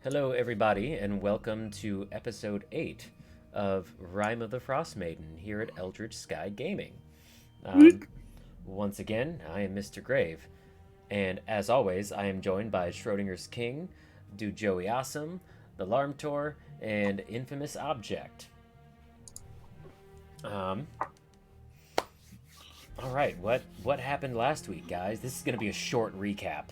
Hello, everybody, and welcome to episode 8 of Rime of the Frostmaiden here at Eldritch Sky Gaming. Once again, I am Mr. Grave, and as always, I am joined by Schrodinger's King, Do Joey Awesome, the Larmtor, and Infamous Object. All right, what happened last week, guys? This is going to be a short recap.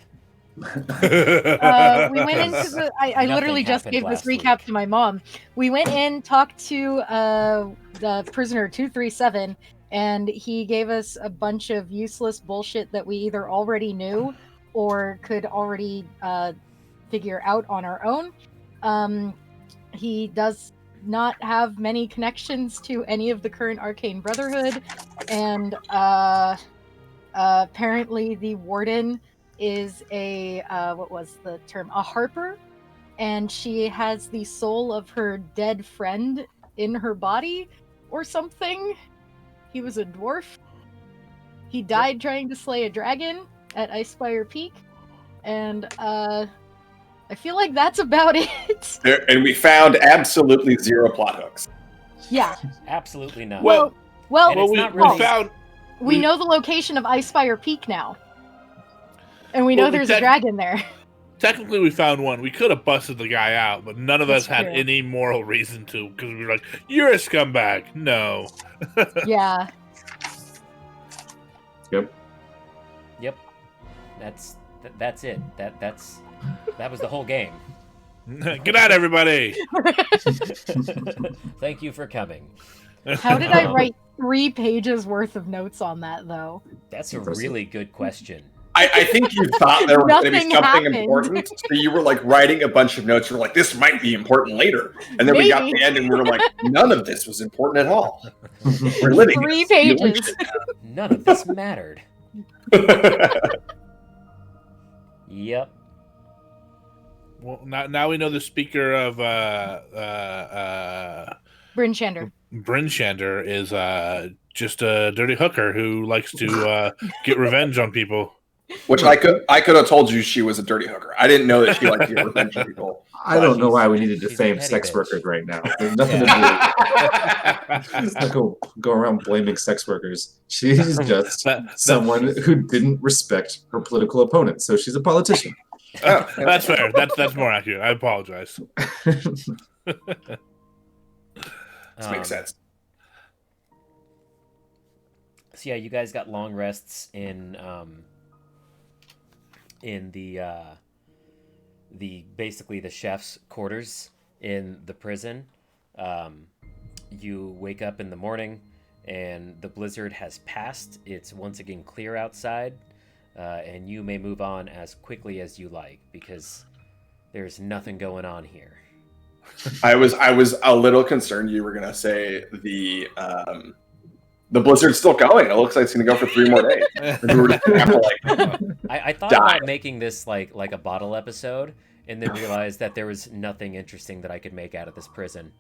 We went into the. I literally just gave this recap to my mom. We went in, talked to the prisoner 237, and he gave us a bunch of useless bullshit that we either already knew or could already figure out on our own. He does not have many connections to any of the current Arcane Brotherhood, and apparently the warden is a what was the term? A harper, and she has the soul of her dead friend in her body or something. He was a dwarf. He died trying to slay a dragon at Icefire Peak, and I feel like that's about it. And we found absolutely zero plot hooks. Yeah, Absolutely not. well, we we know the location of Icefire Peak now. And we know there's a dragon there. Technically, we found one. We could have busted the guy out, but none of us had true. any moral reason to, because we were like, "You're a scumbag." No. Yeah. Yep. That's it. That was the whole game. Good night, everybody. Thank you for coming. How did I write 3 pages worth of notes on that, though? That's a really good question. I think you thought there was going to be Nothing something happened. important, so you were like writing a bunch of notes. You were like, "This might be important later," and then we got to the end, and we were like, "None of this was important at all." We're living 3 pages. None of this mattered. Yep. Well, now we know the speaker of Bryn Shander. Bryn Shander is just a dirty hooker who likes to get revenge on people. Which I could have told you she was a dirty hooker. I didn't know that she liked to get revenge on people. I don't know why we need to she's defame a petty sex bitch. workers right now. There's nothing to do. Let's not go around blaming sex workers. She's just someone who didn't respect her political opponent, so she's a politician. Oh, That's fair. That's more accurate. I apologize. This makes sense. So yeah, you guys got long rests in the basically the chef's quarters in the prison. You wake up in the morning and the blizzard has passed. It's once again clear outside, and you may move on as quickly as you like because there's nothing going on here. I was a little concerned you were going to say the blizzard's still going. It looks like it's going to go for 3 more days. And we were just gonna have to, like, I thought Die. about making this like a bottle episode, and then realized that there was nothing interesting that I could make out of this prison.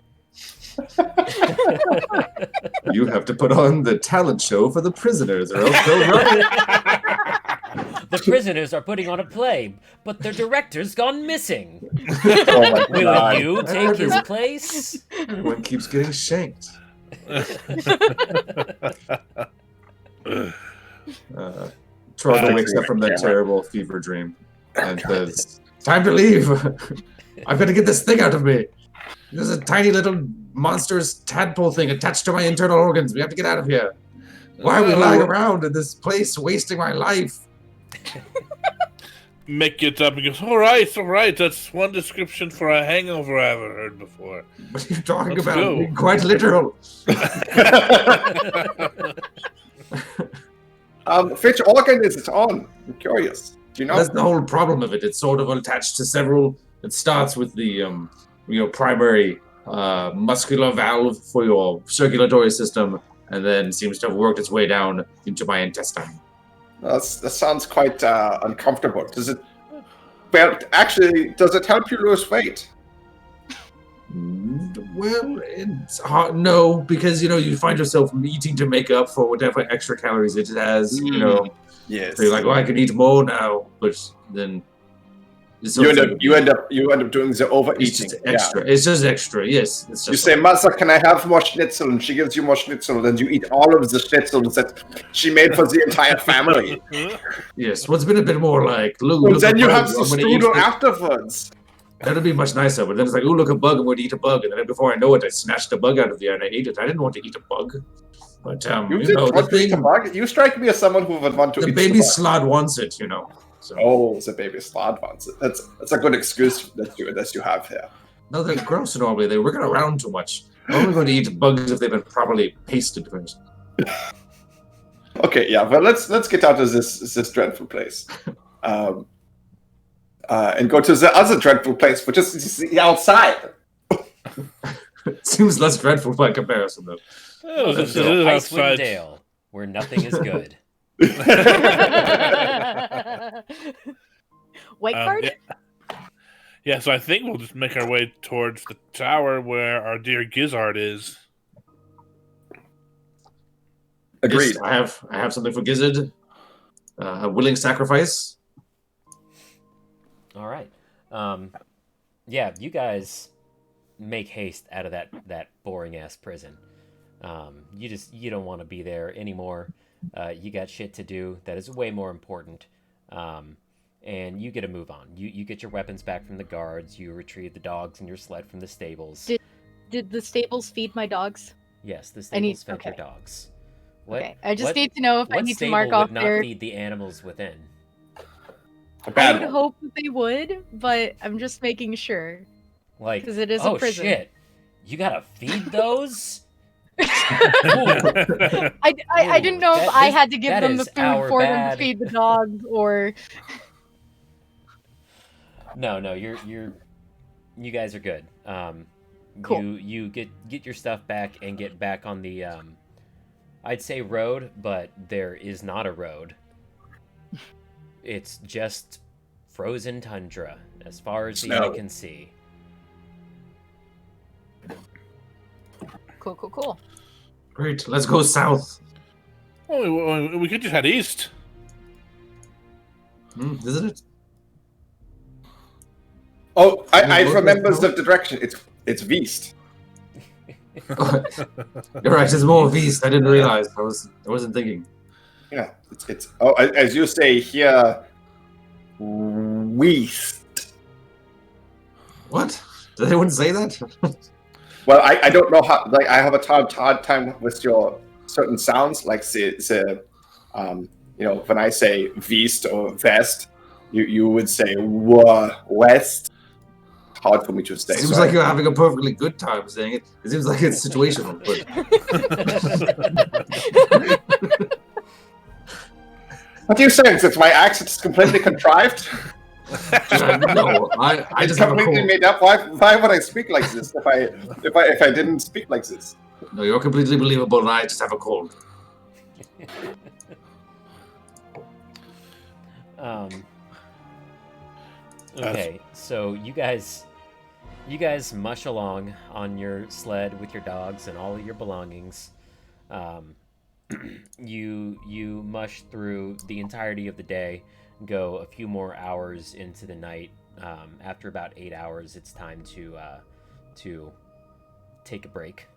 You have to put on the talent show for the prisoners, or else they'll run it. The prisoners are putting on a play, but their director's gone missing. oh my Will God. you take his place? Everyone keeps getting shanked. Troy wakes up from that terrible fever dream and says, "Time to leave. I've got to get this thing out of me. There's a tiny little monstrous tadpole thing attached to my internal organs. We have to get out of here. Why are we lying around in this place, wasting my life?" Mick gets up and goes, all right. That's one description for a hangover I haven't heard before. What are you talking Let's about? go. Being quite literal. Which organ is it on? I'm curious. Do you know? That's the whole problem of it. It's sort of attached to several. It starts with the primary muscular valve for your circulatory system, and then seems to have worked its way down into my intestine. That sounds quite uncomfortable. Does it help you lose weight? Well, it's hard. No, because you find yourself eating to make up for whatever extra calories it has. Yes. So you're like, I can eat more now, but then You end up doing the overeating. It's just extra. Yeah. It's just extra. Yes. It's just you say, "Mother, can I have more schnitzel?" And she gives you more schnitzel. Then you eat all of the schnitzel that she made for the entire family. Yes. What's been a bit more like? Well, then you have the strudel afterwards. That'd be much nicer. But then it's like, "Oh, look, a bug! I'm going to eat a bug." And then before I know it, I snatched a bug out of the air and I ate it. I didn't want to eat a bug. But you know, want to eat a bug? You strike me as someone who would want to eat the baby slod wants it, you know. So. Oh, the baby slod wants it. That's a good excuse that you have here. No, they're gross normally. They work around too much. I'm only going to eat bugs if they've been properly pasted first. Okay, yeah, well let's get out of this dreadful place, and go to the other dreadful place, which is the outside. It seems less dreadful by comparison, though. Oh, this is Icewind Dale, where nothing is good. White card? Yeah, so I think we'll just make our way towards the tower where our dear Gizzard is. Agreed. Yes, I have something for Gizzard. A willing sacrifice. All right. Yeah, you guys make haste out of that boring ass prison. You don't want to be there anymore. You got shit to do that is way more important. And you get to move on. You get your weapons back from the guards. You retrieve the dogs and your sled from the stables. Did the stables feed my dogs? Yes, the stables fed your dogs. Okay, I just need to know if I need to mark off would not feed the animals within? I would hope that they would, but I'm just making sure. Like, because it is a prison. Shit, you gotta feed those? I didn't know if I had to give them the food for them to feed the dogs or. No, you guys are good. Cool. You get your stuff back and get back on the I'd say road, but there is not a road. It's just frozen tundra as far as the eye can see. Cool. Great, let's go south. Oh, we could just head east. Isn't it? Oh, I remember the direction. It's Vest. You're right. It's more East. I didn't realize. I wasn't thinking. Yeah, it's. Oh, as you say here, West. What? Did anyone say that? Well, I don't know how. Like, I have a hard time with your certain sounds. Like, when I say Vest or Vest, you would say West. Hard for me to say. It seems like you're having a perfectly good time saying it. It seems like it's situational. What are you saying? Since my accent is completely contrived? No, I just completely made up. Why would I speak like this if I didn't speak like this? No, you're completely believable, and I just have a cold. Okay, so you guys mush along on your sled with your dogs and all of your belongings. You mush through the entirety of the day, go a few more hours into the night. After about 8 hours, it's time to take a break.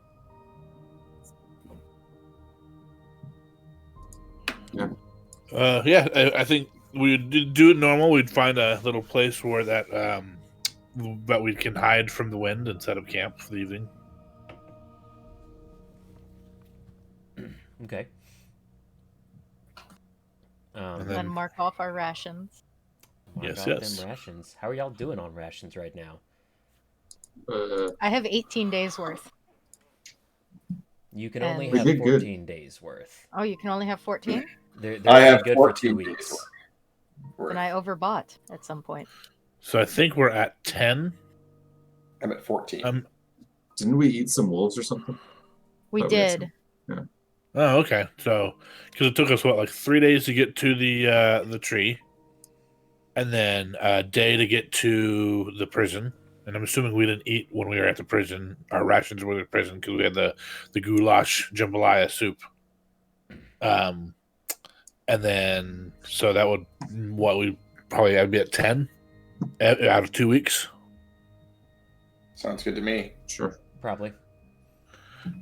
I think we'd do it normal. We'd find a little place where that we can hide from the wind and set up camp for the evening. Okay. And then mark off our rations. Them rations. How are y'all doing on rations right now? I have 18 days worth. You can only have 14 days worth. Oh, you can only have 14? They're I have good 14 for 2 weeks. And I overbought at some point. So I think we're at 10. I'm at 14. Didn't we eat some wolves or something? We did. Yeah. Oh, okay. So, because it took us like 3 days to get to the tree, and then a day to get to the prison. And I'm assuming we didn't eat when we were at the prison. Our rations were at the prison because we had the goulash jambalaya soup. And then so that would I'd be at 10. Out of 2 weeks. Sounds good to me. Sure. Probably.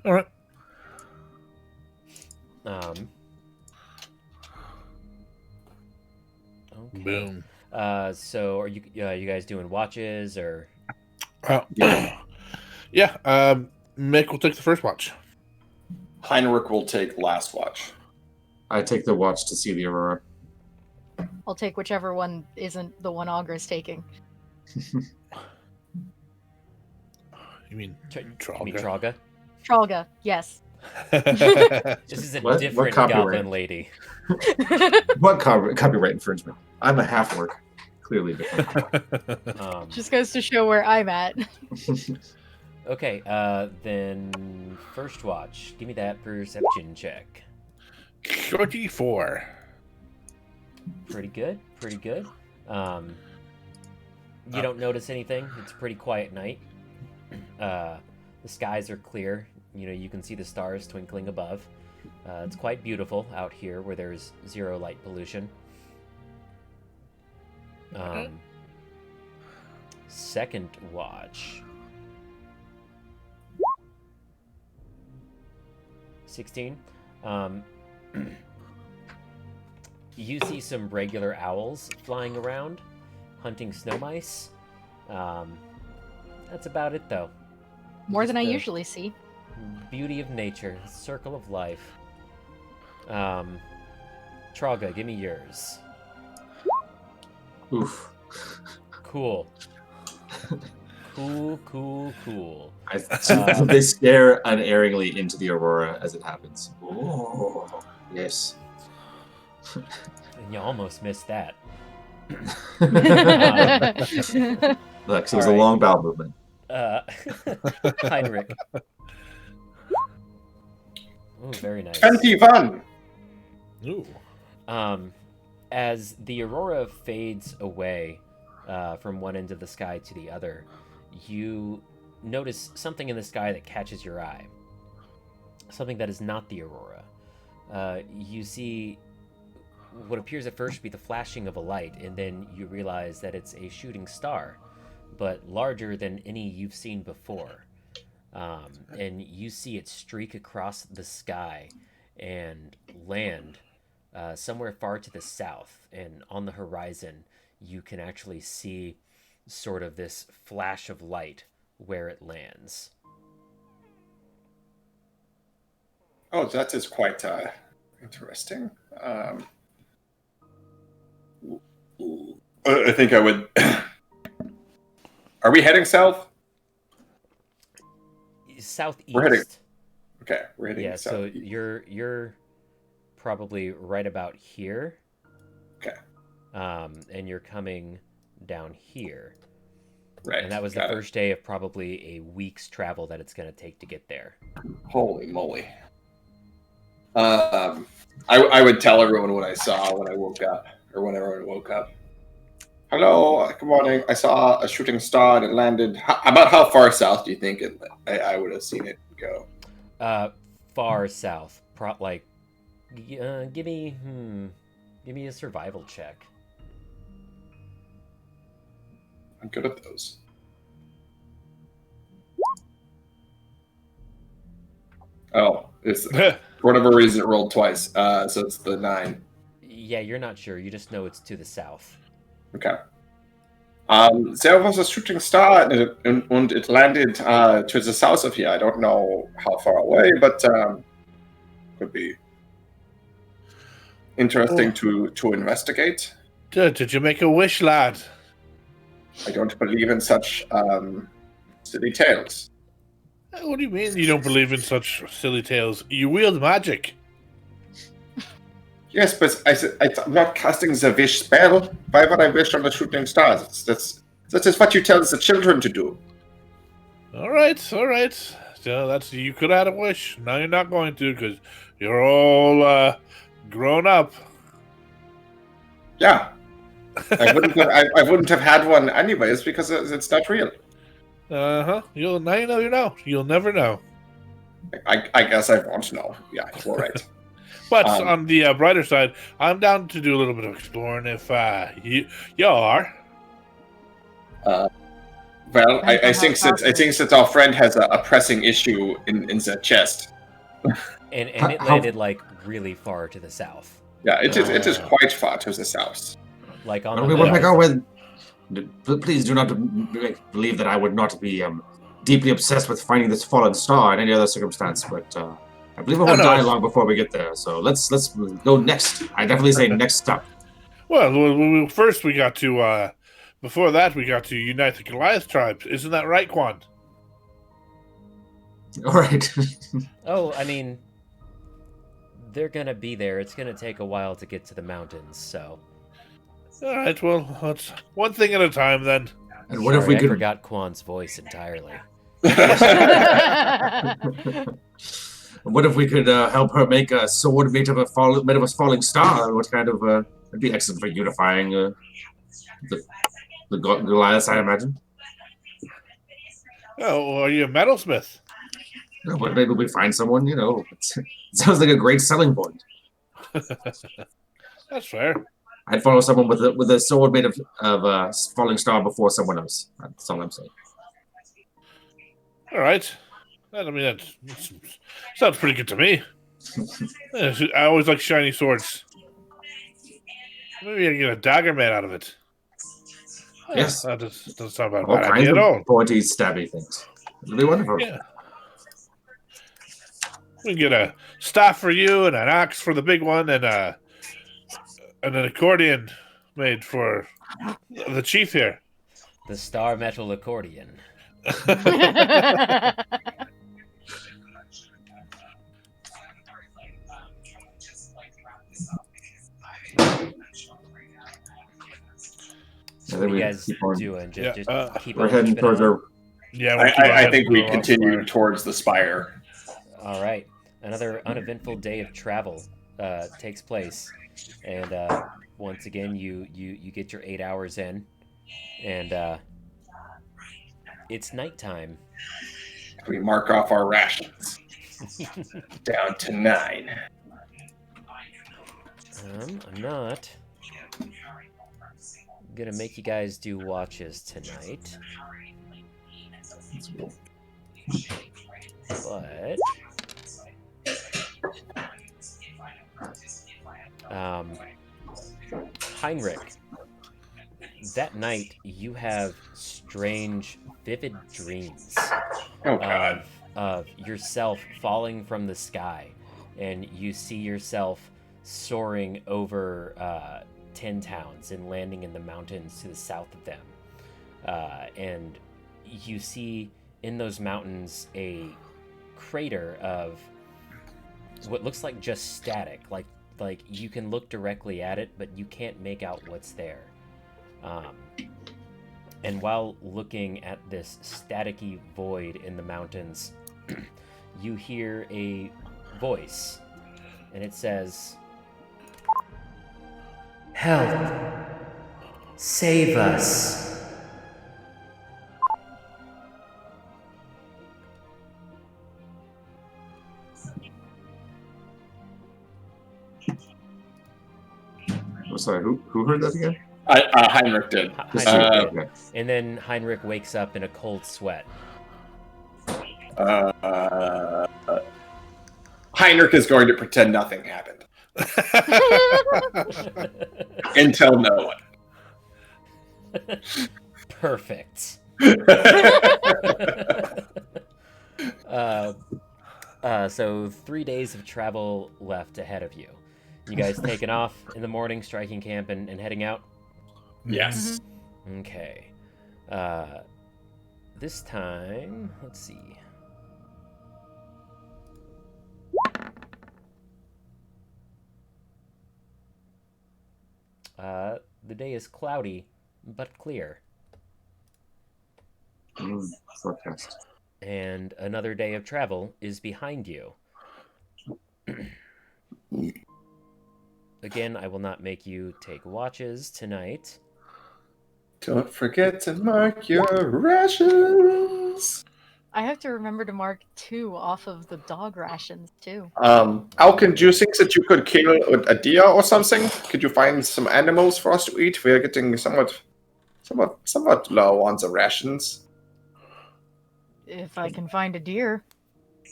All right. Okay. Boom. So are you guys doing watches or? Yeah. Mick will take the first watch. Heinrich will take last watch. I take the watch to see the aurora. I'll take whichever one isn't the one Augra's taking. You mean Traga? Trolga, yes. This is a What different copyright? goblin lady. What copyright infringement? I'm a half orc. Clearly different. Just goes to show where I'm at. Okay, then first watch. Give me that perception check. 34. Pretty good. You don't notice anything. It's a pretty quiet night. The skies are clear. You can see the stars twinkling above. It's quite beautiful out here where there's zero light pollution. Second watch. 16. You see some regular owls flying around, hunting snow mice. That's about it, though. More than I Just the usually see. Beauty of nature, circle of life. Traga, give me yours. Oof. Cool. Cool. They stare unerringly into the aurora as it happens. Oh, yes. And you almost missed that. Look, so it was a long bowel movement. Heinrich. Oh, very nice. 21. Ooh. As the aurora fades away from one end of the sky to the other, you notice something in the sky that catches your eye. Something that is not the aurora. You see what appears at first to be the flashing of a light, and then you realize that it's a shooting star, but larger than any you've seen before. And you see it streak across the sky and land somewhere far to the south. And on the horizon, you can actually see sort of this flash of light where it lands. Oh, that is quite interesting. I think I would. Are we heading south? Southeast. We're heading. Okay, we're heading Yeah, south. so you're probably right about here. Okay. And you're coming down here. Right. And that was the first day of probably a week's travel that it's going to take to get there. Holy moly. I would tell everyone what I saw when I woke up, or when everyone woke up. Hello, good morning. I saw a shooting star and it landed. About how far south do you think I would have seen it go? Far south. Give me a survival check. I'm good at those. Oh, it's for whatever reason it rolled twice. So it's the 9. Yeah, you're not sure. You just know it's to the south. Okay. There was a shooting star and it landed to the south of here. I don't know how far away, but could be interesting to investigate. Did you make a wish, lad? I don't believe in such silly tales. What do you mean you don't believe in such silly tales? You wield magic. Yes, but I'm not casting the wish spell. Why would I wish on the shooting stars? That is what you tell the children to do. All right. So you could have had a wish. Now you're not going to because you're all grown up. Yeah, I wouldn't have had one anyways because it's not real. Now you know. You'll never know. I guess I won't know. Yeah, you're right. But on the brighter side, I'm down to do a little bit of exploring if you are. Well, I think that our friend has a pressing issue in the chest. And it landed like really far to the south. Yeah, it is quite far to the south. Like on Well, the we will make our horizon. way. Please do not believe that I would not be deeply obsessed with finding this fallen star in any other circumstance, but I believe we will die long before we get there. So let's go next. I definitely say next stop. Well, first we got to. Before that, we got to unite the Goliath tribes. Isn't that right, Quan? All right. Oh, I mean, they're gonna be there. It's gonna take a while to get to the mountains, so. All right. Well, let's one thing at a time then. And what if we I could? forgot Quan's voice entirely. What if we could help her make a sword made of a falling star? What kind of? It'd be excellent for unifying the Goliaths, I imagine. Oh, are you a metalsmith? Well, maybe we find someone. It sounds like a great selling point. That's fair. I'd follow someone with a sword made of a falling star before someone else. That's all I'm saying. All right. I mean, that sounds pretty good to me. I always like shiny swords. Maybe I can get a dagger made out of it. Yes. That doesn't sound about a All bad kinds idea at all. of pointy, stabby things. It'll be wonderful. Yeah. We can get a staff for you and an axe for the big one and an accordion made for the chief here. The star metal accordion. So what are you guys doing? Just keep We're heading towards our. Yeah, I think we continue towards the spire. All right. Another uneventful day of travel takes place, and once again, you get your 8 hours in, and it's nighttime. We mark off our rations down to 9. I'm not gonna make you guys do watches tonight, but Heinrich, that night you have strange, vivid dreams of yourself falling from the sky, and you see yourself soaring over 10 towns and landing in the mountains to the south of them. And you see in those mountains a crater of what looks like just static, like you can look directly at it, but you can't make out what's there. And while looking at this staticky void in the mountains, you hear a voice, and it says, "Help! Save us!" I'm sorry, who heard that again? Heinrich did. Heinrich. And then Heinrich wakes up in a cold sweat. Heinrich is going to pretend nothing happened. Until no one. Perfect. So 3 days of travel left ahead of you. You guys taking off in the morning, striking camp, and heading out? Yes. Mm-hmm. Okay. This time, let's see. The day is cloudy, but clear. Forecast. And another day of travel is behind you. Again, I will not make you take watches tonight. Don't forget to mark your rations. I have to remember to mark 2 off of the dog rations too. Alkin, do you think that you could kill a deer or something? Could you find some animals for us to eat? We are getting somewhat somewhat low on the rations. If I can find a deer.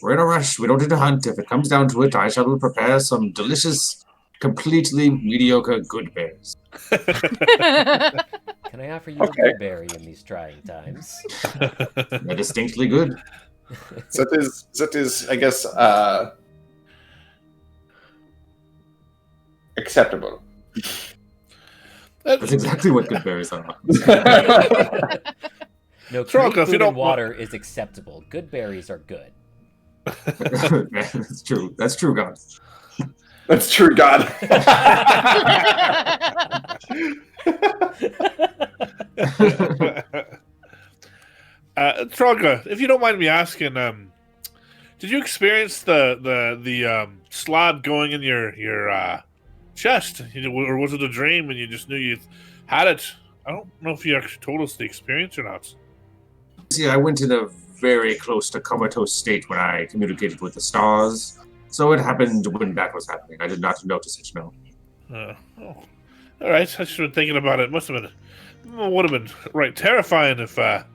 We're in a rush. We don't need to hunt. If it comes down to it, I shall prepare some delicious, completely mediocre good bears. Can I offer you a Okay. good berry in these trying times? They're distinctly good. That is, I guess, acceptable. That's exactly what good berries are. No, Trolka, great if you food don't and water is acceptable. Good berries are good. That's true. That's true, God. That's true, God. Trolka, if you don't mind me asking, did you experience the slot going in your chest, or was it a dream and you just knew you had it? I don't know if you actually told us the experience or not. See, I went in a very close to comatose state when I communicated with the stars. So it happened when that was happening. I did not notice it, no. All right, I should have been thinking about it. Would have been right terrifying if that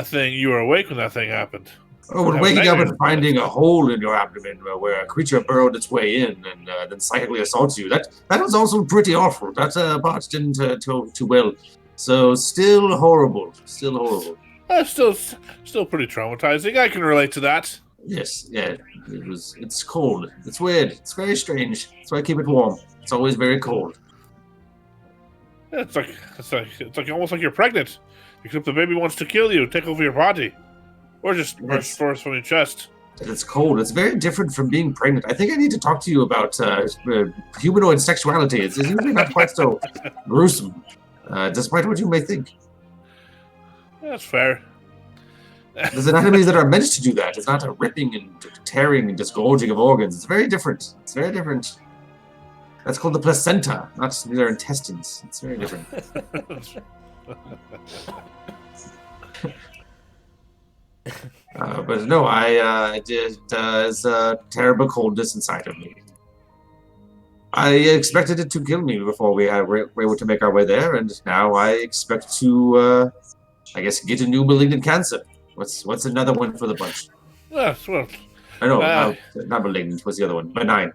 thing, you were awake when that thing happened. Oh, when waking up and finding a hole in your abdomen where a creature burrowed its way in and then psychically assaults you, that was also pretty awful. That part didn't too well. So still horrible. Still horrible. Still pretty traumatizing. I can relate to that. Yes, yeah. It's cold. It's weird. It's very strange. That's why I keep it warm. It's always very cold. Yeah, it's like almost like you're pregnant. Except the baby wants to kill you, take over your body. Or just burst from your chest. It's cold. It's very different from being pregnant. I think I need to talk to you about humanoid sexuality. It's usually not quite so gruesome, despite what you may think. That's fair. There's anatomies that are meant to do that. It's not a ripping and tearing and disgorging of organs. It's very different. It's very different. That's called the placenta, not their intestines. It's very different. But no, there's a terrible coldness inside of me. I expected it to kill me before we were able to make our way there, and now I expect to, I guess, get a new malignant cancer. What's another one for the bunch? Yes, well, I know, not malignant. What's the other one? Benign.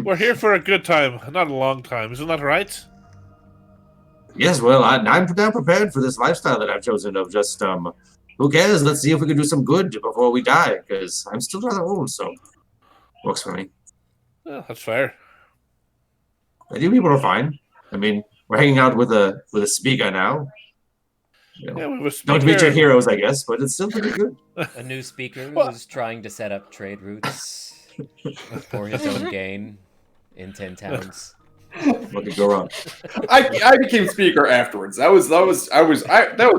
We're here for a good time, not a long time. Isn't that right? Yes, well, I'm now prepared for this lifestyle that I've chosen of just, who cares? Let's see if we can do some good before we die, because I'm still rather old, so works for me. Yeah, that's fair. And you people are fine. I mean, we're hanging out with a speaker now. You know, Yeah, we have a speaker. don't meet your heroes, I guess, but it's still pretty good. A new speaker who's trying to set up trade routes for his own gain in 10 towns. What could go wrong? I became speaker afterwards. That was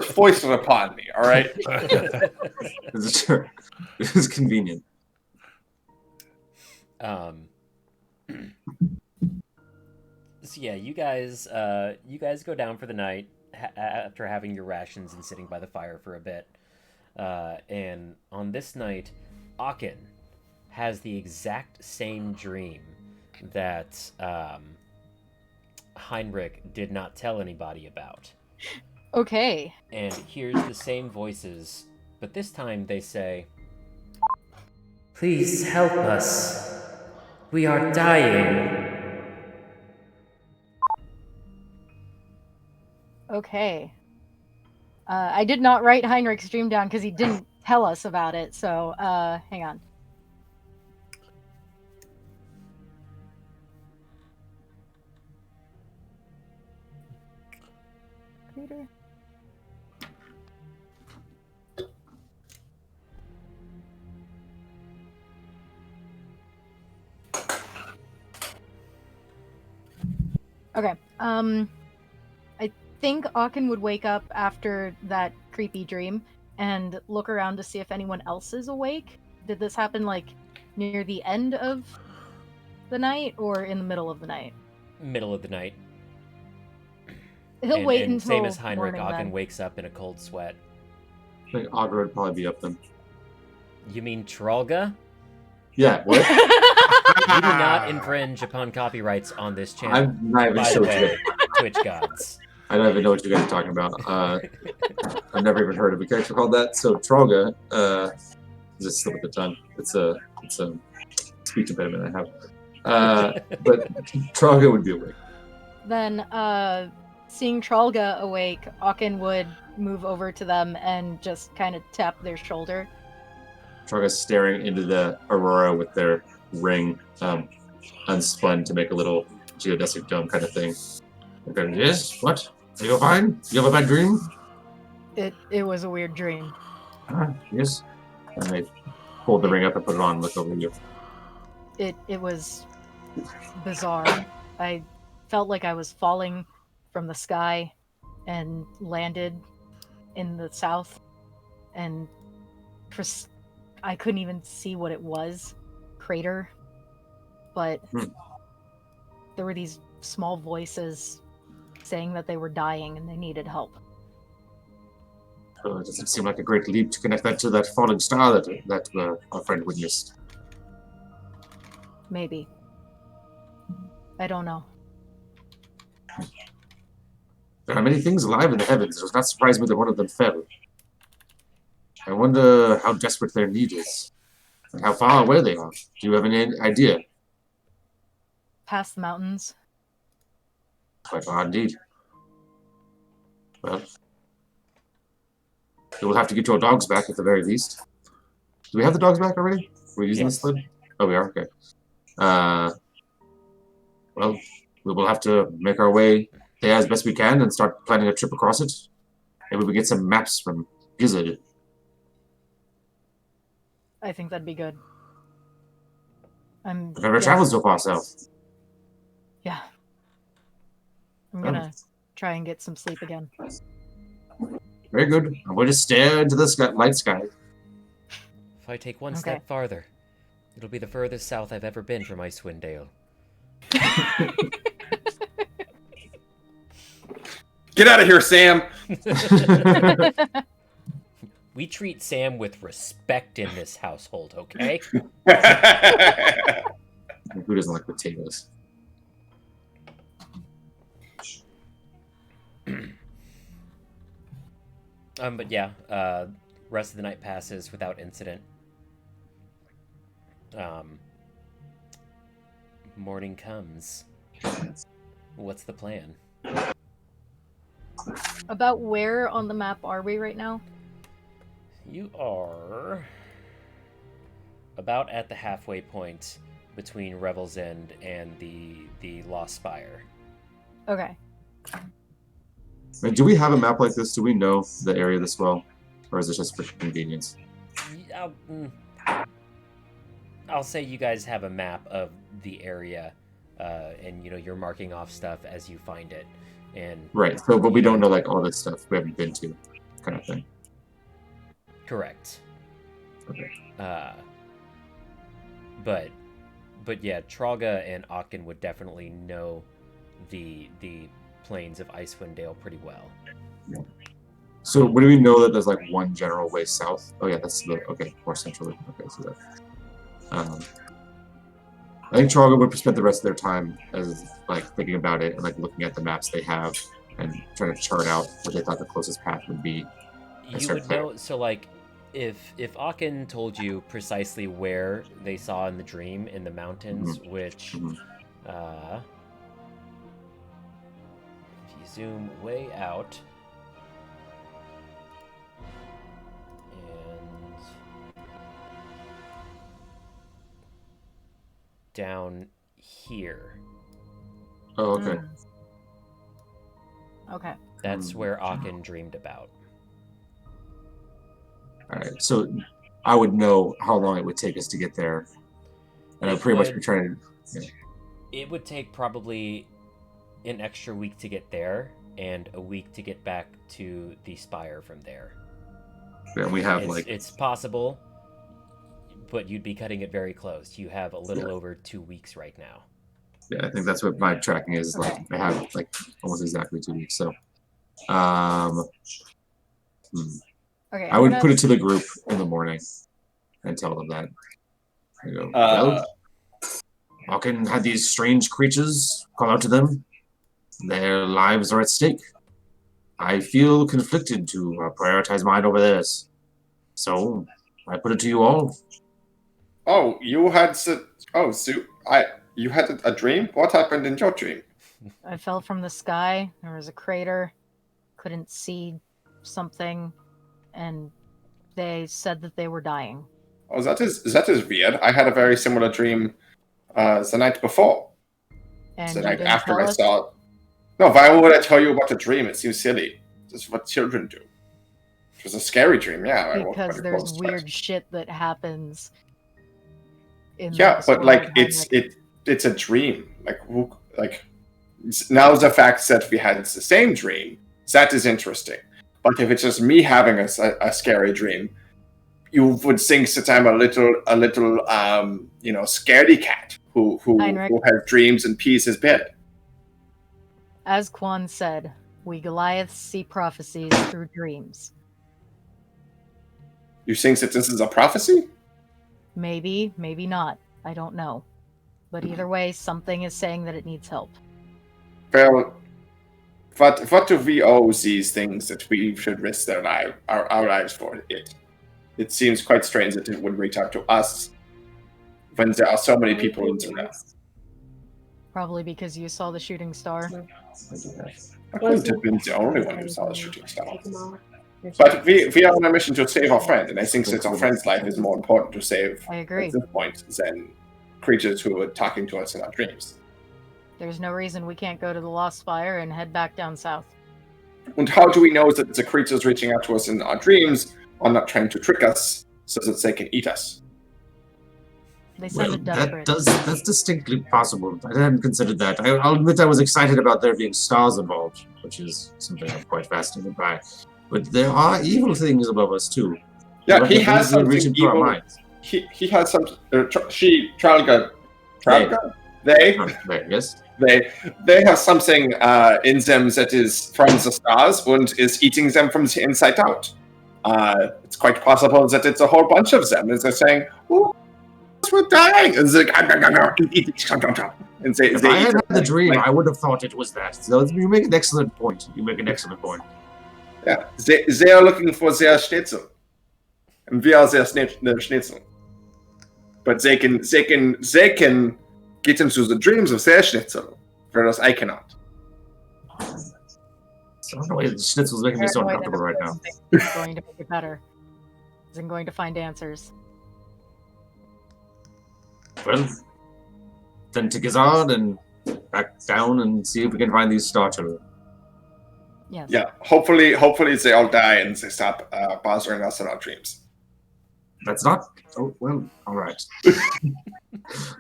foisted upon me. All right. It was convenient. So yeah, you guys go down for the night after having your rations and sitting by the fire for a bit. And on this night, Aachen has the exact same dream that Heinrich did not tell anybody about. Okay. And hears the same voices, but this time they say, "Please help us. We are dying." Okay. I did not write Heinrich's dream down because he didn't tell us about it, so hang on. Computer. Okay. I think Aachen would wake up after that creepy dream and look around to see if anyone else is awake. Did this happen like near the end of the night or in the middle of the night? Middle of the night. He'll wait until same as Heinrich, morning, Aachen then. wakes up in a cold sweat. I think Augur would probably be up then. You mean Trolga? Yeah, what? We do not infringe upon copyrights on this channel. I'm not even By the sure. way, Twitch gods. I don't even know what you guys are talking about. I've never even heard of a character called that. So Trolga, just slip of the tongue. It's a speech impediment I have. But Trolga would be awake. Then, seeing Trolga awake, Aachen would move over to them and just kind of tap their shoulder. Trolga's staring into the aurora with their ring unspun to make a little geodesic dome kind of thing. Okay, yes, what? Are you fine? You have a bad dream? It was a weird dream. Yes. And they pulled the ring up and put it on and looked over you. It was bizarre. I felt like I was falling from the sky and landed in the south, and I couldn't even see what it was. Crater. But there were these small voices saying that they were dying and they needed help. It doesn't seem like a great leap to connect that to that falling star that our friend witnessed. Maybe. I don't know. There are many things alive in the heavens. It does not surprise me that one of them fell. I wonder how desperate their need is, and how far away they are. Do you have any idea? Past the mountains. Quite far indeed. Well, we will have to get your dogs back at the very least. Do we have the dogs back already? Are we using the sled? Oh, we are? Okay. Well, we will have to make our way there as best we can and start planning a trip across it. Maybe we get some maps from Gizzard. I think that'd be good. I've never traveled so far south. Yeah. I'm gonna try and get some sleep again. Very good. I'm going to stare into the light sky. If I take one step farther, it'll be the furthest south I've ever been from Icewind Dale. Get out of here, Sam! We treat Sam with respect in this household, okay? Who doesn't like potatoes? But yeah, rest of the night passes without incident. Morning comes. What's the plan? About where on the map are we right now? You are about at the halfway point between Revel's End and the Lost Spire. Okay. Do we have a map like this? Do we know the area this well? Or is it just for convenience? I'll say you guys have a map of the area, and you're marking off stuff as you find it. And right, so but we don't know like all this stuff we haven't been to, kind of thing. Correct. Okay. But yeah, Trolga and Aachen would definitely know the plains of Icewind Dale pretty well. Yeah. So what do we know that there's like one general way south? Oh yeah, that's more centrally. Okay, so that. I think Trolga would spend the rest of their time as like thinking about it and like looking at the maps they have and trying to chart out what they thought the closest path would be. You would know. So like, if Aachen told you precisely where they saw in the dream in the mountains, which, if you zoom way out. Down here. Oh, okay. Okay. That's where Aachen dreamed about. All right, so I would know how long it would take us to get there, and I'd pretty much be trying to. Yeah. It would take probably an extra week to get there, and a week to get back to the Spire from there. Yeah, we have it's possible. But you'd be cutting it very close. You have a little over 2 weeks right now. Yeah, I think that's what my tracking is. Okay. Like I have like almost exactly 2 weeks. So, Okay. I would put it to the group in the morning and tell them that. I go, well, Aachen had these strange creatures call out to them. Their lives are at stake. I feel conflicted to prioritize mine over theirs. So I put it to you all. Oh, you had you had a dream? What happened in your dream? I fell from the sky. There was a crater. Couldn't see something, and they said that they were dying. Oh, that is weird. I had a very similar dream the night before. And The you night didn't after tell I us? saw it. No, why would I tell you about a dream? It seems silly. This is what children do. It was a scary dream, yeah. I woke up Because at a there's close weird shit that happens in Yeah, this but world, like Heinrich. it's a dream. Now the fact that we had the same dream, that is interesting. But if it's just me having a scary dream, you would think that I'm a little scaredy cat who Heinrich. has dreams and pees his bed. As Quan said, we Goliaths see prophecies through dreams. You think that this is a prophecy? Maybe, maybe not. I don't know. But either way, something is saying that it needs help. Well, what do we owe these things that we should risk our lives for it? It seems quite strange that it would reach out to us when there are so many people in the realm. Probably because you saw the shooting star. I couldn't have been the only one who saw the shooting star. But we are on a mission to save our friend, and I think that our friend's life is more important to save I agree. at this point than creatures who are talking to us in our dreams. There's no reason we can't go to the Lost Spire and head back down south. And how do we know that the creatures reaching out to us in our dreams are not trying to trick us so that they can eat us? They sounded desperate. That's distinctly possible. I hadn't considered that. I'll admit I was excited about there being stars involved, which is something I'm quite fascinated by. But there are evil things above us too. Yeah, he has something reaching for our evil. minds. He has some. Tralga. They, yes. They have something in them that is from the stars and is eating them from the inside out. It's quite possible that it's a whole bunch of them, and they're saying, "Oh, we're dying," and they're like, and they If I eat had them. had the dream, Like, I would have thought it was that. So you make an excellent point. yeah, they are looking for their schnitzel, and we are their schnitzel. But they can get into the dreams of their schnitzel, whereas I cannot. So I don't know why the schnitzel's making me so uncomfortable right now. It's going to make it better. Isn't going to find answers. Well, then to Gizzard and back down and see if we can find these star children. Yes. Yeah, hopefully they all die and they stop bothering us in our dreams. That's not. Oh well. All right.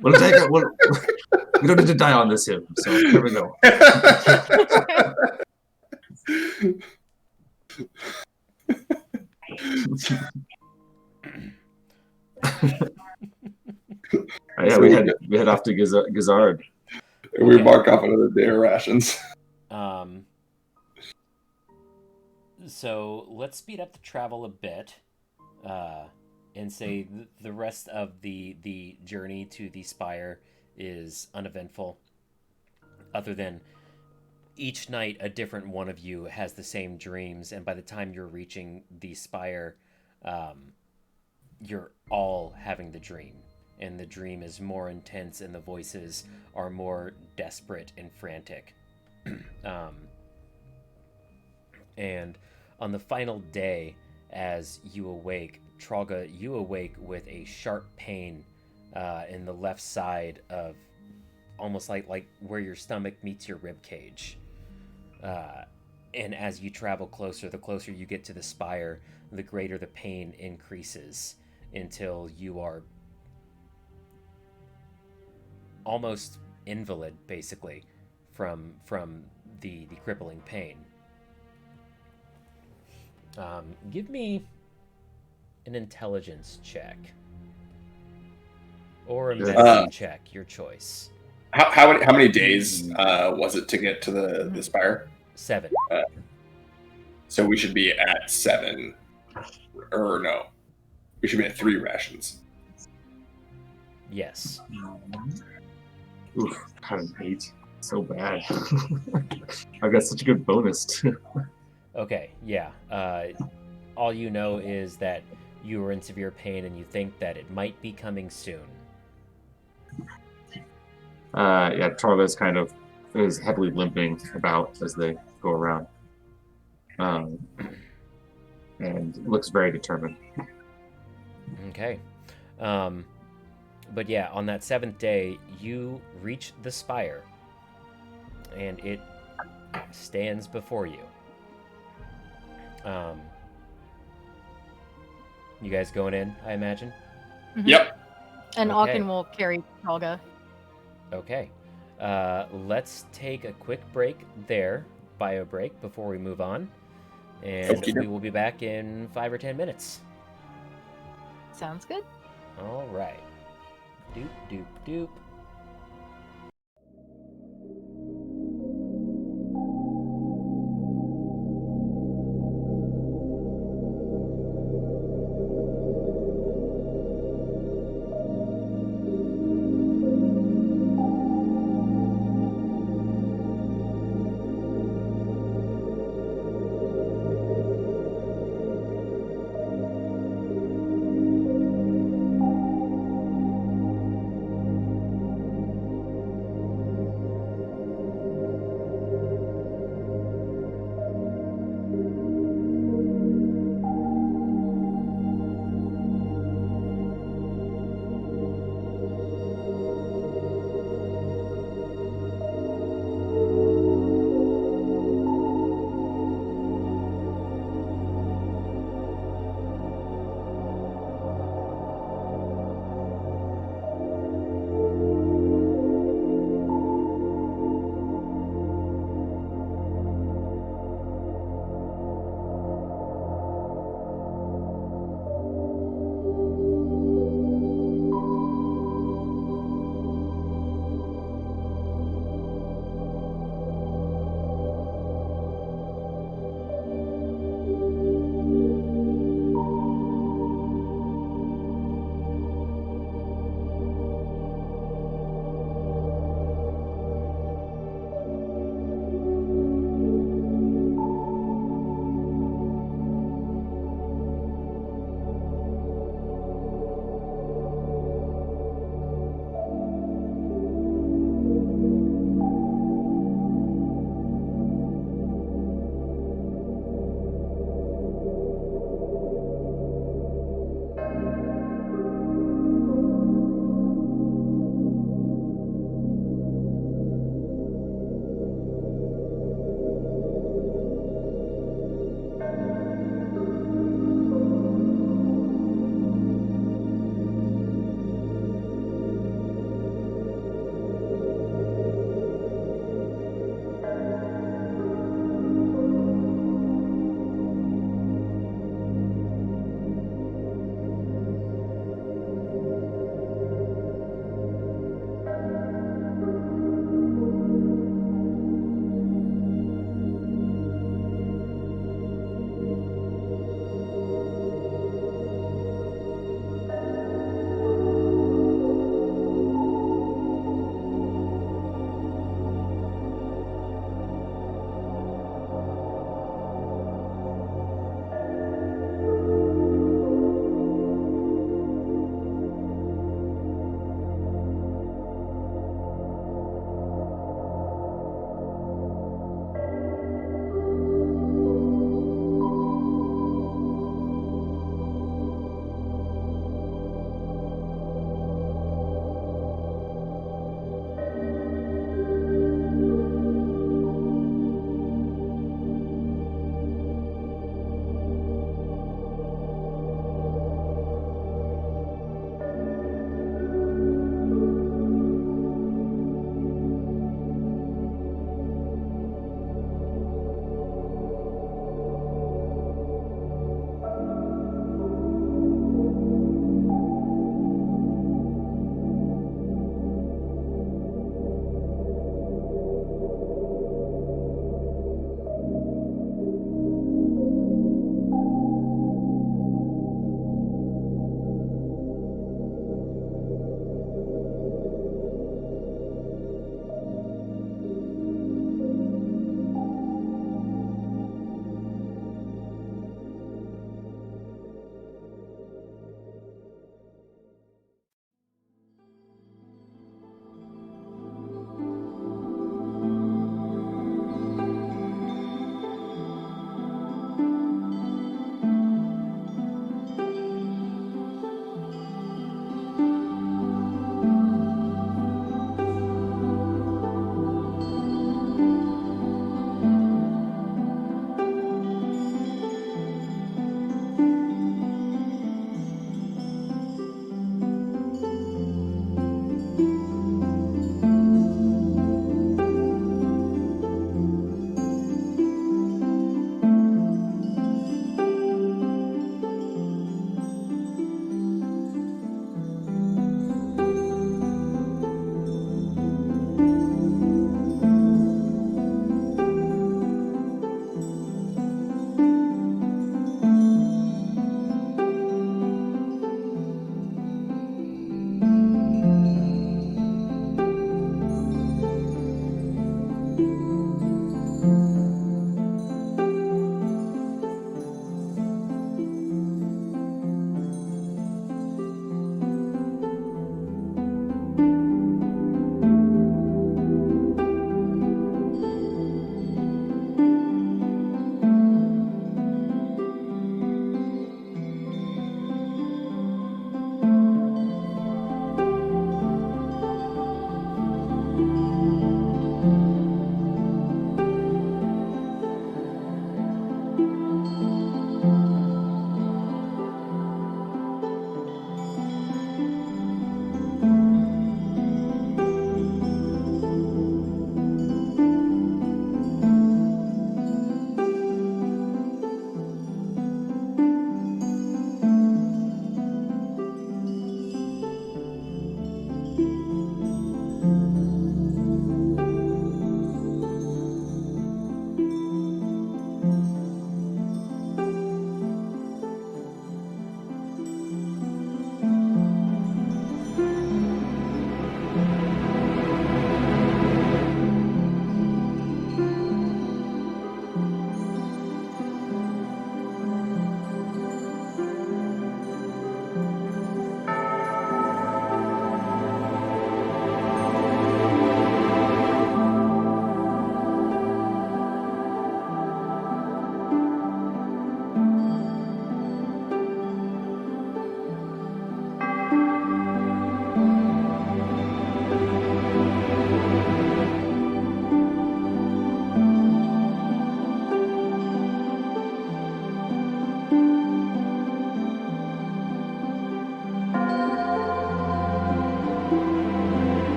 We'll take it. We don't need to die on this hill. So here we go. Yeah, we head off to Gizzard. We mark off another day of rations. So let's speed up the travel a bit, and say the rest of the journey to the spire is uneventful, other than each night a different one of you has the same dreams, and by the time you're reaching the spire, you're all having the dream, and the dream is more intense and the voices are more desperate and frantic. And on the final day, as you awake, Tralga, you awake with a sharp pain in the left side of almost like where your stomach meets your rib cage. And as you travel closer, the closer you get to the spire, the greater the pain increases until you are almost invalid, basically, from the crippling pain. Give me an intelligence check. Or a medicine check, your choice. How many days was it to get to the spire? 7. So we should be at 7. Or no. We should be at 3 rations. Yes. Oof, got an 8. So bad. I got such a good bonus too. Okay, yeah. All you know is that you are in severe pain and you think that it might be coming soon. Yeah, Torla's kind of is heavily limping about as they go around. And looks very determined. Okay. But yeah, on that 7th day, you reach the spire, and it stands before you. You guys going in, I imagine? Mhm. Yep. And Okay. Aachen will carry Helga. Okay. Let's take a quick break there, bio break, before we move on. And Okey-doke. we will be back in 5 or 10 minutes. Sounds good. All right. Doop, doop, doop.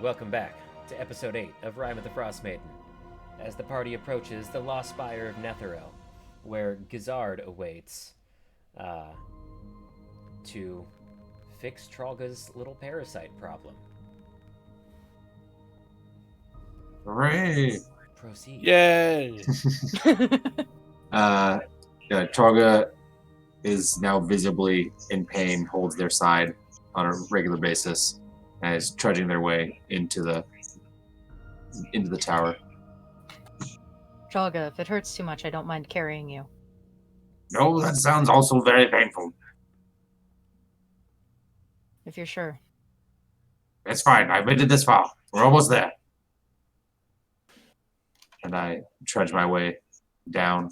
Welcome back to episode 8 of Rime of the Frostmaiden, as the party approaches the lost spire of Netheril, where Gizzard awaits to fix Trolga's little parasite problem. Hooray! Proceed. Yay! Trolga is now visibly in pain, holds their side on a regular basis, and is trudging their way into the tower. Trolga, if it hurts too much, I don't mind carrying you. No, that sounds also very painful. If you're sure. It's fine. I've made it this far. We're almost there. And I trudge my way down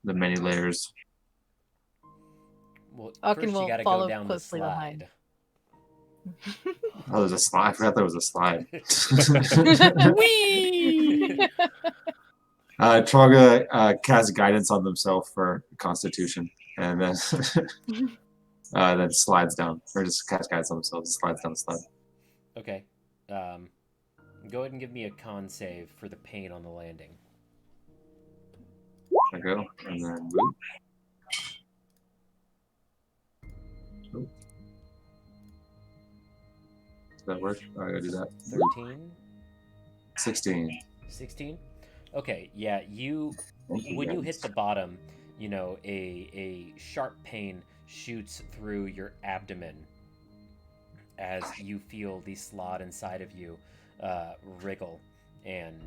the many layers. Well, Ocken first you will gotta follow go down the closely slide. behind. Oh, there's a slide. I forgot there was a slide. Whee! Trolga casts guidance on themselves for Constitution, and then then slides down, or just casts guidance on themselves, and slides down the slide. Okay. Go ahead and give me a con save for the pain on the landing. I go, and then move. Oh. Does that work? I gotta do that. 13? 16. 16? Okay, yeah, when you hit the bottom, you know, a sharp pain shoots through your abdomen as you feel the slot inside of you wriggle and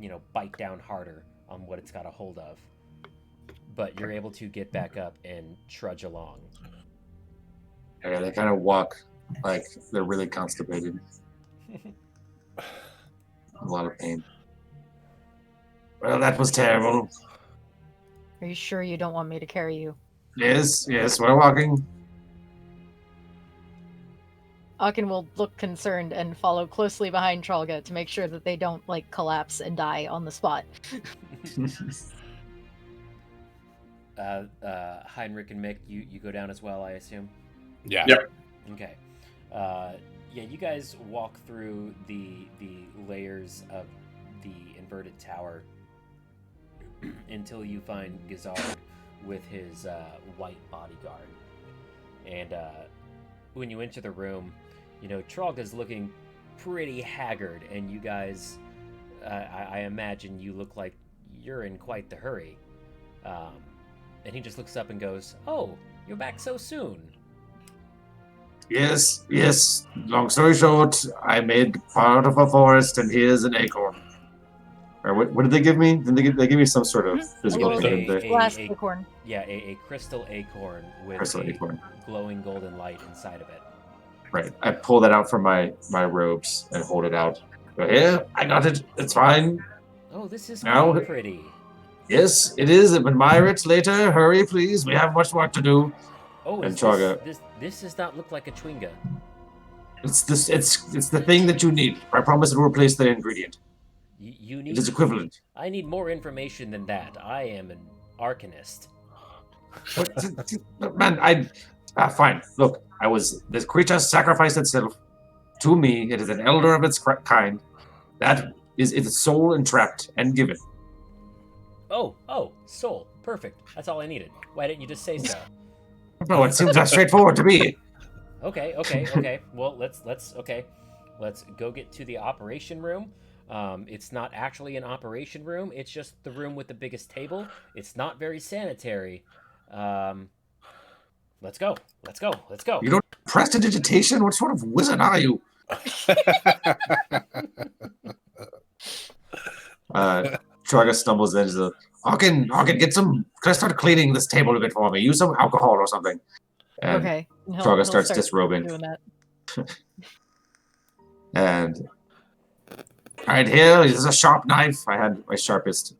you know, bite down harder on what it's got a hold of. But you're able to get back up and trudge along. Yeah, they kind of walk like they're really constipated. A lot of pain. Well, that was terrible. Are you sure you don't want me to carry you? Yes, we're walking. Ocken will look concerned and follow closely behind Trolga to make sure that they don't, like, collapse and die on the spot. Heinrich and Mick, you go down as well, I assume? Yeah. Yep. Okay. Yeah, you guys walk through the layers of the inverted tower until you find Gizzard with his white bodyguard. And when you enter the room, you know, Trolga's looking pretty haggard, and you guys, I imagine you look like you're in quite the hurry. And he just looks up and goes, "Oh, you're back so soon." Yes. Long story short, I made part of a forest, and here's an acorn. Or what did they give me? They give me some sort of physical little thing, didn't they? glass acorn. Yeah, a crystal acorn with Crystal a acorn. glowing golden light inside of it. Right. I pull that out from my robes and hold it out. Go, here, I got it. It's fine. Oh, this is Now- quite pretty. Yes, it is. Admire it later. Hurry, please. We have much work to do. Oh, And is Trolga- this does not look like a chewinga. It's this. It's the thing that you need. I promise it will replace the ingredient. You It need. is equivalent. I need more information than that. I am an arcanist. Man, Fine. Look, this creature sacrificed itself to me. It is an elder of its kind. That is its soul entrapped and given. Oh, soul. Perfect. That's all I needed. Why didn't you just say so? No, it seems that straightforward to me. Okay. Well, let's go get to the operation room. It's not actually an operation room. It's just the room with the biggest table. It's not very sanitary. Let's go. You don't prestidigitation? What sort of wizard are you? Traga stumbles into the Hawken, can I start cleaning this table a bit for me? Use some alcohol or something. And Okay. Traga starts disrobing. Doing that. And right here is a sharp knife. I had my sharpest,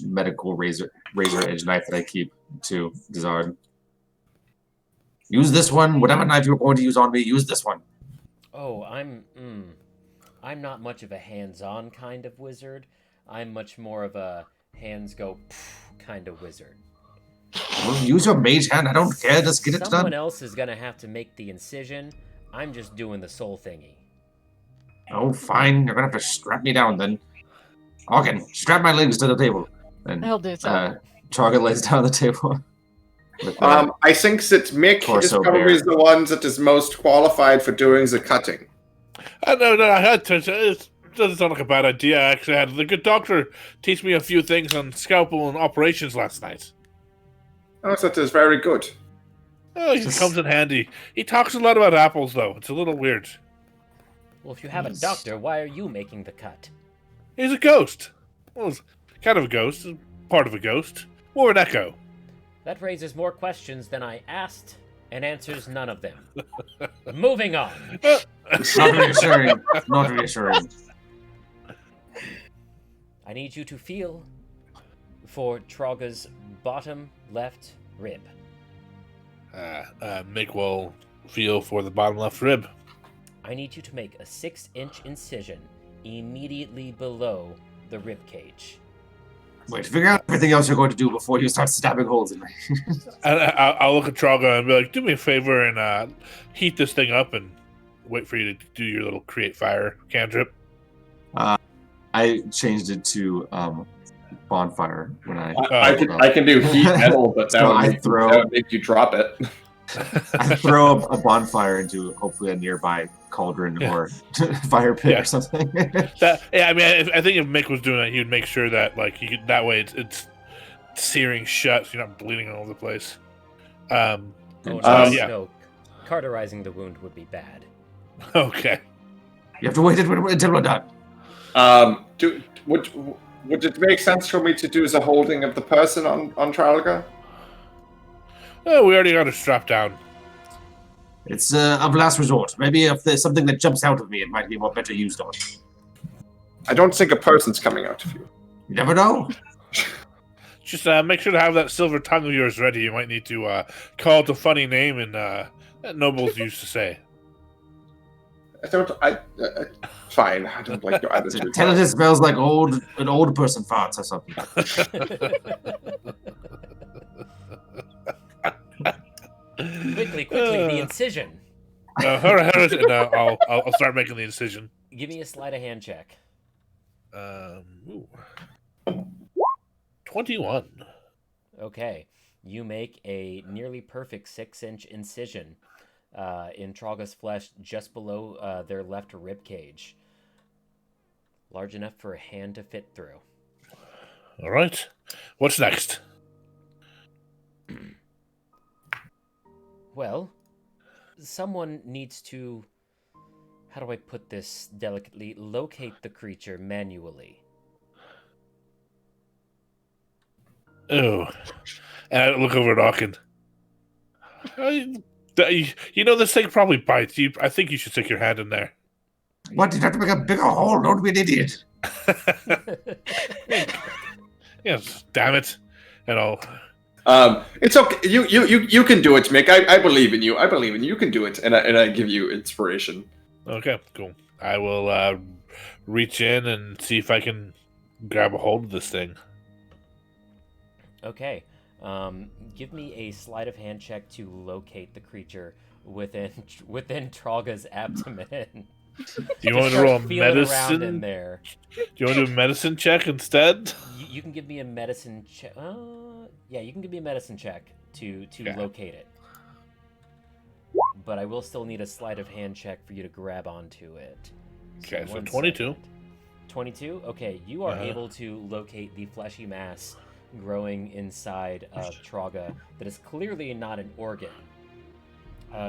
medical razor edge knife that I keep to Dizard. Use this one. Whatever knife you're going to use on me, use this one. Oh, I'm not much of a hands-on kind of wizard. I'm much more of a hands-go kind of wizard. Well, use your mage hand. I don't care. Just get it done. Someone else is gonna have to make the incision. I'm just doing the soul thingy. Oh, fine. You're gonna have to strap me down then. Hawken, strap my legs to the table. And I'll do so. Traga lays down the table. I think that Mick is probably the one that is most qualified for doing the cutting. No, I had to. It doesn't sound like a bad idea. I actually had the good doctor teach me a few things on scalpel and operations last night. Oh, that is very good. Oh, he comes in handy. He talks a lot about apples, though. It's a little weird. Well, if you have a doctor, why are you making the cut? He's a ghost. Well, he's kind of a ghost. Part of a ghost. More an echo. That raises more questions than I asked and answers none of them. Moving on. Not reassuring. I need you to feel for Traga's bottom left rib. Mick will feel for the bottom left rib. I need you to make a 6-inch incision immediately below the rib cage. Wait, figure out everything else you're going to do before you start stabbing holes in me. I'll look at Traga and be like, do me a favor and heat this thing up and wait for you to do your little create fire cantrip. I changed it to bonfire when I can do heat metal, but that would make you drop it. I throw a bonfire into hopefully a nearby cauldron or fire pit or something. I think if Mick was doing that, he would make sure that that way it's searing shut, so you're not bleeding all over the place. No, cauterizing the wound would be bad. Okay. You have to wait until we're done. Would it make sense for me to do the holding of the person on Tralga? Oh, we already got it strapped down. It's of last resort. Maybe if there's something that jumps out of me, it might be more better used on. I don't think a person's coming out of you. You never know. Just make sure to have that silver tongue of yours ready. You might need to call it a funny name and that nobles used to say. Fine. I don't like your attitude. Tell it smells like an old person farts or something. Quickly, the incision. I'll start making the incision. Give me a sleight of hand check. 21. Okay. You make a nearly perfect 6-inch incision in Traga's flesh just below their left rib cage. Large enough for a hand to fit through. All right. What's next? Well, someone needs to, how do I put this delicately, locate the creature manually. Oh. And I look over at Hawken. You know, this thing probably bites. I think you should stick your hand in there. What? You have to make a bigger hole? Don't be an idiot. Yes, damn it. And I'll... It's okay. You can do it, Mick. I believe in you. You can do it, and I give you inspiration. Okay, cool. I will reach in and see if I can grab a hold of this thing. Okay. Give me a sleight of hand check to locate the creature within Trolga's abdomen. Do you want to roll a medicine? In there. Do you want to do a medicine check instead? You can give me a medicine check. Yeah, you can give me a medicine check to locate it. But I will still need a sleight of hand check for you to grab onto it. Okay, so 22. 22? Okay, you are able to locate the fleshy mass growing inside of Trolga that is clearly not an organ.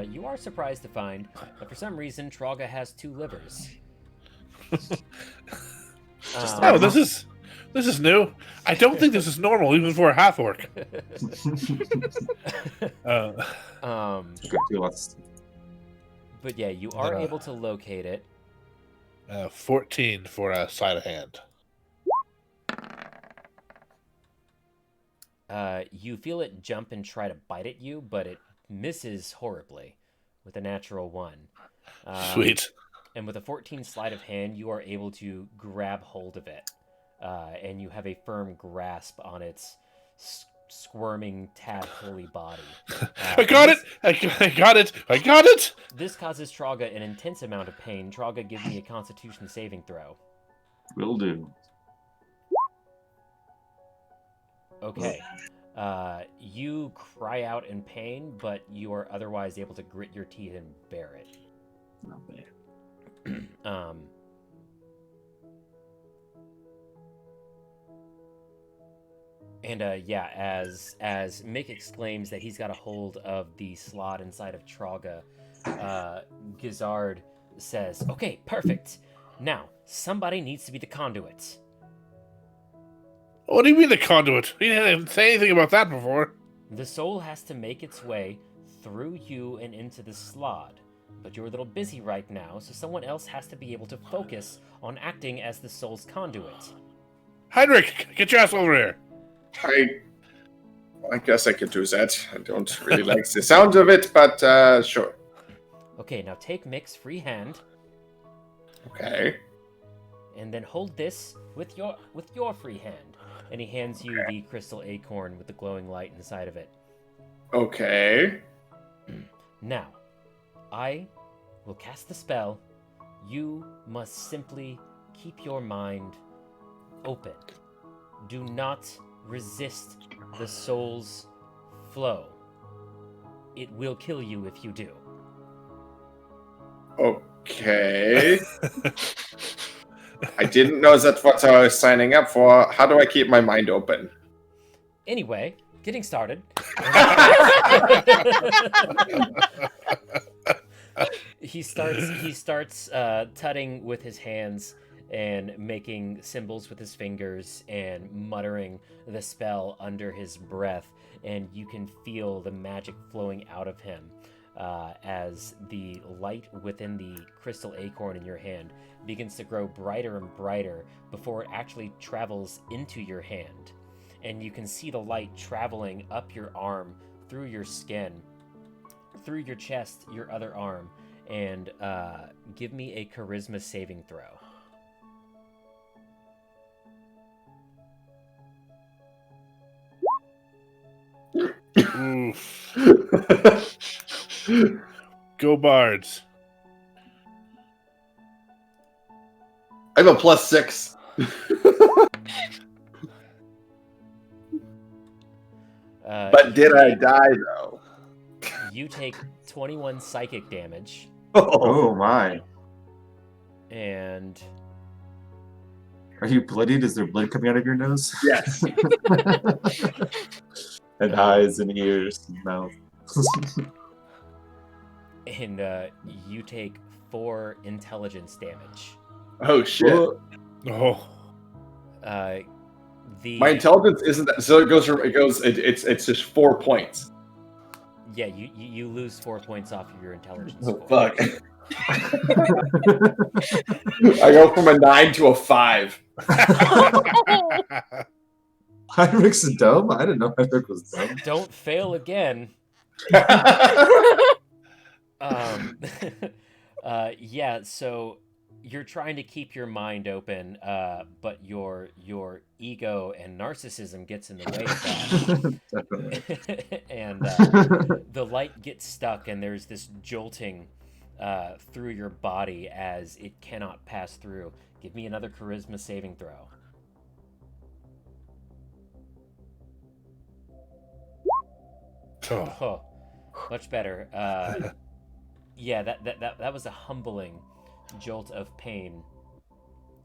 You are surprised to find that for some reason Trolga has 2 livers. This is new. I don't think this is normal, even for a half orc. But yeah, you are able to locate it. 14 for a sleight of hand. You feel it jump and try to bite at you, but it misses horribly with a natural 1. Sweet. And with a 14 sleight of hand, you are able to grab hold of it. And you have a firm grasp on its squirming, tadpole body. I got it! I got it! I got it! This causes Trolga an intense amount of pain. Trolga, give me a Constitution saving throw. Will do. Okay. You cry out in pain, but you are otherwise able to grit your teeth and bear it. Not bad. Yeah, as Mick exclaims that he's got a hold of the slot inside of Trolga, Gizzard says, "Okay, perfect. Now, somebody needs to be the conduit." What do you mean the conduit? We didn't say anything about that before. The soul has to make its way through you and into the slot, but you're a little busy right now, so someone else has to be able to focus on acting as the soul's conduit. Heinrich, get your ass over here. I guess I could do that. I don't really like the sound of it, but sure. Okay, now take Mick's free hand. Okay. And then hold this with your free hand. And he hands you the crystal acorn with the glowing light inside of it. Okay. Now, I will cast the spell. You must simply keep your mind open. Do not resist the soul's flow. It will kill you if you do. Okay. I didn't know that's what I was signing up for. How do I keep my mind open? Anyway, getting started. He starts tutting with his hands and making symbols with his fingers and muttering the spell under his breath, and you can feel the magic flowing out of him as the light within the crystal acorn in your hand begins to grow brighter and brighter before it actually travels into your hand. And you can see the light traveling up your arm, through your skin, through your chest, your other arm, and give me a charisma saving throw. Go Bards. I have a +6. But did I die, though? You take 21 psychic damage. Oh my. And... Are you bloodied? Is there blood coming out of your nose? Yes. And eyes and ears and mouth. And you take 4 intelligence damage. Oh, shit. Oh. My intelligence isn't that, so it's just 4 points. Yeah, you lose 4 points off of your intelligence Oh, score. fuck. I go from a 9 to a 5. Heinrich's dumb? I didn't know Heinrich was dumb. Don't fail again. Yeah, so you're trying to keep your mind open, but your ego and narcissism gets in the way of that. And the light gets stuck, and there's this jolting through your body as it cannot pass through. Give me another charisma saving throw. Oh, much better. Yeah, that was a humbling jolt of pain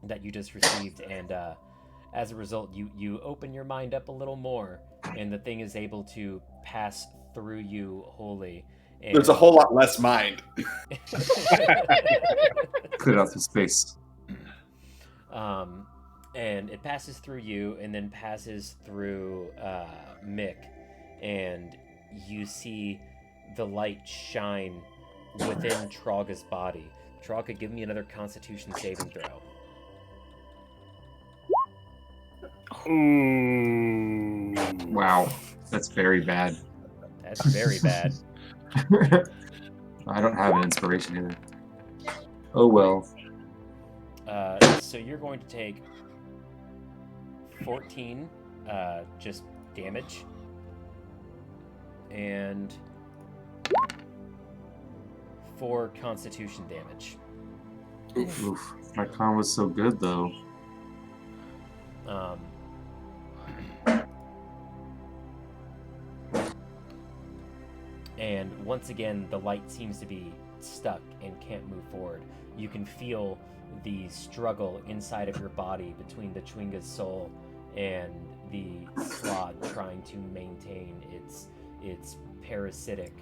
that you just received, and as a result, you open your mind up a little more, and the thing is able to pass through you wholly. And... There's a whole lot less mind. Clear out some space. And it passes through you, and then passes through Mick, and you see the light shine within Traga's body. Traga, give me another Constitution saving throw. Ooh. Wow, that's very bad. That's very bad. I don't have an inspiration either. Oh well. So you're going to take 14 just damage, and 4 Constitution damage. Oof. My con was so good though. And once again, the light seems to be stuck and can't move forward. You can feel the struggle inside of your body between the Chwinga's soul and the Slod trying to maintain its parasitic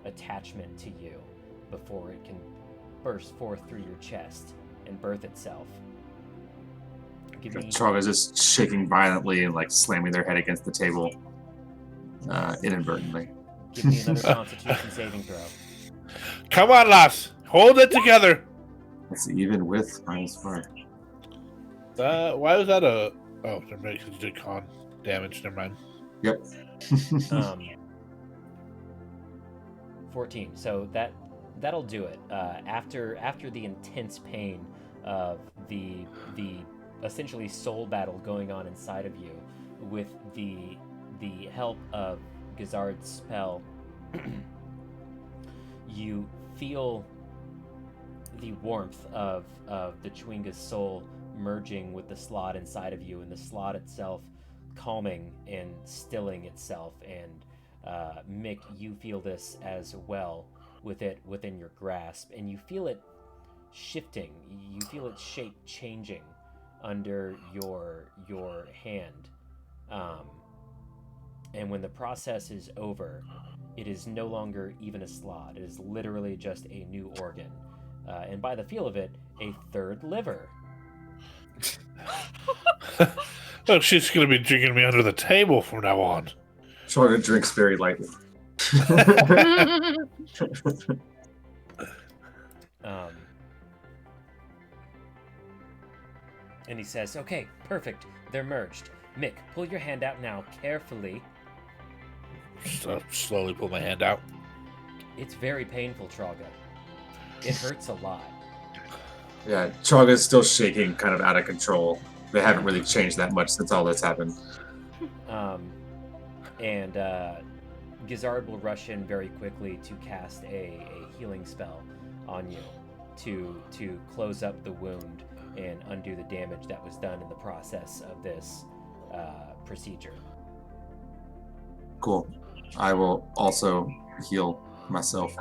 attachment to you before it can burst forth through your chest and birth itself. Traga's just shaking violently and like slamming their head against the table inadvertently. Give me another Constitution saving throw. Come on, lass. Hold it together. It's even with -4. Why was that a... Oh, never mind, 'cause you did con damage. Never mind. Yep. 14. So that'll do it. After the intense pain of the essentially soul battle going on inside of you, with the help of Gazard's spell, you feel the warmth of the Chwinga's soul merging with the Slod inside of you, and the Slod itself calming and stilling itself. And Mick, you feel this as well, with it within your grasp, and you feel it shifting. You feel its shape changing under your hand. And when the process is over, it is no longer even a Slod. It is literally just a new organ. And by the feel of it, a third liver. Oh, she's going to be drinking me under the table from now on. Traga drinks very lightly. And he says, "Okay, perfect. They're merged. Mick, pull your hand out now, carefully." So slowly pull my hand out. It's very painful, Traga. It hurts a lot. Yeah, Traga's still shaking, kind of out of control. They haven't really changed that much since all this happened. And Gizard will rush in very quickly to cast a healing spell on you to close up the wound and undo the damage that was done in the process of this procedure. Cool. I will also heal myself.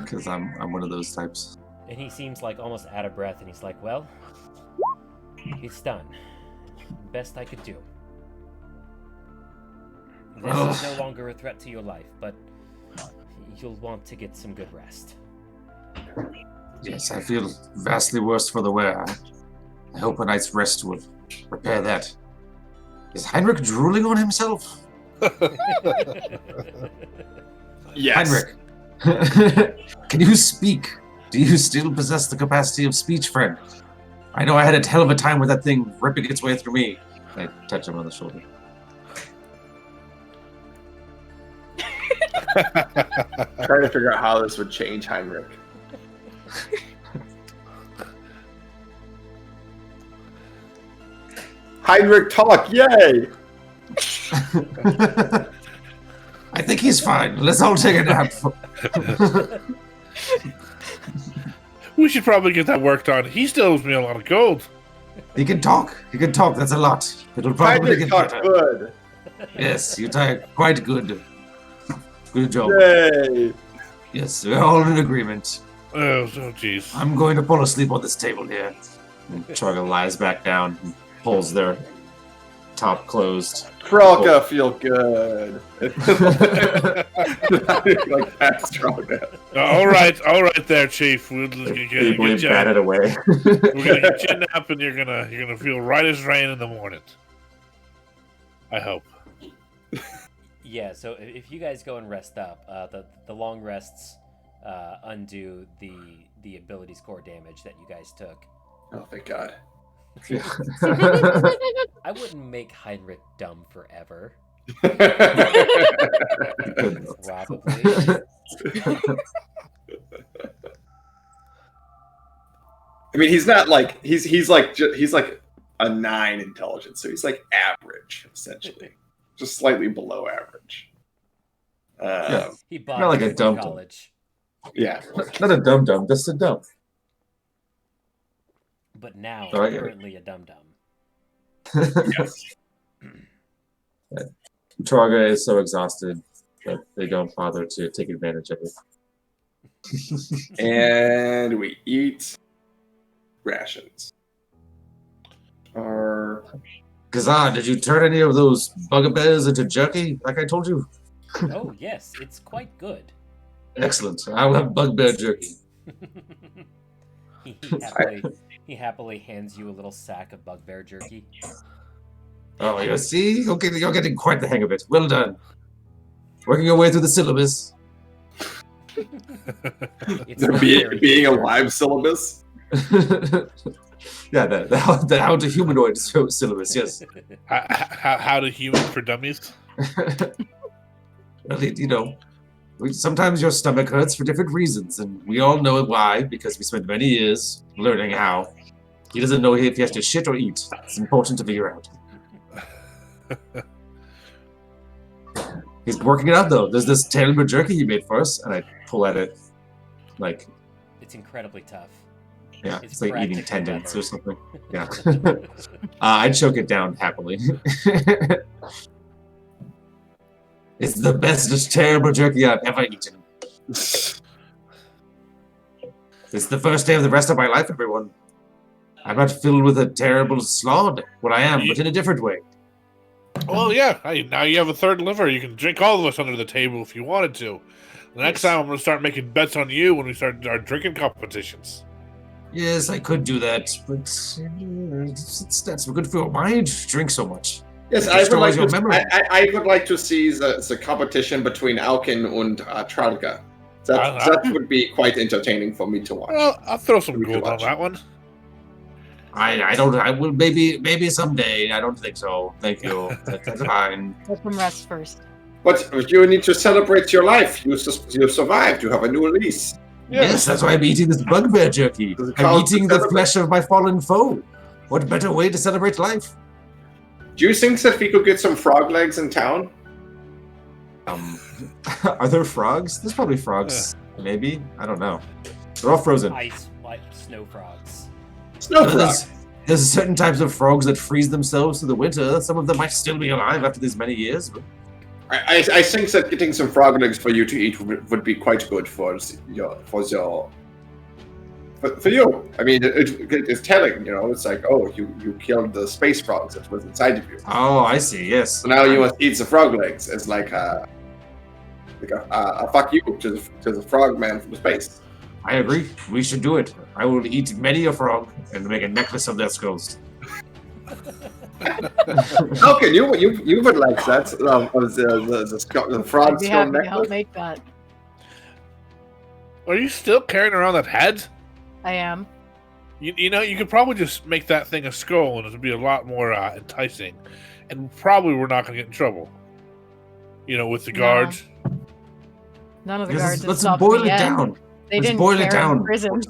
Because I'm one of those types. And he seems like almost out of breath, and he's like, "Well, it's done. Best I could do. This is no longer a threat to your life, but you'll want to get some good rest." Yes, I feel vastly worse for the wear. I hope a night's rest will repair that. Is Heinrich drooling on himself? Yes. Heinrich, can you speak? Do you still possess the capacity of speech, friend? I know I had a hell of a time with that thing ripping its way through me. I touch him on the shoulder. Trying to figure out how this would change Heinrich. Heinrich talk, yay! I think he's fine. Let's all take a nap. We should probably get that worked on. He still owes me a lot of gold. He can talk. He can talk. That's a lot. It'll probably Heinrich get talk better. good. Yes, you talk quite good. Good job. Yay! Yes, we're all in agreement. Oh, jeez. I'm going to fall asleep on this table here. And Troga lies back down and pulls their top closed. Frogga feel good. Like that's Frogga. All right there, Chief. We'll Feebly bat it away. We're gonna get you a nap, and you're gonna feel right as rain in the morning. I hope. Yeah. So if you guys go and rest up, the long rests undo the ability score damage that you guys took. Oh, thank God. I wouldn't make Heinrich dumb forever. Probably. I mean, he's not like he's like a 9 intelligence, so he's like average essentially, just slightly below average. Yeah. He bought Not like it a in dumb college, Yeah. Not a dum-dum, just a dumb. but now Oh, I get it. currently a dum dum. Yes. Troga is so exhausted that they don't bother to take advantage of it. And we eat rations. Or Kazan, did you turn any of those bugbears into jerky, like I told you? Oh yes, it's quite good. Excellent. I'll have bugbear jerky. he happily hands you a little sack of bugbear jerky. Oh, you see? You're getting quite the hang of it. Well done. Working your way through the syllabus. It's there not being very a good. live syllabus. Yeah, the how to humanoid syllabus, yes. How to human for dummies? Well, sometimes your stomach hurts for different reasons, and we all know why, because we spent many years learning how. He doesn't know if he has to shit or eat. It's important to figure out. He's working it out, though. There's this terrible jerky he made for us, and I pull at it, like, It's incredibly tough. yeah, It's it's like eating practically tendons leather. or something. Yeah. I choke it down happily. It's the best terrible jerky I've ever eaten. It's the first day of the rest of my life, everyone. I'm not filled with a terrible slod. Well, I am, but in a different way. Well, yeah. Hey, now you have a third liver. You can drink all of us under the table if you wanted to. The next time I'm going to start making bets on you when we start our drinking competitions. Yes, I could do that, but that's good for your mind. Drink so much. Yes, It I would like destroys your to. memory. I would like to see the competition between Alkin and Tralga. That would be quite entertaining for me to watch. Well, I'll throw some We can gold on watch. that one. I don't. I will maybe someday. I don't think so. Thank you. That's fine. Let them rest first. But you need to celebrate your life. You survived. You have a new lease. Yes, that's why I'm eating this bugbear jerky. Does it I'm count eating to the celebrate? flesh of my fallen foe. What better way to celebrate life? Do you think that we could get some frog legs in town? Are there frogs? There's probably frogs. Maybe. I don't know. They're all frozen. Ice, like snow frogs. Snow frog. There's certain types of frogs that freeze themselves through the winter. Some of them might still be alive after these many years. But I think that getting some frog legs for you to eat would be quite good for you. I mean, it's telling. It's like, oh, you killed the space frogs that was inside of you. oh, I see. Yes. So now you must eat the frog legs as like a fuck you to the frog man from space. I agree. We should do it. I will eat many a frog and make a necklace of their skulls. Okay, you would like that the frog I'd be skull happy to help necklace? make that. Are you still carrying around that head? I am. You know, you could probably just make that thing a skull and it would be a lot more enticing. And probably we're not going to get in trouble. With the No. guards. None of the guards have Let's stopped boil me it yet. down. They Let's didn't boil care it down. in prison.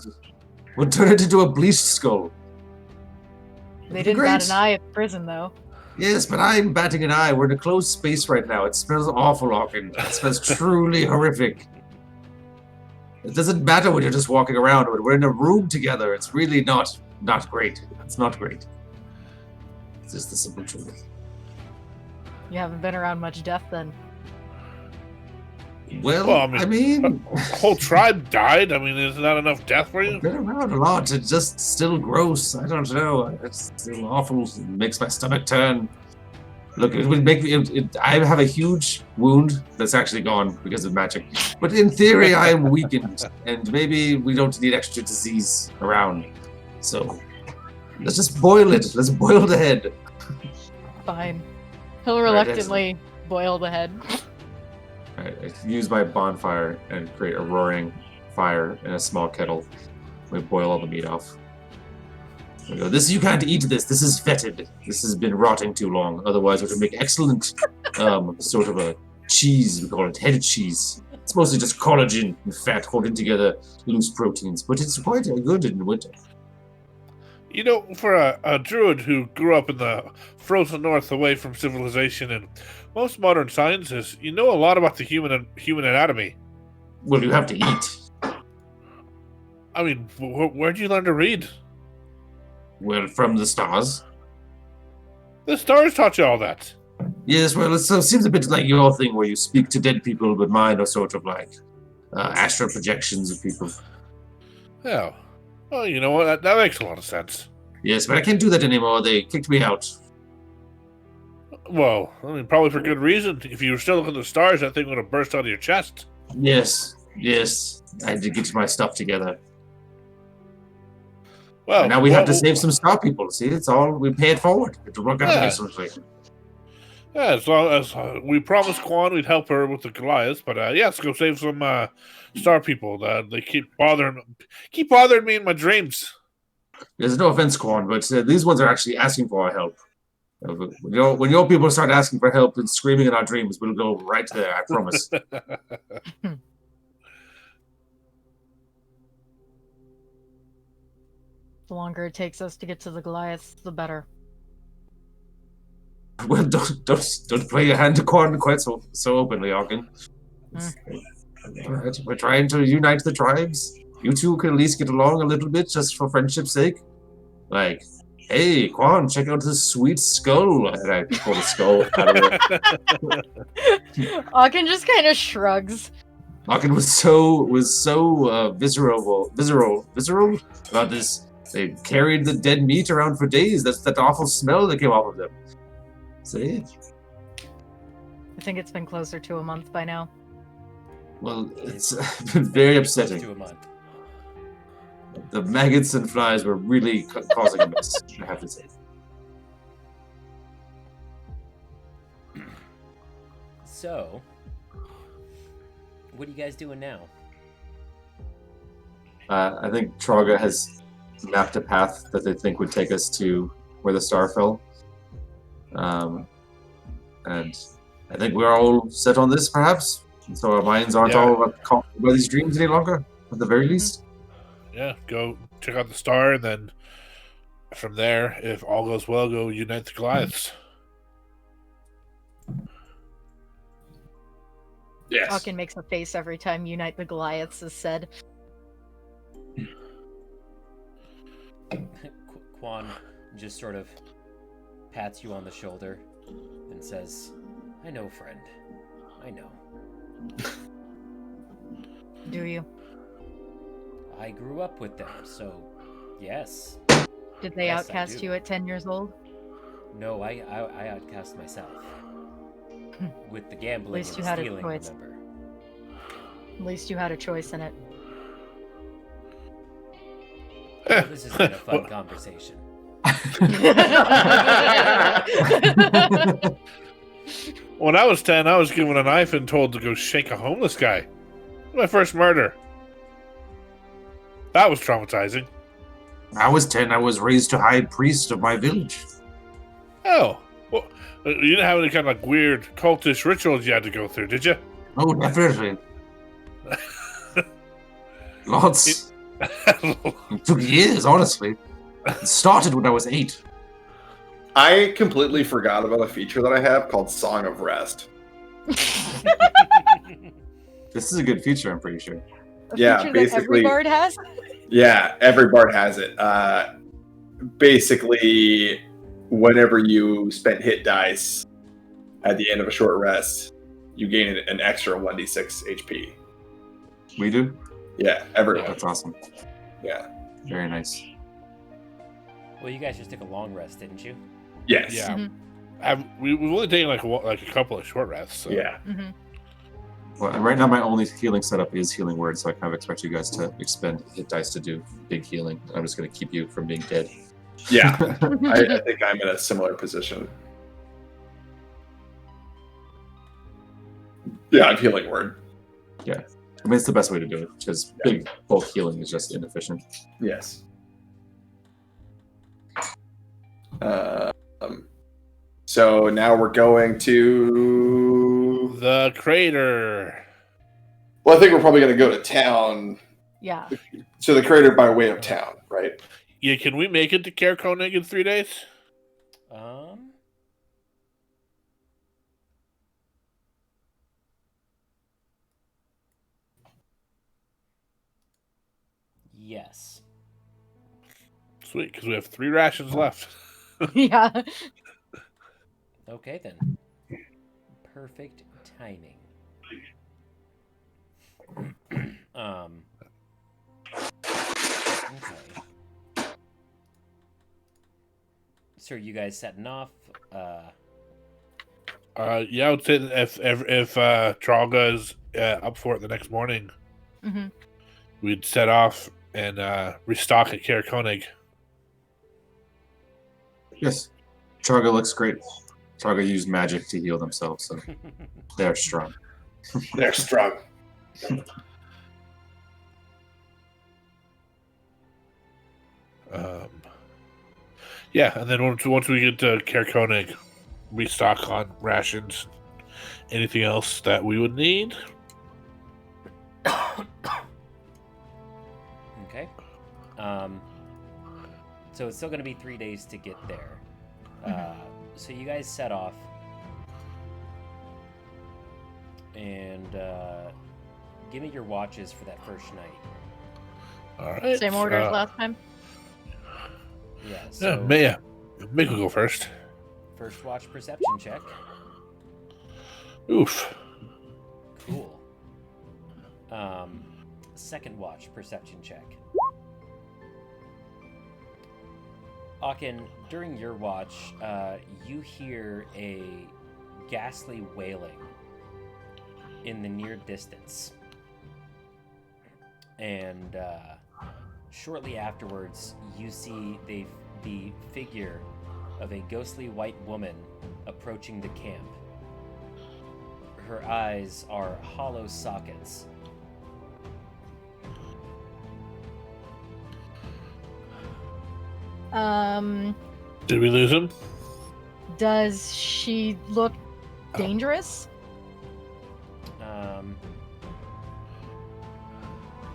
We'll turn it into a bleached skull. They It'd be didn't bat great. an eye at prison, though. Yes, but I'm batting an eye. We're in a closed space right now. It smells awful, Hawken. It smells truly horrific. It doesn't matter when you're just walking around. When we're in a room together, it's really not great. It's not great. It's just the simple truth. You haven't been around much death, then. Well, Well, I mean, whole tribe died. I mean, is not enough death for you? I've been around a lot. It's just still gross. I don't know. It's still awful. It makes my stomach turn. Look, it would make me. I have a huge wound that's actually gone because of magic. But in theory, I am weakened, and maybe we don't need extra disease around. So let's just boil it. Let's boil the head. Fine. He'll reluctantly boil the head. I use my bonfire and create a roaring fire in a small kettle. We boil all the meat off. We go, you can't eat this. This is fetid. This has been rotting too long. Otherwise, it would make excellent sort of a cheese. We call it head cheese. It's mostly just collagen and fat holding together loose proteins, but it's quite good in the winter. You know, for a druid who grew up in the frozen north away from civilization and most modern sciences, you know a lot about the human anatomy. Well, you have to eat. I mean, where'd you learn to read? Well, from the stars. The stars taught you all that. Yes, well, it seems a bit like your thing where you speak to dead people, but mine are sort of like astral projections of people. Yeah. Well, you know what? That makes a lot of sense. Yes, but I can't do that anymore. They kicked me out. Well, I mean, probably for good reason. If you were still looking at the stars, that thing would have burst out of your chest. Yes. I had to get my stuff together. Well, and now we have to save some star people. See, it's all we pay it forward. It'll work out excellently. Yeah, as long as we promised Quan we'd help her with the Goliaths, but let's go save some star people. They keep bothering me in my dreams. There's no offense, Quan, but these ones are actually asking for our help. When your people start asking for help and screaming in our dreams, we'll go right there. I promise. The longer it takes us to get to the Goliaths, the better. Well, don't play your hand to Quan quite so openly, Ogden. All right, we're trying to unite the tribes. You two can at least get along a little bit, just for friendship's sake. Like, hey, Quan, check out this sweet skull. And I pull the skull out of it. Ogden just kind of shrugs. Ogden was so visceral about this. They carried the dead meat around for days. That's that awful smell that came off of them. See? I think it's been closer to a month by now. Well, it's been very upsetting. To a month. The maggots and flies were really causing a mess, I have to say. So, what are you guys doing now? I think Traga has mapped a path that they think would take us to where the star fell. And I think we're all set on this, perhaps. And so our minds aren't all caught by these dreams any longer, at the very least. Yeah, go check out the star, and then from there, if all goes well, go unite the Goliaths. Yes. Ogden makes a face every time "Unite the Goliaths" is said. Quan just sort of pats you on the shoulder and says, "I know, friend. I know." Do you? I grew up with them, so yes. Did they Yes, I outcast do. you at 10 years old? No, I outcast myself. With the gambling least and you the had a stealing, choice. remember? At least you had a choice in it. Well, this has been a fun conversation. When I was 10, I was given a knife and told to go shake a homeless guy. My first murder. That was traumatizing. I was 10. I was raised to high priest of my village. Oh, well, you didn't have any kind of like weird cultish rituals you had to go through, did you? Oh, definitely. Oh, it took years, honestly. It started when I was 8. I completely forgot about a feature that I have called Song of Rest. This is a good feature, I'm pretty sure. A Yeah, feature that every basically- bard has. Yeah, every bard has it. Basically, whenever you spend hit dice at the end of a short rest, you gain an extra 1d6 HP. We do? Yeah, everyone. That's awesome. Yeah. Very nice. Well, you guys just took a long rest, didn't you? Yes. Yeah. We've only taken like a couple of short rests. So. Yeah. Mm-hmm. Well, and right now my only healing setup is healing word, so I kind of expect you guys to expend hit dice to do big healing. I'm just going to keep you from being dead. Yeah. I think I'm in a similar position. Yeah, I'm healing word. I mean, it's the best way to do it, because big bulk healing is just inefficient. Yes. So now we're going to. The crater. Well, I think we're probably going to go to town. Yeah. So the crater by way of town, right? Yeah, can we make it to Caer Konig in 3 days? Yes. Sweet, because we have 3 rations left. Yeah. Okay then. Perfect timing. Okay. So are you guys setting off? Yeah, I would say that if Tralga is up for it the next morning, Mm-hmm. we'd set off and restock at Caer Konig. Yes. Charga looks great. Charga used magic to heal themselves, so they're strong. They're strong. Yeah, and then once we get to Caer Konig, restock on rations. Anything else that we would need? Okay. So it's still going to be 3 days to get there. So you guys set off. And give me your watches for that first night. All right. Same order as last time. Yeah, so Mick will go first. first watch perception check. Oof. Cool. Second watch perception check. Aachen, during your watch, you hear a ghastly wailing in the near distance. And shortly afterwards, you see the figure of a ghostly white woman approaching the camp. Her eyes are hollow sockets. Did we lose him? Does she look dangerous?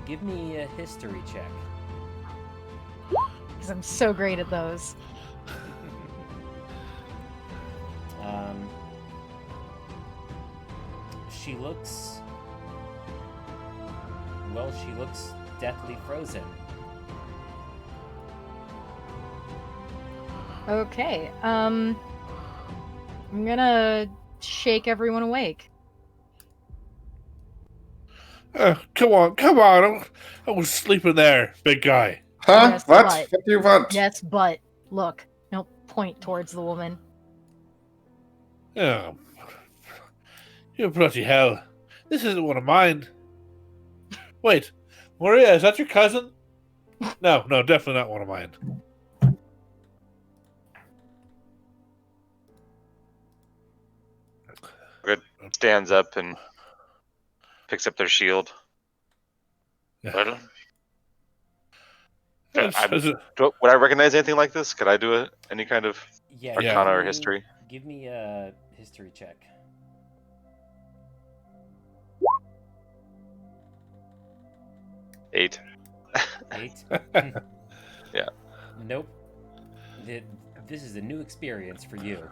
Give me a history check. Because I'm so great at those. She looks... Well, she looks deathly frozen. Okay. I'm gonna shake everyone awake. Come on. I was sleeping there, big guy. Huh? Yes, What? but- What do you want? Yes, but look. No, point towards the woman. Oh, you bloody hell. This isn't one of mine. Wait, Maria, is that your cousin? No, definitely not one of mine. Good. Stands up and picks up their shield. Yeah. Well, Is it- would I recognize anything like this? Could I do any kind of Yeah, Arcana or give me- history? Give me a history check. 8. 8. Yeah. Nope. This is a new experience for you.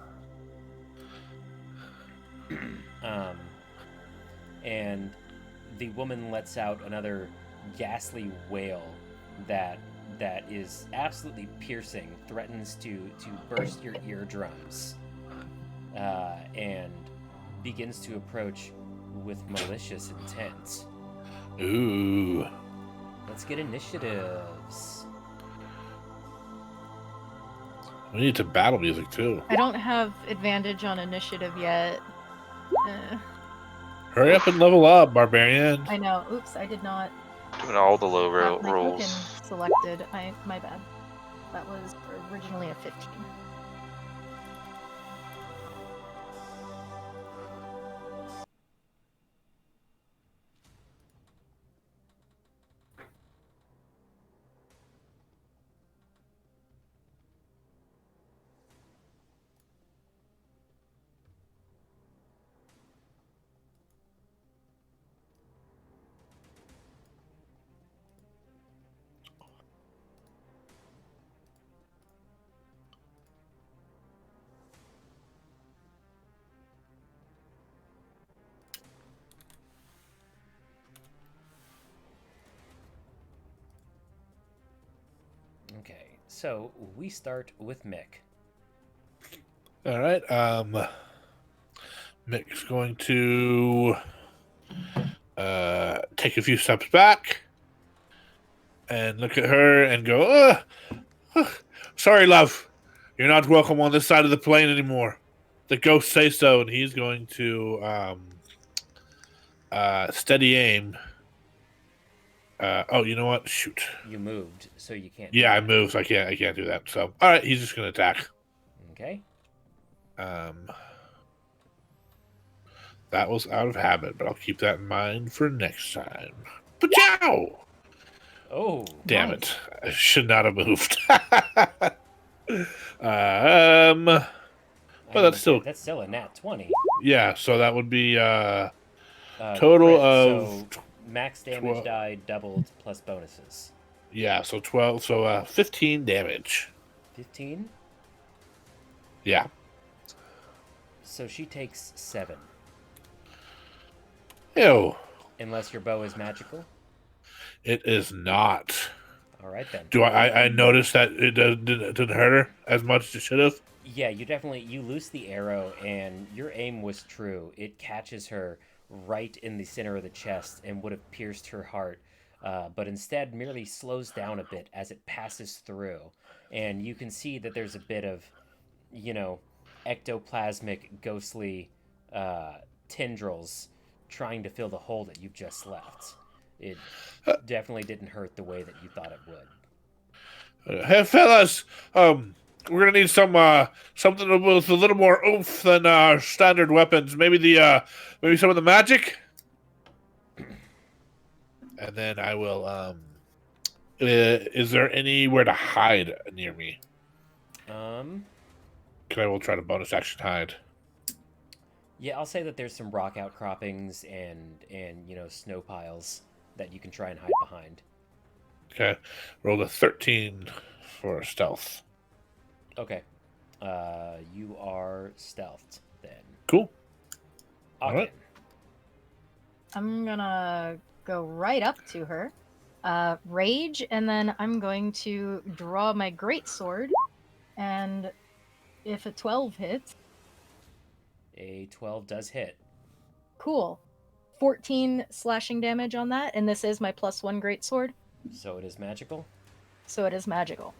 And the woman lets out another ghastly wail that is absolutely piercing, threatens to burst your eardrums, and begins to approach with malicious intent. Ooh. Let's get initiatives. We need some battle music too. I don't have advantage on initiative yet. Hurry up and level up, barbarian. I know. Oops, I did not Doing all the low have my rolls. token selected. My bad. That was originally a 15. Okay, so we start with Mick. All right. Mick's going to take a few steps back and look at her and go, sorry, love. You're not welcome on this side of the plane anymore. The ghosts say so, and he's going to steady aim. You know what? Shoot. You moved, so you can't. Yeah, I moved. So I can't do that. So, all right, he's just going to attack. Okay. That was out of habit, but I'll keep that in mind for next time. Pachow! Oh, Damn nice. it! I should not have moved. But that's still a nat 20. Yeah. So that would be total Crit, of so max damage 12. die doubled plus bonuses. Yeah. So 12. So 15 damage. 15. Yeah. So she takes 7. Ew. Unless your bow is magical. It is not. All right then. Do I noticed that it didn't hurt her as much as it should have? Yeah, you loose the arrow and your aim was true. It catches her right in the center of the chest and would have pierced her heart, but instead merely slows down a bit as it passes through. And you can see that there's a bit of, ectoplasmic, ghostly tendrils trying to fill the hole that you've just left. It definitely didn't hurt the way that you thought it would. Hey, fellas, we're gonna need something with a little more oomph than our standard weapons. Maybe some of the magic. And then I will. Is there anywhere to hide near me? I will try to bonus action hide. Yeah, I'll say that there's some rock outcroppings and snow piles that you can try and hide behind. Okay, rolled a 13 for stealth. Okay, you are stealthed then. Cool. All right. I'm gonna go right up to her, rage, and then I'm going to draw my greatsword, and if a 12 hits, A 12 does hit. cool. 14 slashing damage on that, and this is my +1 greatsword, So it is magical. so it is magical.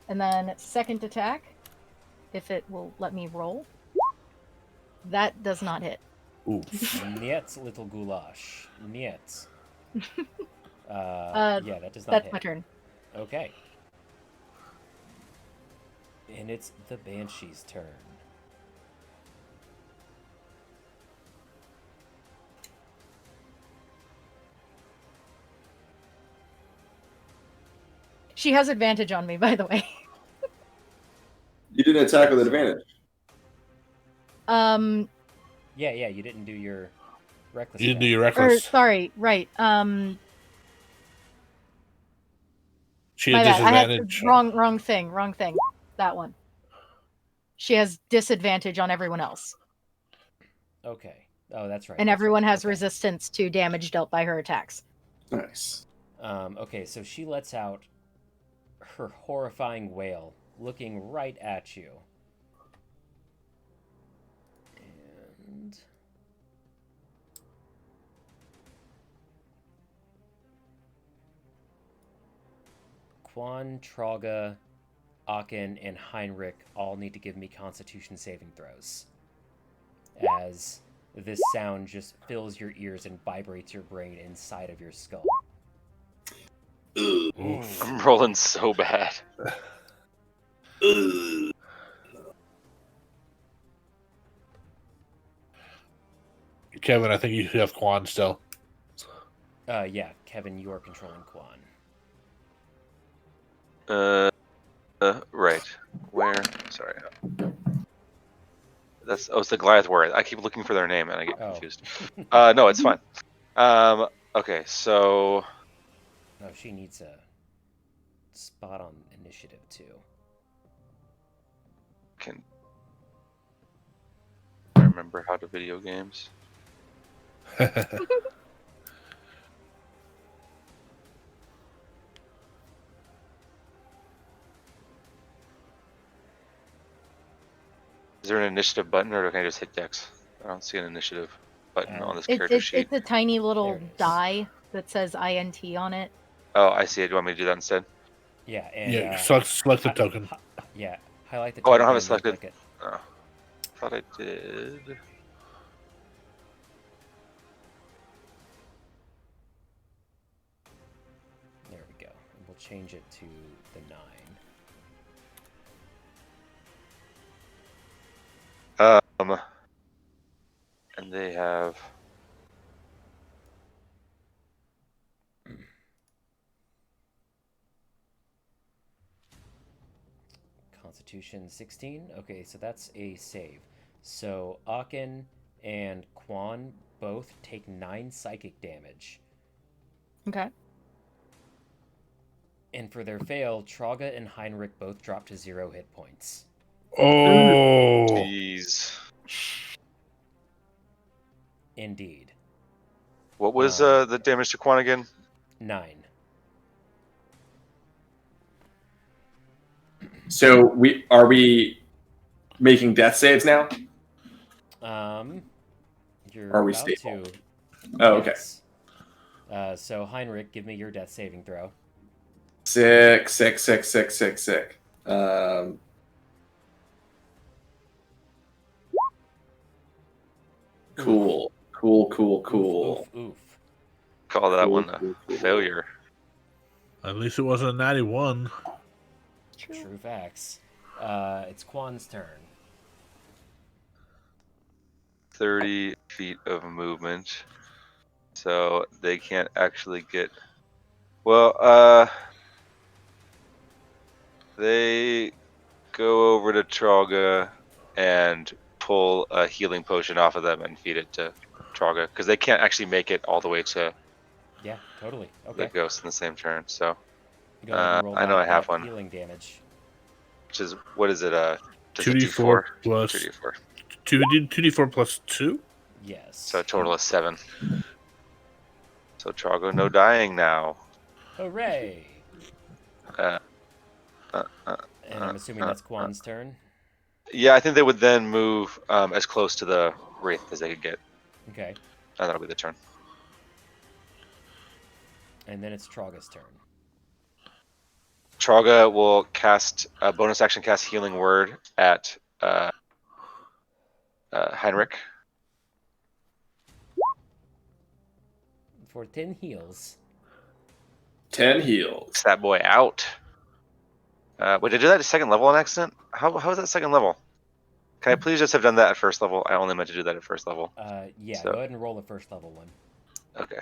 And then second attack, if it will let me roll, that does not hit. Ooh. Niet, little goulash. Niet. Uh, yeah, that does not That's hit. my turn. Okay. And it's the Banshee's turn. She has advantage on me, by the way. You didn't attack with advantage. Yeah, you didn't do your reckless. You didn't do your or reckless. sorry, right. She My had bad. I had disadvantage. wrong thing. That one. She has disadvantage on everyone else, Okay. Oh, that's right. and that's everyone right. has Okay. resistance to damage dealt by her attacks. Nice. Okay, so she lets out her horrifying wail, looking right at you. And Quan, Trauga, Aachen, and Heinrich all need to give me Constitution saving throws, as this sound just fills your ears and vibrates your brain inside of your skull. I'm rolling so bad. Kevin, I think you have Quan still. Yeah, Kevin, you are controlling Quan. Right. Where? Sorry. It's the Goliath warrior. I keep looking for their name and I get confused. No, it's fine. Okay, so Oh, she needs a spot on initiative too. can I remember how to video games? Is there an initiative button, or can I just hit Dex? I don't see an initiative button on this character sheet. It's a tiny little There it is. die that says INT on it. Oh, I see it. Do you want me to do that instead? Yeah, and Yeah, select the token. Yeah, highlight the Oh, I token. don't have it and selected. click it. Oh, thought I did. There we go. And we'll change it to the 9. And they have. Constitution 16. Okay, so that's a save. So Aachen and Quan both take 9 psychic damage. Okay. And for their fail, Trauga and Heinrich both drop to 0 hit points. Oh, Jeez. Indeed. What was the damage to Quan again? 9. So are we making death saves now? You're Are we about stable? to. Oh, okay. Yes. So Heinrich, give me your death saving throw. Sick. Cool. Oof. Call that one Cool. a failure. at least it wasn't a 91. True facts. It's Quan's turn. 30 feet of movement. So they can't actually get. Well, they go over to Trauga and pull a healing potion off of them and feed it to Trauga, because they can't actually make it all the way to Yeah, totally. Okay. the ghost in the same turn. So, Go ahead and roll I know I have that one. healing damage. which is what is it? Just 2d4 a D4 plus 2d4. 2d4 plus 2. Yes. So a total of 7. So Trauga, no dying now. Hooray! Uh, And I'm assuming that's Quan's turn. Yeah, I think they would then move as close to the wraith as they could get. Okay. And that'll be the turn. And then it's Trauga's turn. Trauga will cast a bonus action cast Healing Word at Heinrich. For 10 heals. 10 heals. Knocks that boy out. Wait, did I do that at second level on accident? How is that second level? Can I please just have done that at first level? I only meant to do that at first level. Yeah, So- go ahead and roll the first level one. Okay.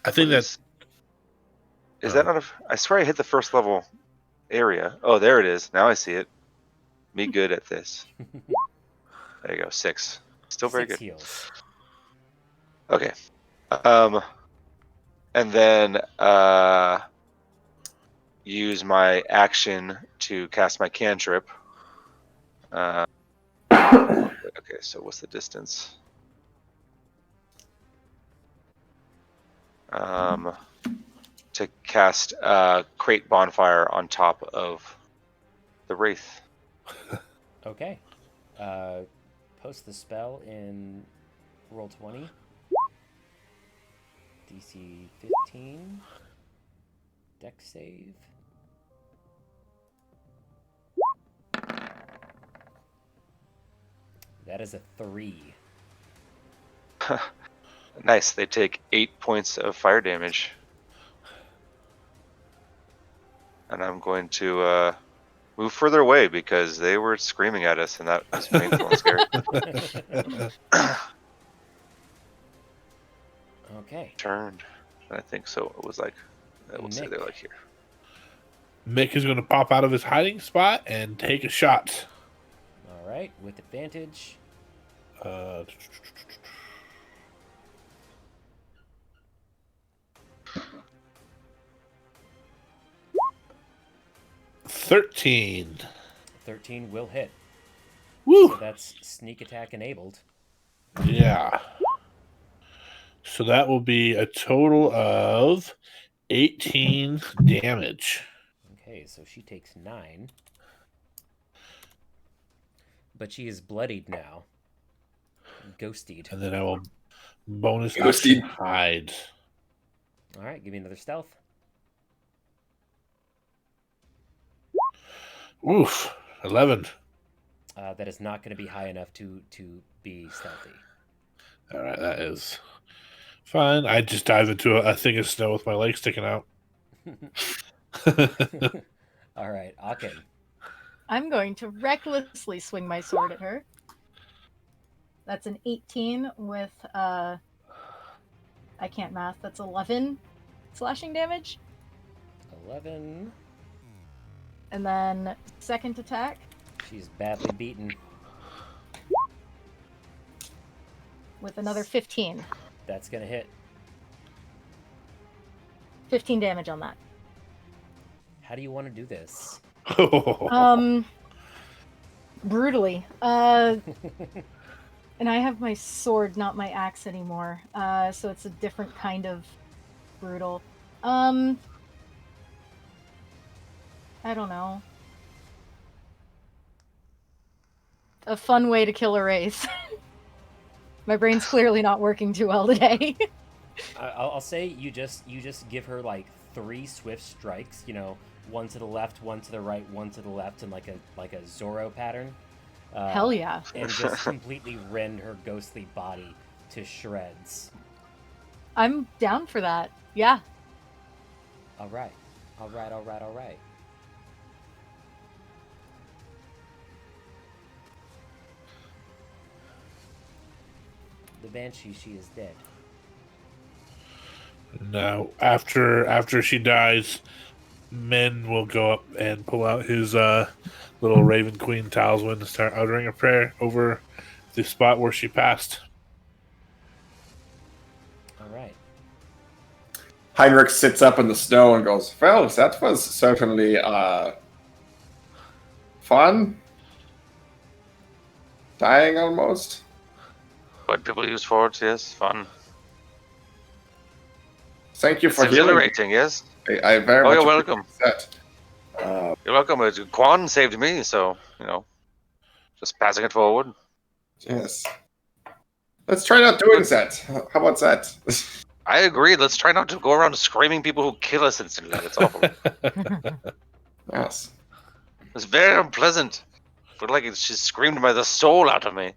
I think that's. Is that not a? I swear I hit the first level area. Oh, there it is. Now I see it. Me good at this. There you go. 6. Still very 6 good. heals. Okay. And then use my action to cast my cantrip. Okay, so what's the distance? To cast Crate Bonfire on top of the Wraith. Okay. Post the spell in roll 20. DC 15. Dex save. That is a 3. Nice. They take 8 points of fire damage. And I'm going to move further away because they were screaming at us, and that was painful and scary. Okay. Turned. And I think so. It was like, I will say they're like here. Mick is going to pop out of his hiding spot and take a shot. All right, with advantage. 13. 13 will hit. Woo! So that's sneak attack enabled. Yeah. So that will be a total of 18 damage. Okay, so she takes 9. But she is bloodied now. Ghosted. And then I will bonus Ghosted. action hide. All right, give me another stealth. Oof. 11. That is not going to be high enough to be stealthy. All right, that is fine. I just dive into a thing of snow with my leg sticking out. All right, Akin. I'm going to recklessly swing my sword at her. That's an 18 with, I can't math, that's 11 slashing damage. 11. And then second attack. She's badly beaten. With another 15. That's going to hit. 15 damage on that. How do you want to do this? Brutally. And I have my sword, not my axe anymore. So it's a different kind of brutal. I don't know. A fun way to kill a wraith. My brain's clearly not working too well today. I'll say you just give her like 3 swift strikes. You know, one to the left, one to the right, one to the left, and like a Zorro pattern. Hell yeah! And just completely rend her ghostly body to shreds. I'm down for that. Yeah. All right. The Banshee, she is dead. Now, after she dies, Min will go up and pull out his little Raven Queen talisman and start uttering a prayer over the spot where she passed. All right. Heinrich sits up in the snow and goes, "Well, that was certainly fun. Dying almost. What people use for it, yes, fun. Thank you It's for healing. exhilarating, yes. I very much You're welcome. appreciate that. You're welcome. Quan saved me, so, just passing it forward. Yes. Let's try not doing that. How about that? I agree. Let's try not to go around screaming people who kill us instantly. That's awful. Yes. It's very unpleasant. I feel like she screamed by the soul out of me.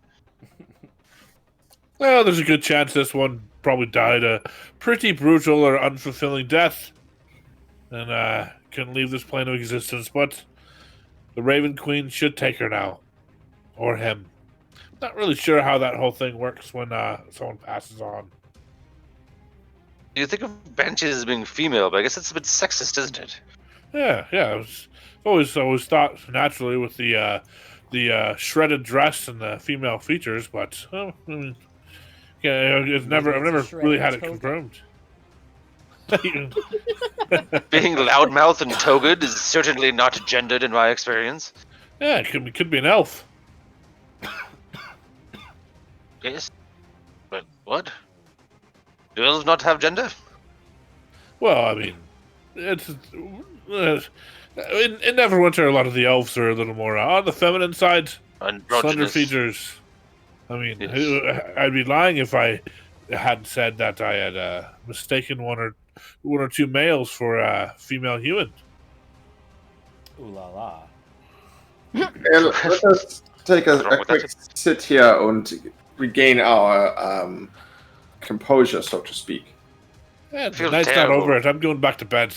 Well, there's a good chance this one probably died a pretty brutal or unfulfilling death and can leave this plane of existence, but the Raven Queen should take her now. Or him. Not really sure how that whole thing works when someone passes on. You think of Banshees as being female, but I guess it's a bit sexist, isn't it? Yeah. It was always thought naturally with the shredded dress and the female features, but I've never really had it confirmed. Being loudmouth and togered is certainly not gendered in my experience. Yeah, it could be an elf. Yes. But what? Do elves not have gender? Well, I mean, it's in Neverwinter. A lot of the elves are a little more on the feminine side, slender Androgynous. features. I mean, Yes. I'd be lying if I hadn't said that I had mistaken one or two males for a female human. Ooh la la. And let us take What's wrong a with quick that? sit here and regain our composure, so to speak. Yeah, the feel night's not terrible. over. I'm going back to bed.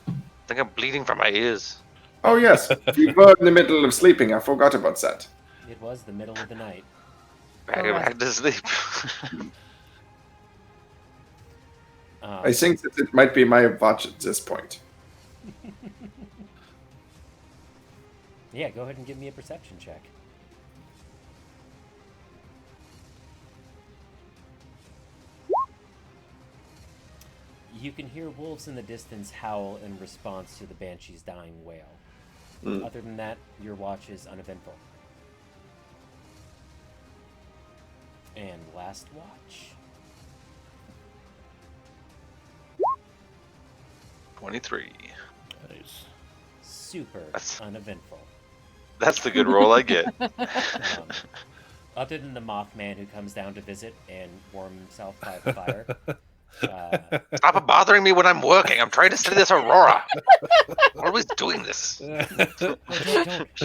I think I'm bleeding from my ears. Oh yes, we were in the middle of sleeping. I forgot about that. It was the middle of the night. Back to sleep. I think that it might be my watch at this point. Yeah, go ahead and give me a perception check. You can hear wolves in the distance howl in response to the banshee's dying wail. Mm. Other than that, your watch is uneventful. And last watch. 23. Nice. Super That's- uneventful. That's the good roll I get. Other than the Mothman who comes down to visit and warm himself by the fire. Stop bothering me when I'm working. I'm trying to study this aurora. We're always doing this.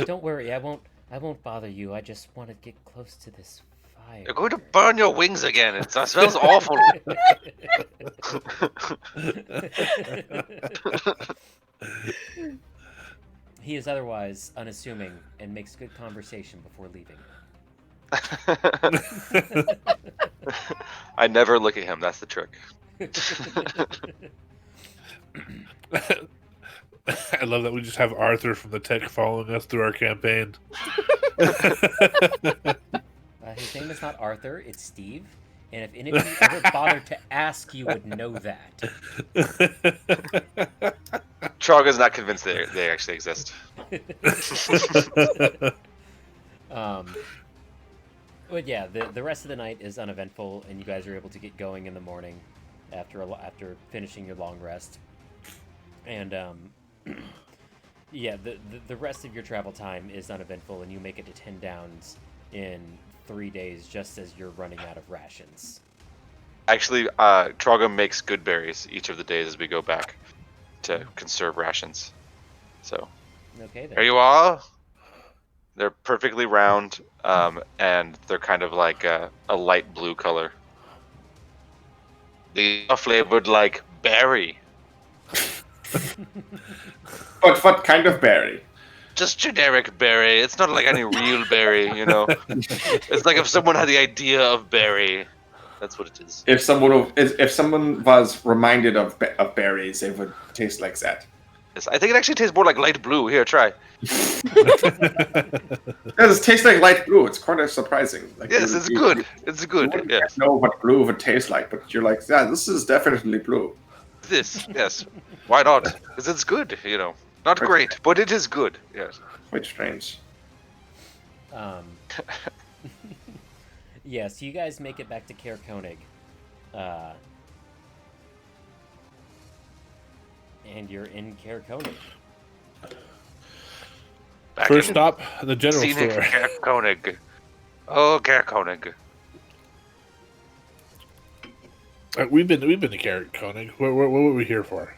Don't worry. I won't bother you. I just want to get close to this fire. You're going to burn your wings again. It smells awful. He is otherwise unassuming and makes good conversation before leaving. I never look at him. That's the trick. I love that we just have Arthur from the tech following us through our campaign. His name is not Arthur, it's Steve. And if any of you ever bothered to ask, you would know that. Trog is not convinced they actually exist. But yeah, the rest of the night is uneventful, and you guys are able to get going in the morning after finishing your long rest. And yeah, the rest of your travel time is uneventful, and you make it to 10 Downs in 3 days, just as you're running out of rations. Actually, Trogo makes good berries each of the days as we go back to conserve rations. So, Okay, then. here you are. They're perfectly round, and they're kind of like a light blue color. They are flavored like berry. But what kind of berry? Just generic berry. It's not like any real berry, you know. It's like if someone had the idea of berry. That's what it is. If someone was reminded of berries, it would taste like that. Yes, I think it actually tastes more like light blue. Here, try. It tastes like light blue. It's quite surprising. Like Yes, it's good. It's You good. wouldn't Yes. know what blue would taste like, but you're like, yeah, this is definitely blue. This, yes. Why not? Because it's good, you know. Not great, but it is good. Yes. Quite strange. Yeah, so you guys make it back to Caer Konig. And you're in Caer Konig. Back First in stop, the general scenic store. Caer Konig. Oh, Caer Konig. We've been to Carrot Konig. What were we here for?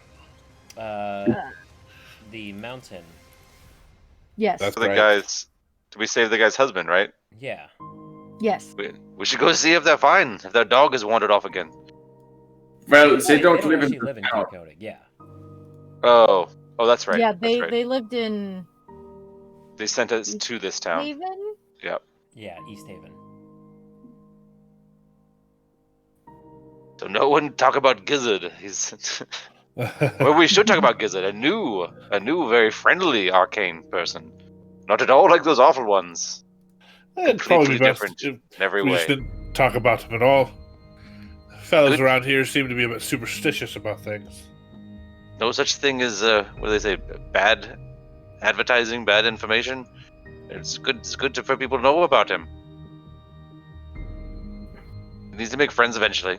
The mountain. Yes. That's For the right. guys, did we save the guy's husband, right? Yeah. Yes. We should go see if they're fine. If their dog has wandered off again. Well, they They don't don't live actually in live in town. Caer Konig, yeah. Oh, that's right. Yeah, That's they right. they lived in They sent us to this town. Haven. Yeah, East Haven. So no one talk about Gizzard. He's well, we should talk about Gizzard. A new, very friendly arcane person. Not at all like those awful ones. It'd probably be Completely best different if in every we way. just didn't talk about him at all. Fellas Good. around here seem to be a bit superstitious about things. No such thing as what do they say? Bad advertising, bad information. It's good. It's good for people to know about him. He needs to make friends eventually.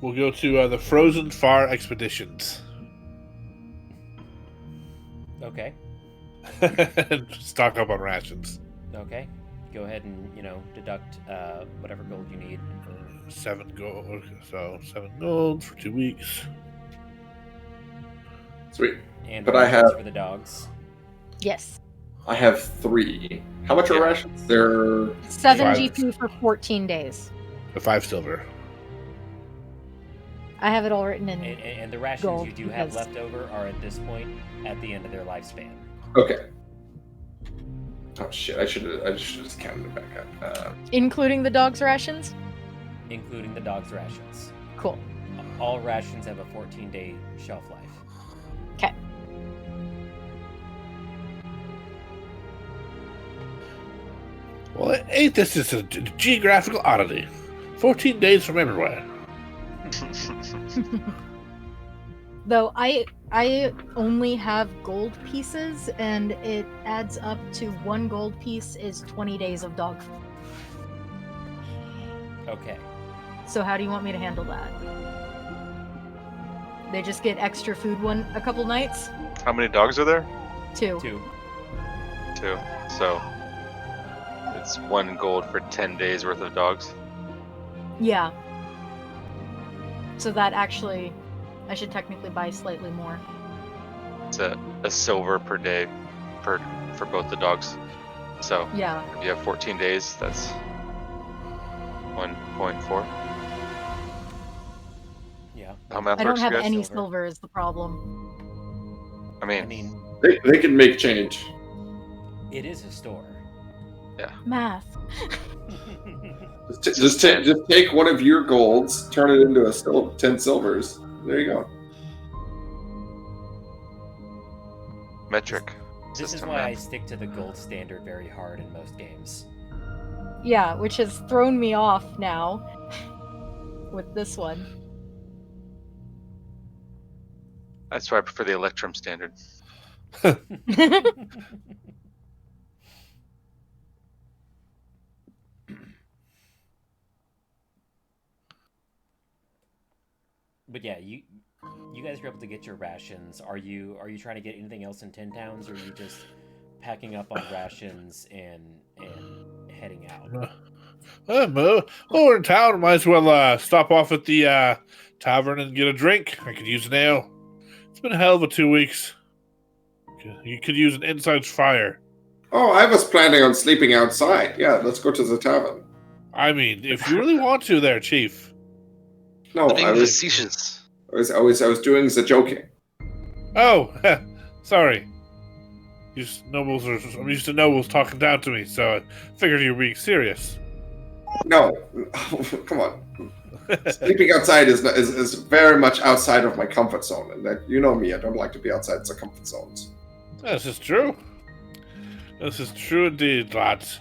We'll go to the Frozen Far Expeditions. Okay. Stock up on rations. Okay. Go ahead and, deduct whatever gold you need. 7 gold. So 7 gold for 2 weeks. Sweet. And But I rations have- for the dogs. Yes. I have 3. How much are Yeah. rations? They're 7 Five. GP for 14 days. The 5 silver. I have it all written in. And the rations Gold, you do have because- left over are at this point at the end of their lifespan. okay. Oh shit! I should have just counted it back up. Including the dog's rations? Including the dog's rations. Cool. All rations have a 14-day shelf life. Okay. Well, ain't this just a geographical oddity? 14 days from everywhere. Though I only have gold pieces, and it adds up to 1 gold piece is 20 days of dog food. Okay. So how do you want me to handle that? They just get extra food a couple nights? How many dogs are there? 2. 2. 2. So it's 1 gold for 10 days worth of dogs. Yeah. So that actually, I should technically buy slightly more. It's a silver per day for both the dogs. So Yeah. if you have 14 days, that's 1.4. Yeah. How math I don't works, have guys? any Silver. silver is the problem. I I mean, mean, They can make change. it is a store. Math. Just take one of your golds, turn it into 10 silvers. There you go. metric. This is system why I math. stick to the gold standard very hard in most games. Yeah, which has thrown me off now with this one. That's why I prefer the Electrum standard. But yeah, you guys are able to get your rations. Are you trying to get anything else in 10 towns, or are you just packing up on rations and heading out? We're in town. Might as well stop off at the tavern and get a drink. I could use an ale. It's been a hell of a 2 weeks. You could use an inside fire. Oh, I was planning on sleeping outside. Yeah, let's go to the tavern. I mean, if you really want to, there, Chief. No, Being I was facetious. doing the joking. Oh, sorry. I'm used to nobles talking down to me, so I figured you were being serious. No, come on. Sleeping outside is very much outside of my comfort zone, and that you know me. I don't like to be outside the comfort zones. This is true. This is true indeed, lads.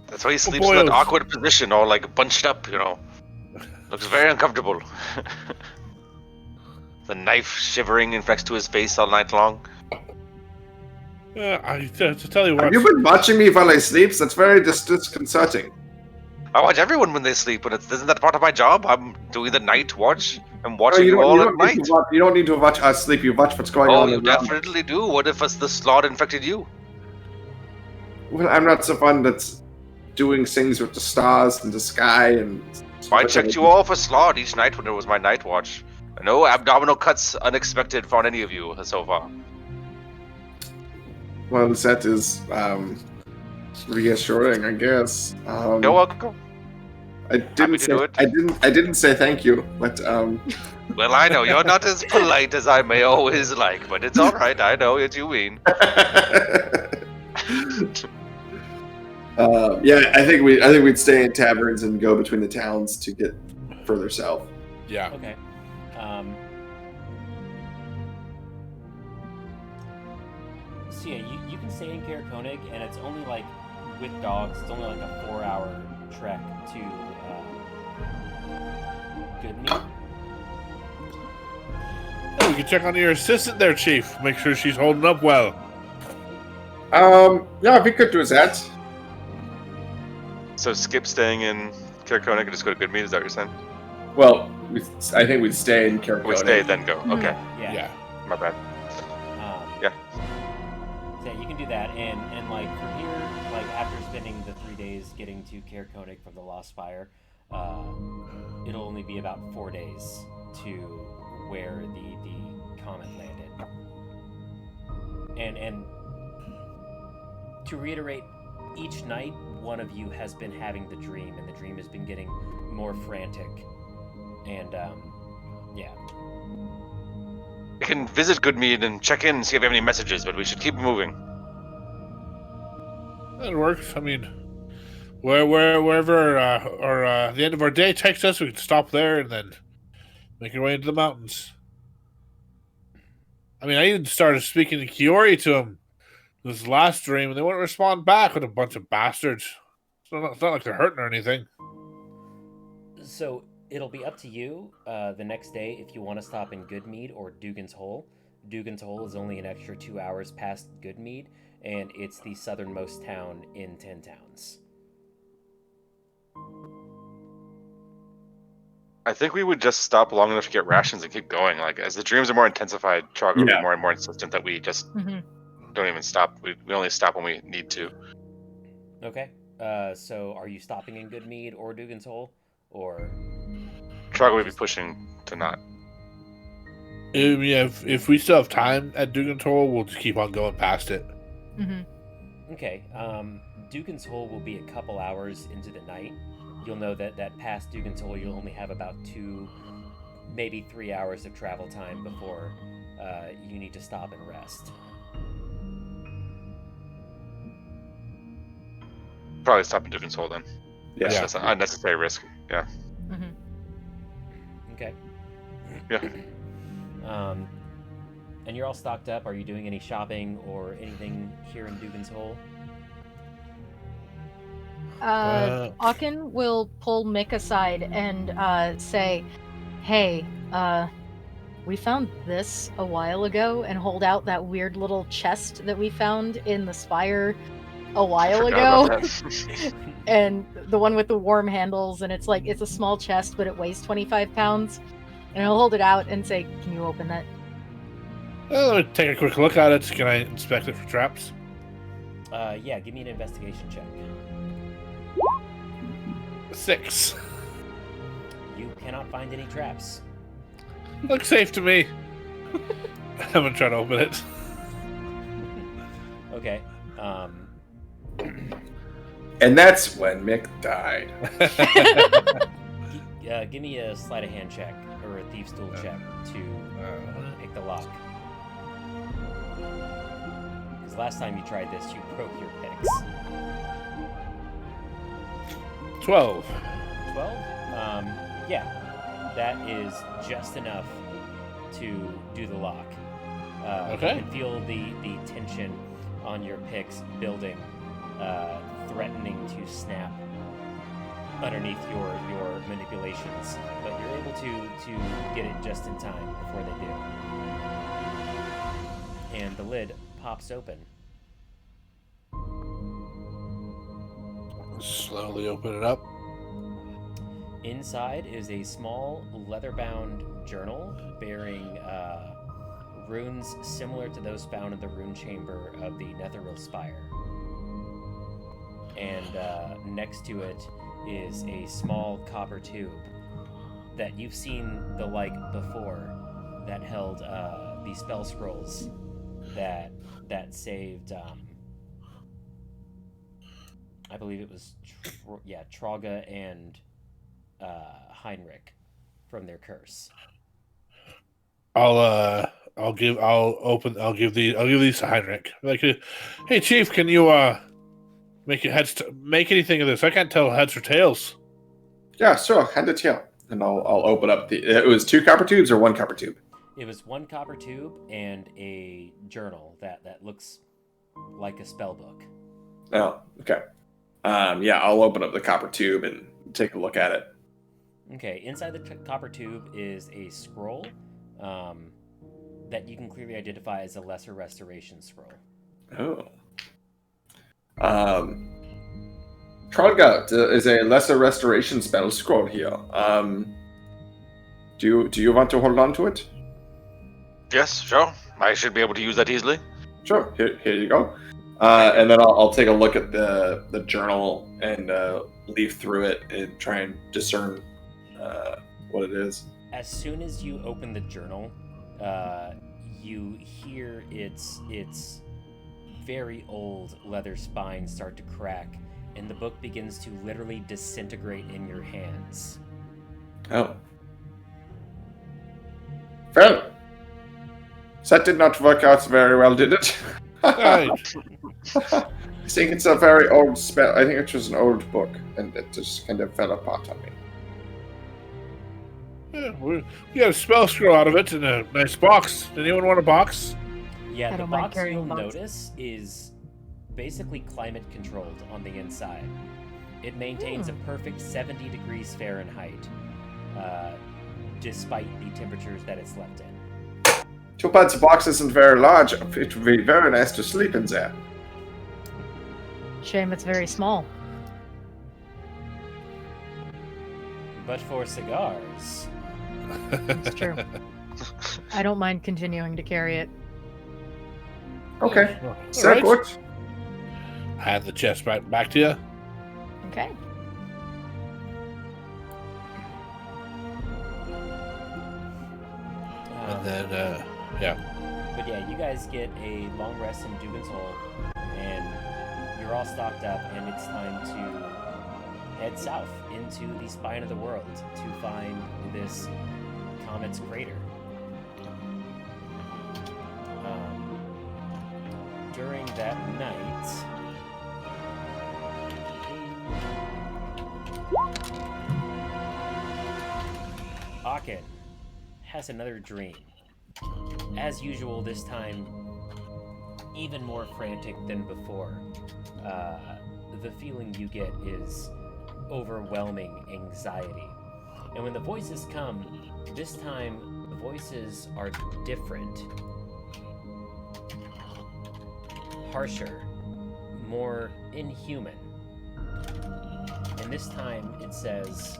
That's why he sleeps in boy, that oh. awkward position, all like bunched up, Looks very uncomfortable. The knife shivering next to his face all night long. To tell you what, Have you been watching me while I sleep? That's very disconcerting. I watch everyone when they sleep, but isn't that part of my job? I'm doing the night watch. I'm No, watching you all at night. you don't need to watch us sleep. You watch what's going Oh, on you around. definitely do. What if the slot infected you? Well, I'm not so fun that's doing things with the stars and the sky and. I checked you all for slot each night when it was my night watch. No abdominal cuts unexpected for any of you so far. Well, that is reassuring, I guess. You're welcome. I Happy didn't to say do it. I didn't say thank you, but Well, I know you're not as polite as I may always like, but it's all right. I know what you mean. yeah, I think we'd stay in taverns and go between the towns to get further south. yeah. Okay. So yeah, you can stay in Kaer Konig, and it's only like with dogs, it's only like a 4-hour trek to Goodmead. Oh, we can check on your assistant there, Chief. Make sure she's holding up well. Yeah, we could do that. So skip staying in Kirkonic and just go to Goodmead. Is that what you're saying? Well, I think we'd stay in Caraconic. We stay then go. Mhm. Okay, Yeah. my bad. Yeah. So yeah, you can do that, and like from here, like after spending the 3 days getting to Kirkonic from the Lost Spire, it'll only be about 4 days to where the comet landed. And to reiterate, each night one of you has been having the dream, and the dream has been getting more frantic. And yeah. We can visit Goodmead and check in and see if we have any messages, but we should keep moving. That works. I mean, wherever or the end of our day takes us, we can stop there and then make our way into the mountains. I mean, I even started speaking to Kiori to him this last dream, and they wouldn't respond back. With a bunch of bastards. It's not like they're hurting or anything. So it'll be up to you the next day if you want to stop in Goodmead or Dugan's Hole. Dugan's Hole is only an extra 2 hours past Goodmead, and it's the southernmost town in 10 towns. I think we would just stop long enough to get rations and keep going. Like, as the dreams are more intensified, Trog will be more and more insistent that we just don't even stop. We only stop when we need to. Okay. So are you stopping in Goodmead or Dugan's Hole? Or... Trog would be pushing to not. Yeah, if we still have time at Dugan's Hole, we'll just keep on going past it. Okay. Dugan's Hole will be a couple hours into the night. You'll know that past Dugan's Hole, you'll only have about 2, maybe 3 hours of travel time before you need to stop and rest. Probably stop in Dugan's Hole then. Yeah. That's an unnecessary risk. Yeah. Okay. Yeah. And you're all stocked up. Are you doing any shopping or anything here in Dugan's Hole? Aachen will pull Mick aside and say, "Hey, we found this a while ago," and hold out that weird little chest that we found in the spire a while ago. And the one with the worm handles, and it's a small chest, but it weighs 25 pounds. And he'll hold it out and say, "Can you open that?" Let me take a quick look at it. Can I inspect it for traps? Yeah, give me an investigation check. 6. You cannot find any traps. Looks safe to me. I'm gonna try to open it. Okay. And that's when Mick died. Give me a sleight of hand check or a thief's tool check to pick the lock. Because last time you tried this, you broke your picks. 12. 12? Yeah. That is just enough to do the lock. Okay. You can feel the tension on your picks building, threatening to snap underneath your manipulations, but you're able to get it just in time before they do. And the lid pops open. Slowly open it up. Inside is a small leather-bound journal bearing runes similar to those found in the rune chamber of the Netheril Spire. And next to it is a small copper tube that you've seen the like before, that held the spell scrolls that saved I believe it was Traga and Heinrich from their curse. I'll give these to Heinrich. Like, hey Chief, can you make anything of this? I can't tell heads or tails. Yeah, sure. Hand it here. And I'll open up it was 2 copper tubes or 1 copper tube? It was 1 copper tube and a journal that looks like a spell book. Oh, okay. I'll open up the copper tube and take a look at it. Okay, inside the copper tube is a scroll that you can clearly identify as a lesser restoration scroll. Oh. Trollgut is a lesser restoration spell scroll here. Do you want to hold on to it? Yes, sure. I should be able to use that easily. Sure. Here you go. And then I'll take a look at the journal and leaf through it and try and discern what it is. As soon as you open the journal, you hear its very old leather spine start to crack, and the book begins to literally disintegrate in your hands. Oh. Well, that did not work out very well, did it? Right. I think it's a very old spell. I think it was an old book, and it just kind of fell apart on me. Yeah, we got a spell scroll out of it in a nice box. Anyone want a box? Yeah, I the don't mind box carrying you'll boxes. notice is basically climate controlled on the inside. It maintains a perfect 70 degrees Fahrenheit, despite the temperatures that it's left in. Too bad the box isn't very large. It would be very nice to sleep in there. Shame it's very small. But for cigars, It's true. I don't mind continuing to carry it. Okay. All Sehr right. gut. Hand the chest back to you. Okay. And then, But yeah, you guys get a long rest in Dugan's Hole, and you're all stocked up, and it's time to head south into the spine of the world to find this comet's crater. During that night, Akin has another dream. As usual, this time even more frantic than before. The feeling you get is overwhelming anxiety. And when the voices come, this time the voices are different. Harsher, more inhuman. And this time it says,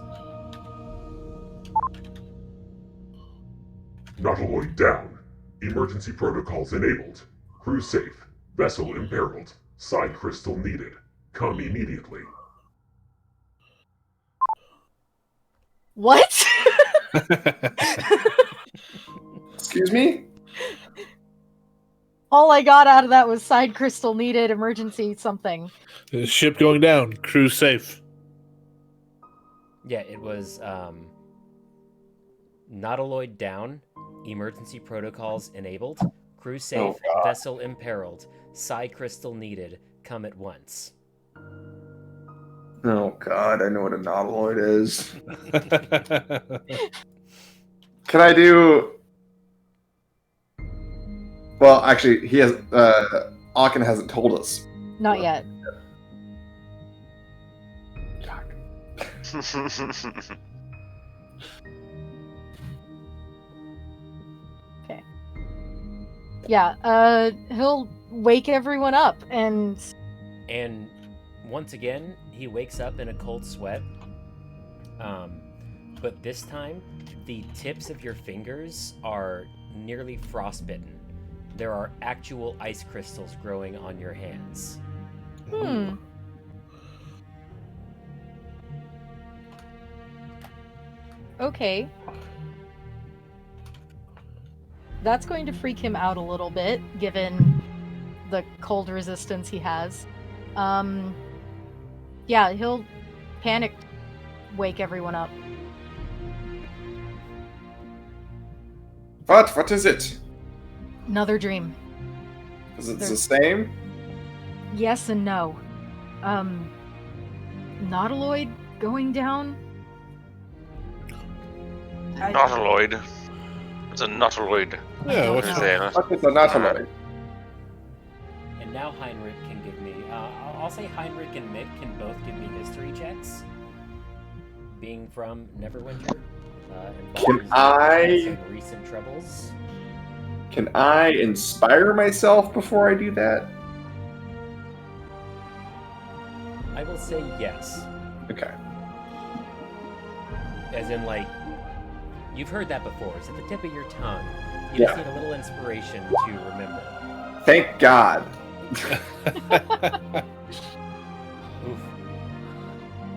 Nautiloid down. Emergency protocols enabled. Crew safe. Vessel imperiled. Side crystal needed. Come immediately. What? Excuse me? All I got out of that was side crystal needed, emergency something. The ship going down. Crew safe. yeah, it was Nautiloid down, emergency protocols enabled, crew safe, God. vessel imperiled, psi crystal needed, come at once. Oh god, I know what a nautiloid is. Can I do... Well, actually, he has... Akin hasn't told us. Not yet. Yeah, he'll wake everyone up and And once again, he wakes up in a cold sweat. But this time, the tips of your fingers are nearly frostbitten. There are actual ice crystals growing on your hands. Okay. That's going to freak him out a little bit, given the cold resistance he has. Yeah, he'll panic, wake everyone up. What is it? Another dream. Is it the same? Yes and no. Nautiloid going down? Nautiloid. It's a nautiloid. Yeah, what's No. Is there? What is a nautiloid? And now Heinrich can give me. I'll say Heinrich and Mick can both give me history checks. Being from Neverwinter, and some recent troubles. Can I inspire myself before I do that? I will say yes. Okay. As in, like, you've heard that before. It's at the tip of your tongue. You just need a little inspiration to remember. Thank God. Oof.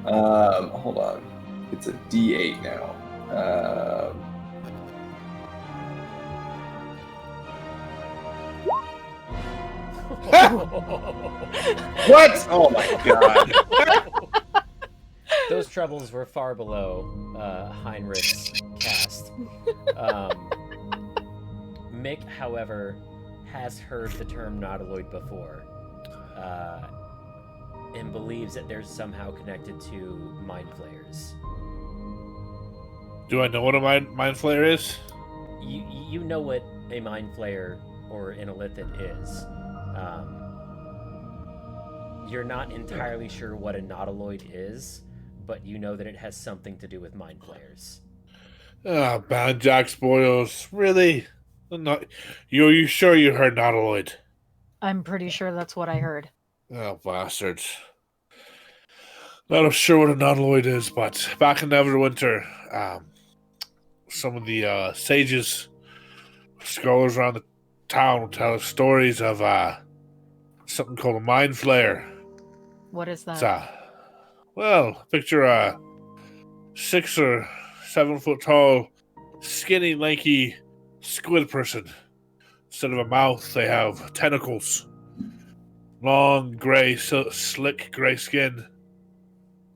Hold on. It's a D8 now. What? Oh my God. Those troubles were far below Heinrich's cast. Mick, however, has heard the term nautiloid before, and believes that they're somehow connected to mind flayers. Do I know what a mind flayer is? You know what a mind flayer or an illithid is. You're not entirely sure what a nautiloid is, but you know that it has something to do with mind flayers. Ah, bad Jack Spoils. Really? Not. You sure you heard nautiloid? I'm pretty sure that's what I heard. Oh, bastards. Not sure what a nautiloid is, but back in Neverwinter, some of the sages, scholars around the town will tell us stories of something called a mind flayer. What is that? Picture a 6 or 7 foot tall, skinny, lanky squid person. Instead of a mouth, they have tentacles. Long, gray, slick gray skin.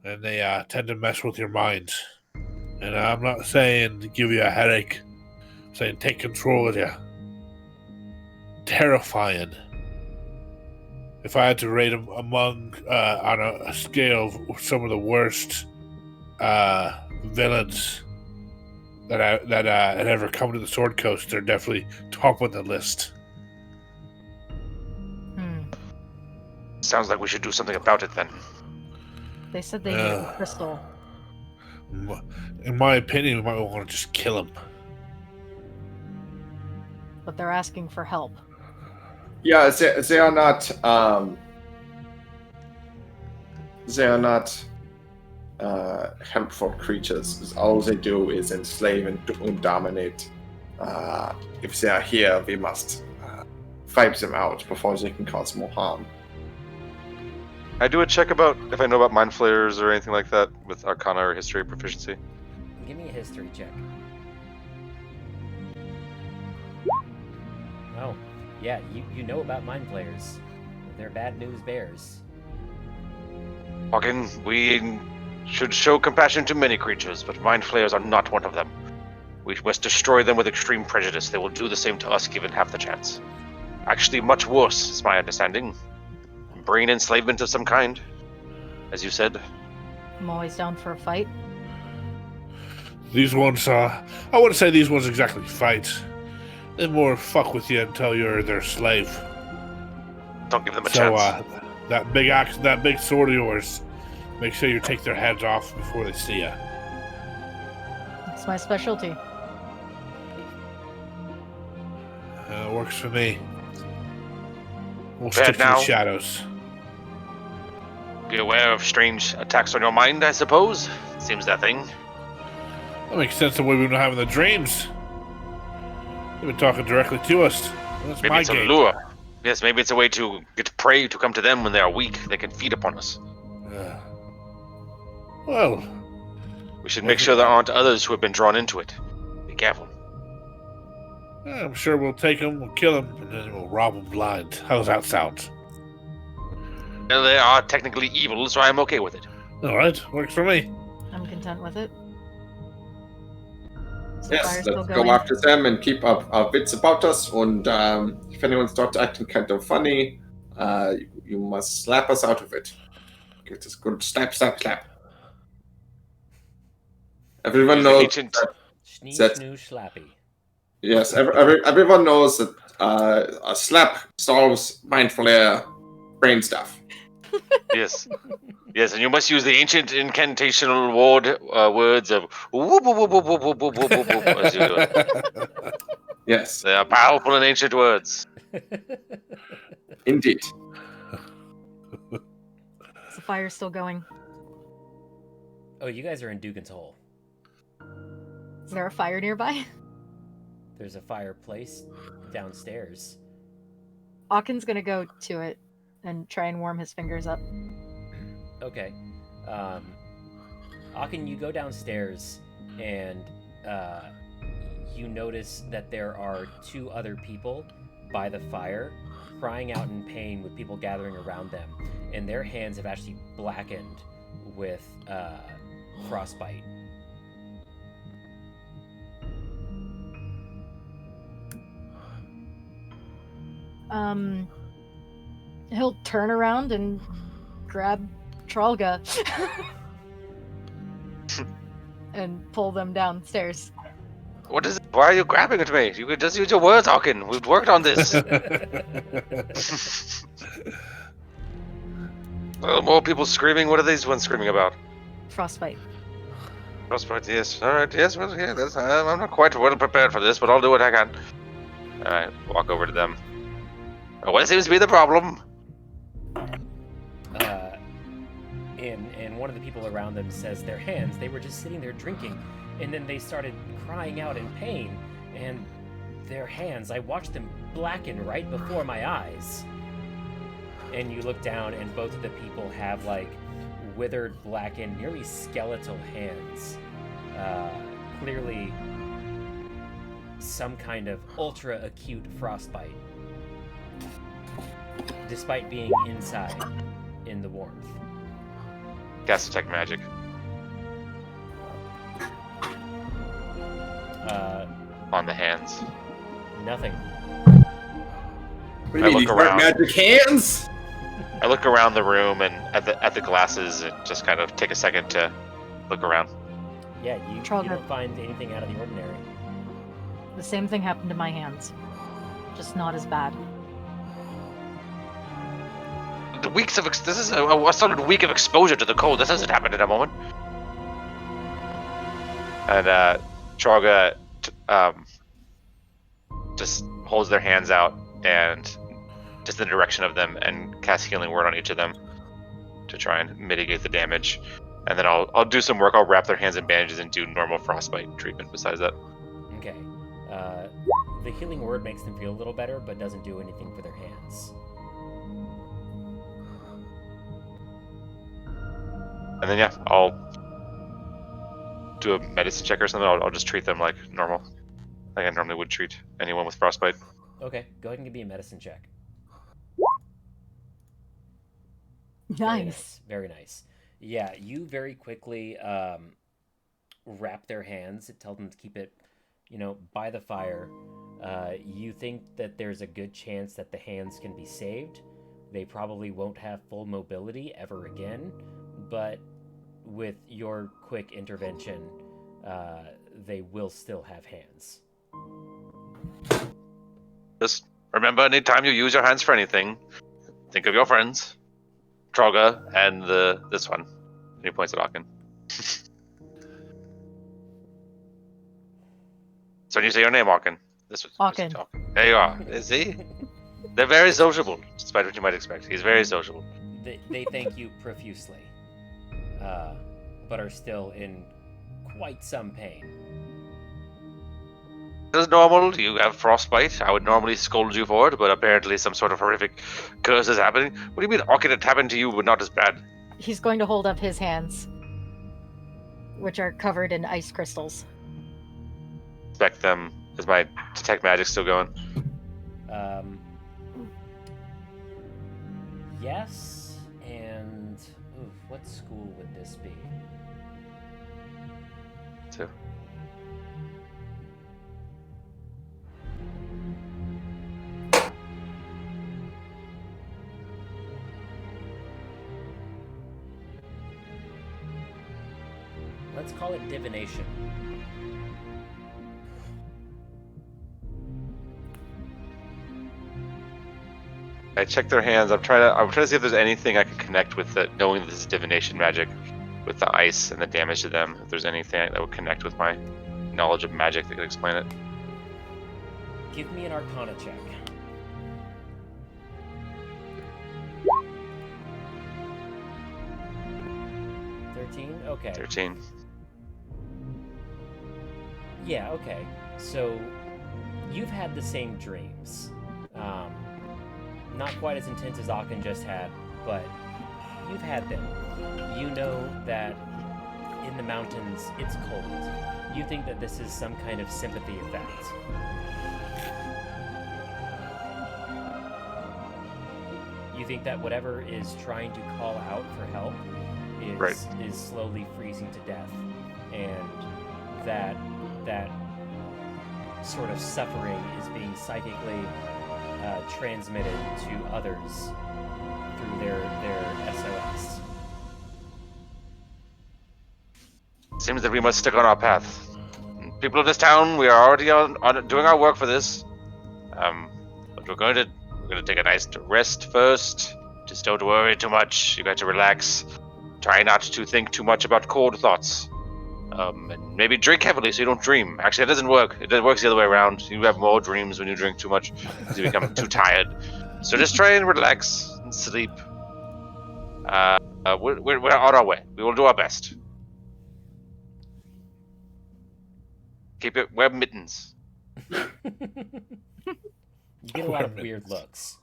And they tend to mess with your mind. And I'm not saying to give you a headache. I'm saying take control of you. Terrifying. If I had to rate them among on a scale of some of the worst villains that had ever come to the Sword Coast, they're definitely top on the list. Sounds like we should do something about it then. They said they need a crystal. In my opinion, we might want to just kill him. But they're asking for help. Yeah, they are not. They are not helpful creatures. All they do is enslave and dominate. If they are here, we must fight them out before they can cause more harm. I do a check about if I know about mind flayers or anything like that with Arcana or History proficiency. Give me a history check. Oh, yeah, you know about mind flayers. They're bad news bears. Hawken, we should show compassion to many creatures, but mind flayers are not one of them. We must destroy them with extreme prejudice. They will do the same to us given half the chance. Actually, much worse, is my understanding. Brain enslavement of some kind, as you said. I'm always down for a fight. These ones, I wouldn't say these ones exactly fight. They more fuck with you until you're their slave. Don't give them a chance. That big axe, that big sword of yours, make sure you take their heads off before they see you. It's my specialty. It works for me. We'll stick to the shadows. Be aware of strange attacks on your mind, I suppose. Seems that thing. That makes sense the way we've been having the dreams. They've been talking directly to us. That's maybe my it's game. a lure. Yes, maybe it's a way to get prey to come to them when they are weak. They can feed upon us. Well, we should make sure there aren't others who have been drawn into it. Be careful. I'm sure we'll take them, we'll kill them, and then we'll rob them blind. How does that sound? Well, they are technically evil, so I'm okay with it. Alright, works for me. I'm content with it. So yes, let's go after them and keep our wits about us. And if anyone starts acting kind of funny, you must slap us out of it. Get this good slap, slap, slap. Everyone knows that. Slappy. Yes, everyone knows that a slap solves mind flare brain stuff. Yes. Yes, and you must use the ancient incantational words of whoop, whoop, whoop, whoop, whoop, whoop, whoop, whoop, whoop, whoop, as you do it. Yes, They are powerful and ancient words. indeed. Is the fire still going? Oh, you guys are in Dugan's Hole. Is there a fire nearby? There's a fireplace downstairs. Auken's gonna go to it and try and warm his fingers up. Okay. Akin, you go downstairs and you notice that there are 2 other people by the fire crying out in pain with people gathering around them, and their hands have actually blackened with frostbite. He'll turn around and grab Trolga and pull them downstairs. What is it? Why are you grabbing at me? You could just use your words, Hawkin. We've worked on this. More people screaming. What are these ones screaming about? Frostbite. Frostbite, yes. Alright, yes, well, yeah, I'm not quite well prepared for this, but I'll do what I can. Alright, walk over to them. What seems to be the problem? And one of the people around them says their hands, they were just sitting there drinking, and then they started crying out in pain, and their hands, I watched them blacken right before my eyes. And you look down, and both of the people have, like, withered, blackened, nearly skeletal hands. Clearly some kind of ultra-acute frostbite, despite being inside in the warmth. Cast Detect Magic. On the hands. Nothing. What do you mean, these aren't magic hands? I look around the room and at the glasses and just kind of take a second to look around. Yeah, you don't find anything out of the ordinary. The same thing happened to my hands. Just not as bad. The weeks of this is a solid week of exposure to the cold. This hasn't happened in a moment. And Trolga just holds their hands out and just in the direction of them and cast Healing Word on each of them to try and mitigate the damage. And then I'll do some work. I'll wrap their hands in bandages and do normal frostbite treatment besides that. Okay. The Healing Word makes them feel a little better, but doesn't do anything for their hands. And then, yeah, I'll do a medicine check or something. I'll just treat them like normal. Like I normally would treat anyone with frostbite. Okay, go ahead and give me a medicine check. Nice. Very nice. Yeah, you very quickly wrap their hands, tell them to keep it, by the fire. You think that there's a good chance that the hands can be saved. They probably won't have full mobility ever again, but with your quick intervention, they will still have hands. Just remember, anytime you use your hands for anything, think of your friends, Trolga, and this one. And he points at Akin. So when you say your name, Akin. This was Akin. There you are. See? They're very sociable, despite what you might expect. He's very sociable. They thank you profusely, but are still in quite some pain. This is normal. You have frostbite. I would normally scold you for it, but apparently some sort of horrific curse is happening. What do you mean Akin had happened to you, but not as bad? He's going to hold up his hands, which are covered in ice crystals. Inspect them. Is my detect magic still going? Yes, and what school would this be? 2. Let's call it divination. I check their hands. I'm trying to see if there's anything I can connect with the knowing this is divination magic, with the ice and the damage to them. If there's anything that would connect with my knowledge of magic that could explain it. Give me an Arcana check. 13? Okay. 13. Yeah, okay. So, you've had the same dreams. Not quite as intense as Aachen just had, but you've had them. You know that in the mountains it's cold. You think that this is some kind of sympathy effect. You think that whatever is trying to call out for help is slowly freezing to death, and that sort of suffering is being psychically transmitted to others through their SOS. Seems that we must stick on our path. People of this town, we are already on doing our work for this. But we're going to take a nice rest first. Just don't worry too much. You got to relax. Try not to think too much about cold thoughts. And maybe drink heavily so you don't dream. Actually, that doesn't work. It works the other way around. You have more dreams when you drink too much because you become too tired. So just try and relax and sleep. We're on our way. We will do our best. Wear mittens. You get a lot of weird looks.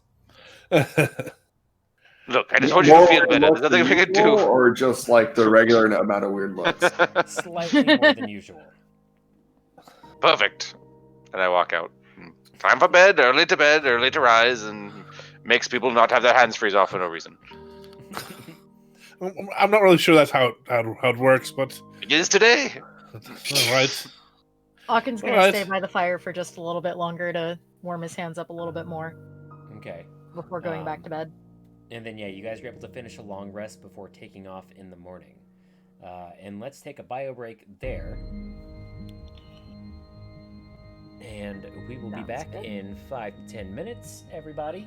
Look, I just want you to feel better. There's nothing we can do. Or just like the regular amount of weird looks? Slightly more than usual. Perfect. And I walk out. Time for bed, early to rise, and makes people not have their hands freeze off for no reason. I'm not really sure that's how it works, but it is today. All right. Aaken's gonna stay by the fire for just a little bit longer to warm his hands up a little bit more. Okay. Before going back to bed. And then, yeah, you guys were able to finish a long rest before taking off in the morning. And let's take a bio break there. And we will be back in 5 to 10 minutes, everybody.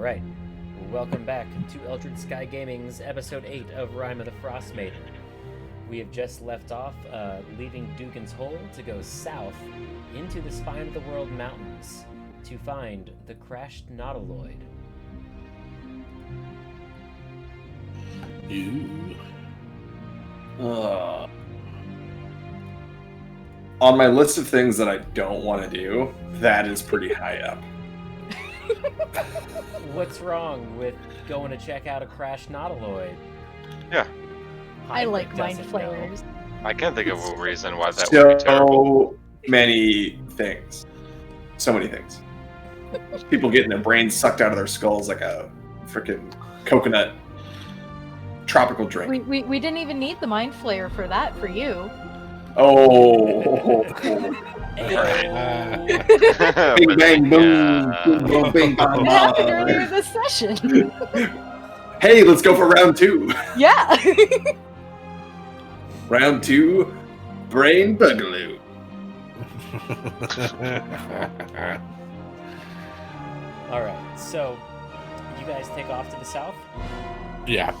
Alright, welcome back to Eldritch Sky Gaming's Episode 8 of Rime of the Frostmaiden. We have just left off, leaving Dugan's Hole to go south into the Spine of the World Mountains to find the crashed Nautiloid. On my list of things that I don't want to do, that is pretty high up. What's wrong with going to check out a crashed Nautiloid? Yeah. I like mind doesn't flayers. I can't think of a reason why that would be terrible. So many things. So many things. People getting their brains sucked out of their skulls like a freaking coconut tropical drink. We didn't even need the mind flayer for that for you. Oh. Hey, Bing bang boom. Yeah. Boom, boom, bing bang It happened bang. earlier this session. Hey, let's go for round 2. Yeah. Round 2, brain boogaloo. Alright, so you guys take off to the south? Yeah.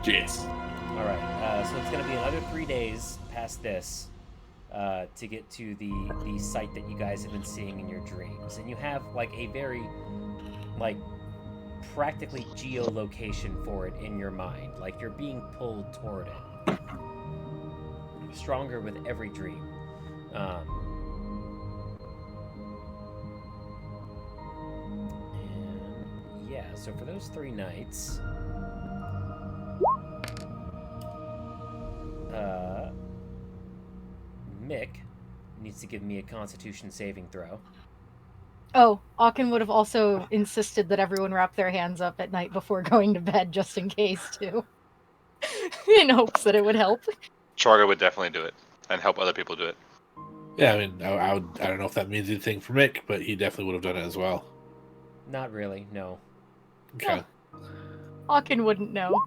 Yes. Alright, so it's going to be another 3 days past this to get to the site that you guys have been seeing in your dreams. And you have, like, a very, like, practically geolocation for it in your mind. Like, you're being pulled toward it. Stronger with every dream. And yeah, so for those 3 nights, Mick needs to give me a Constitution saving throw. Oh, Aachen would have also insisted that everyone wrap their hands up at night before going to bed, just in case, too. In hopes that it would help. Charga would definitely do it and help other people do it. Yeah, I mean, I don't know if that means anything for Mick, but he definitely would have done it as well. Not really, no. Okay. Aachen wouldn't know.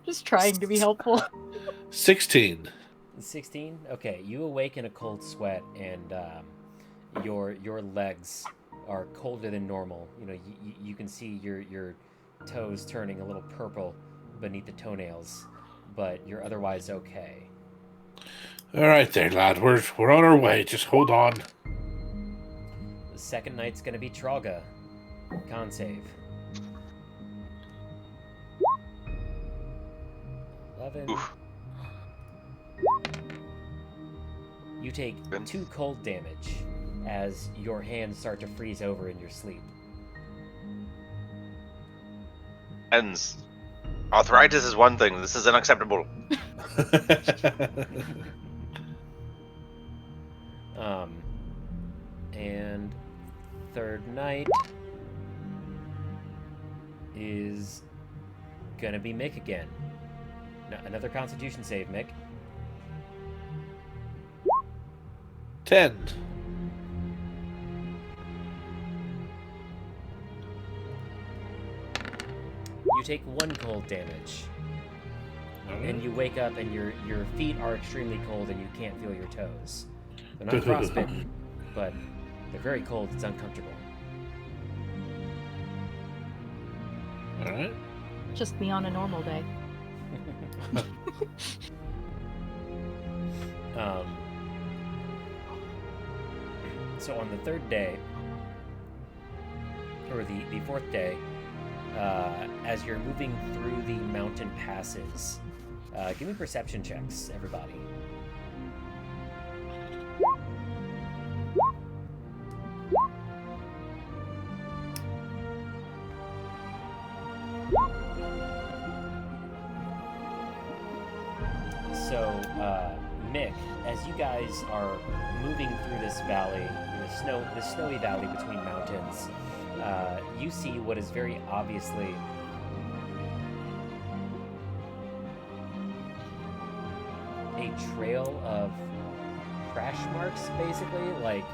Just trying to be helpful. 16. 16? Okay, you awake in a cold sweat, and your legs are colder than normal. You know, you can see your toes turning a little purple beneath the toenails, but you're otherwise okay. All right there, lad. We're on our way. Just hold on. The second night's gonna be Tralga. Con save. 11. Oof. You take 2 cold damage as your hands start to freeze over in your sleep. And arthritis is one thing. This is unacceptable. And third night is gonna be Mick again. Another Constitution save, Mick. 10. You take 1 cold damage. And you wake up and your feet are extremely cold and you can't feel your toes. They're not frostbitten, but they're very cold. It's uncomfortable. All right. Just me on a normal day. So on the 3rd day, or the 4th day, as you're moving through the mountain passes, give me perception checks, everybody. So, Mick, as you guys are moving through this valley, the snowy valley between mountains, you see what is very obviously a trail of crash marks, basically. Like,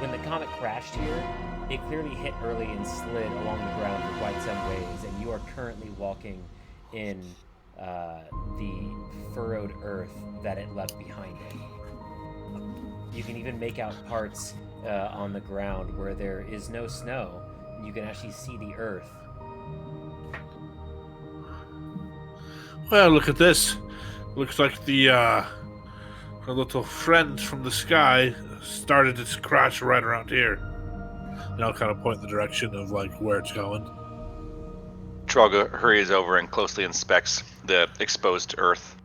when the comet crashed here, it clearly hit early and slid along the ground for quite some ways, and you are currently walking in the furrowed earth that it left behind it. You can even make out parts on the ground where there is no snow, You can actually see the earth. Well, look at this. Looks like the our little friend from the sky started its crash right around here. And I'll kind of point in the direction of like where it's going. Troga hurries over and closely inspects the exposed Earth,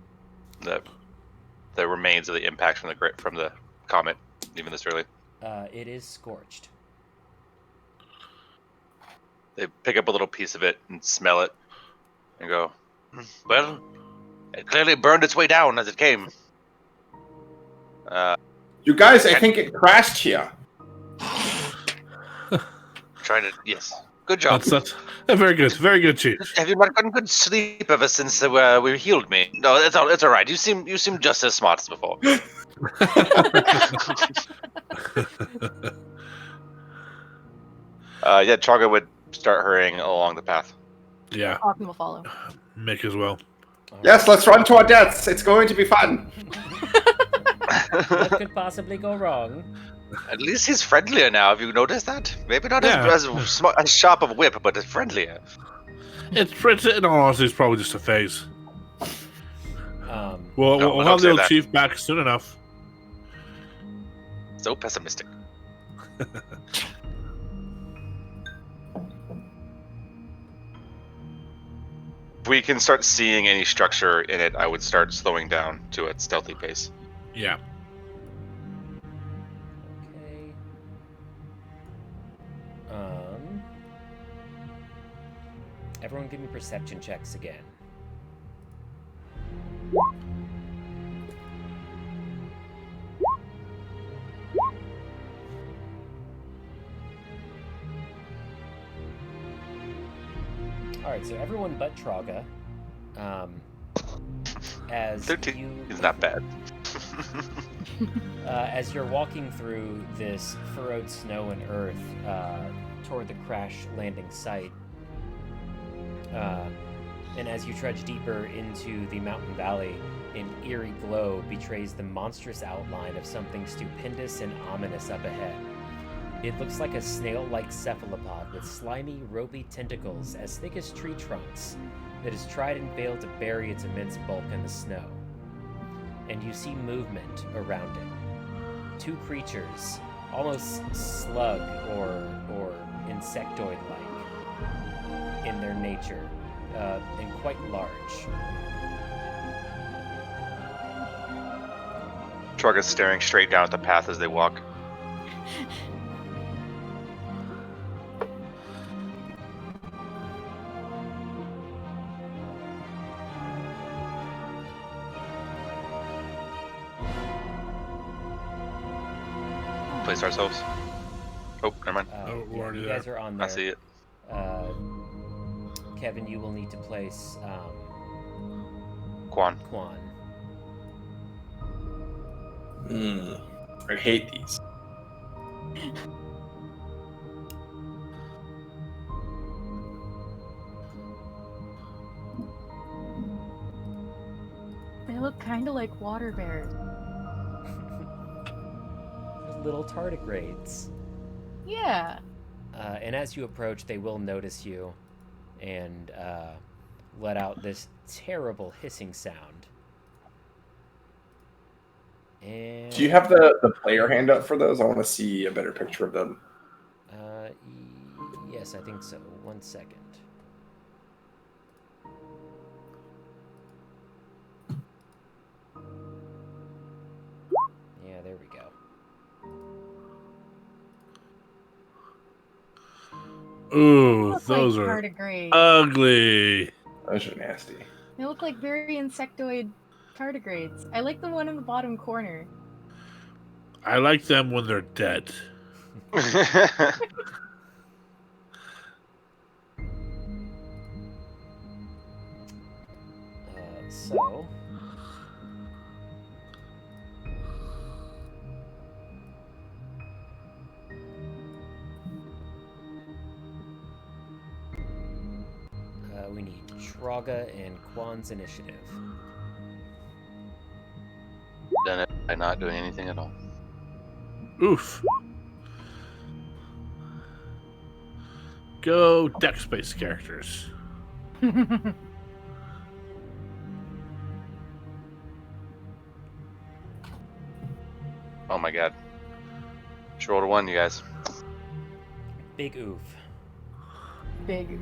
the remains of the impact from the comet, even this early. It is scorched. They pick up a little piece of it and smell it, and go, "Well, it clearly burned its way down as it came." You guys, I think it crashed here. Yes. Good job. That's very good, Chief. Have you not gotten good sleep ever since we healed me? No, it's all right. You seem just as smart as before. Troga would start hurrying along the path. Yeah. Hawken will follow. Mick as well. Yes, let's run to our deaths. It's going to be fun. What could possibly go wrong? At least he's friendlier now. Have you noticed that? Maybe not Yeah. as sharp of a whip, but it's friendlier. It's in all honesty, it's probably just a phase. We'll don't have say the old that. Chief back soon enough. So pessimistic. If we can start seeing any structure in it, I would start slowing down to a stealthy pace. Yeah. Okay. Everyone give me perception checks again. Alright, so everyone but Troga. As 13 is not bad. as you're walking through this furrowed snow and earth toward the crash landing site, and as you trudge deeper into the mountain valley, an eerie glow betrays the monstrous outline of something stupendous and ominous up ahead. It looks like a snail-like cephalopod with slimy, ropey tentacles as thick as tree trunks that has tried and failed to bury its immense bulk in the snow. And you see movement around it. Two creatures, almost slug or insectoid-like in their nature, and quite large. Troga's staring straight down at the path as they walk. Place ourselves. Oh, never mind. we're already you there. guys are on there. I see it. Kevin, you will need to place Quan. I hate these. They look kind of like water bears. Little tardigrades. Yeah. And as you approach, they will notice you and let out this terrible hissing sound. And Do you have the player hand up for those? I want to see a better picture of them. Yes, I think so. 1 second. Yeah, there we go. Ooh, Look those like are tardigrades. ugly. Those are nasty. They look like very insectoid tardigrades. I like the one in the bottom corner. I like them when they're dead. So we need Troga and Quan's initiative. Done it by not doing anything at all. Oof. go dex-based characters. Oh my god. Just rolled a 1, you guys. Big oof. Big oof.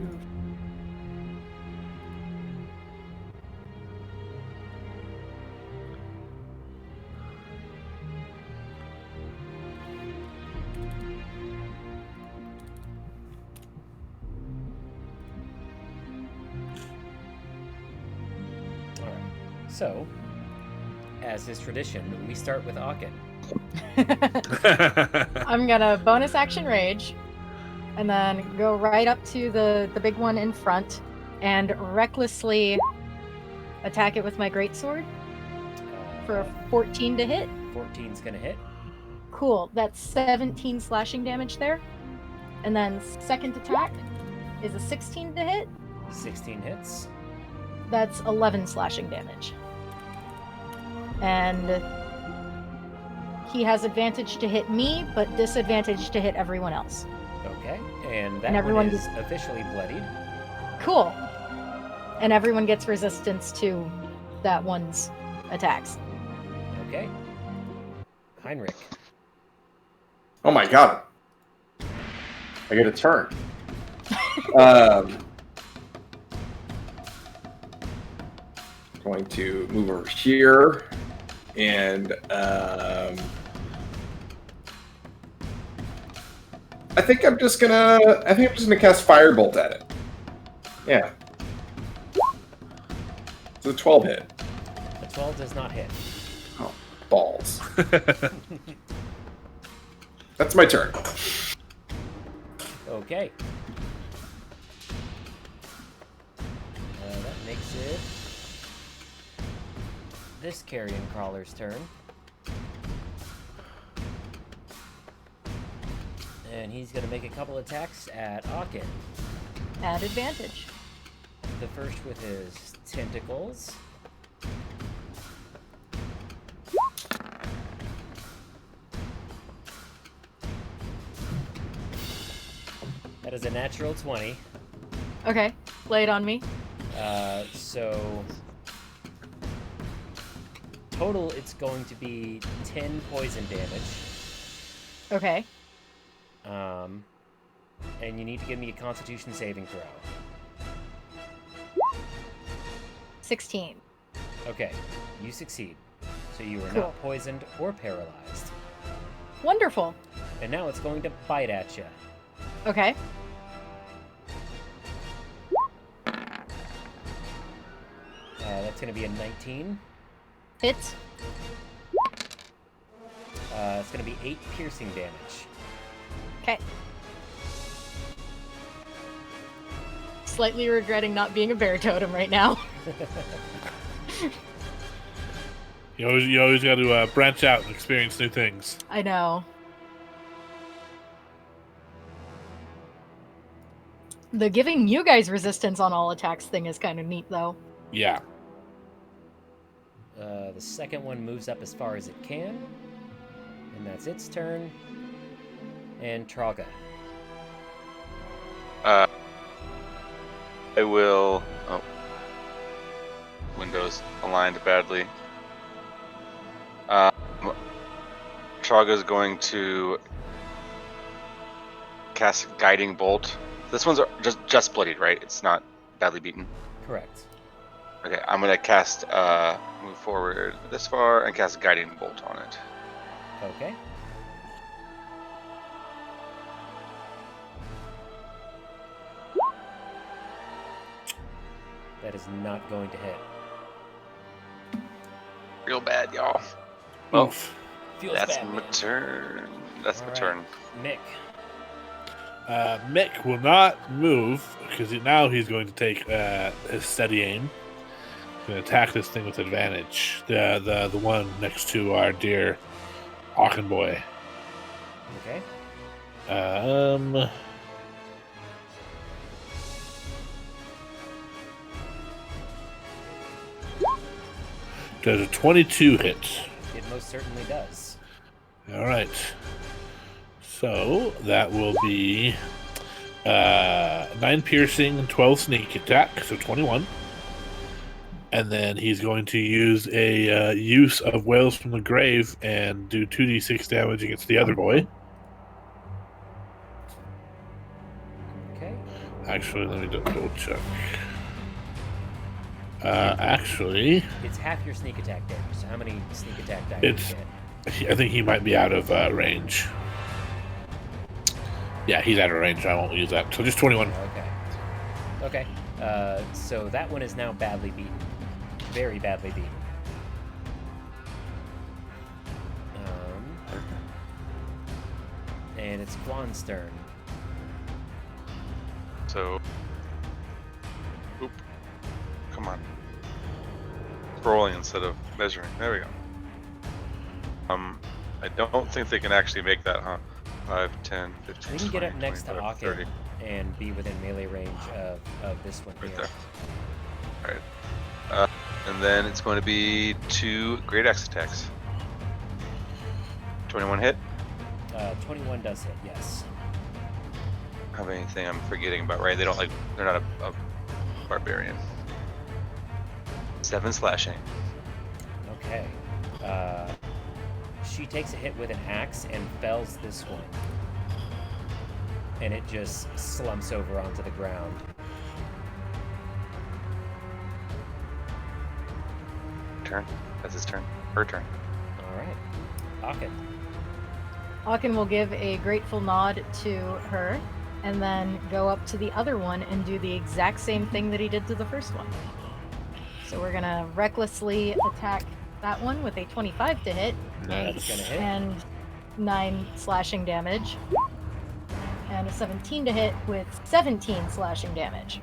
All right. So, as is tradition, we start with Aachen. I'm gonna bonus action rage, and then go right up to the big one in front, and recklessly attack it with my greatsword for a 14 to hit. 14's gonna hit. Cool. That's 17 slashing damage there. And then second attack is a 16 to hit. 16 hits. That's 11 slashing damage. And he has advantage to hit me, but disadvantage to hit everyone else. Okay, and that everyone one is officially bloodied. Cool. And everyone gets resistance to that one's attacks. Okay. Heinrich. Oh my god. I get a turn. Going to move over here and I think I'm just gonna cast Firebolt at it. Yeah. So 12 hit. The 12 does not hit. Oh, balls. That's my turn. Okay. That makes it this carrion crawler's turn. And he's going to make a couple attacks at Aachen. At advantage. The first with his tentacles. That is a natural 20. Okay, lay it on me. So total, it's going to be 10 poison damage. Okay. And you need to give me a Constitution saving throw. 16. Okay, you succeed. So you are Cool. not poisoned or paralyzed. Wonderful. And now it's going to bite at you. Okay. That's going to be a 19. Hits. It's going to be 8 piercing damage. Okay. Slightly regretting not being a bear totem right now. You always got to branch out and experience new things. I know. The giving you guys resistance on all attacks thing is kind of neat, though. Yeah. The second one moves up as far as it can. And that's its turn. And Traga. I will... Oh. Windows aligned badly. Traga's going to cast Guiding Bolt. This one's just bloodied, right? It's not badly beaten. Correct. Okay, I'm gonna cast move forward this far and cast Guiding Bolt on it. Okay. That is not going to hit. Real bad, y'all. Well, Feels that's bad, my man. turn. That's All my right. turn. Mick. Mick will not move because now he's going to take his steady aim. He's going to attack this thing with advantage. The one next to our dear Aachen boy. Okay. Does a 22 hit? It most certainly does. All right. So that will be 9 piercing and 12 sneak attack, so 21. And then he's going to use a use of Wails from the Grave and do 2d6 damage against the other boy. Okay. Actually, let me double check. Actually, It's half your sneak attack damage. So how many sneak attack dice It's- do you get? I think he might be out of range. Yeah, he's out of range. I won't use that. So just 21. Okay. So that one is now badly beaten. Very badly beaten. And it's Flan's turn. So, oop, come on, scrolling instead of measuring. There we go. I don't think they can actually make that, huh? 5, 10, 15, We can get 20, up next to 25, 30. Akin and be within melee range of this one Right here. there. Alright. And then it's going to be 2 great axe attacks. 21 hit. 21 does hit, yes. Have anything I'm forgetting about, right? They're not a barbarian. 7 slashing. Okay. She takes a hit with an axe and fells this one. And it just slumps over onto the ground. Turn. That's his turn. Her turn. Alright. Akin. Akin will give a grateful nod to her and then go up to the other one and do the exact same thing that he did to the first one. So we're gonna recklessly attack that one with a 25 to hit That's gonna hit. and 9 slashing damage. And a 17 to hit with 17 slashing damage.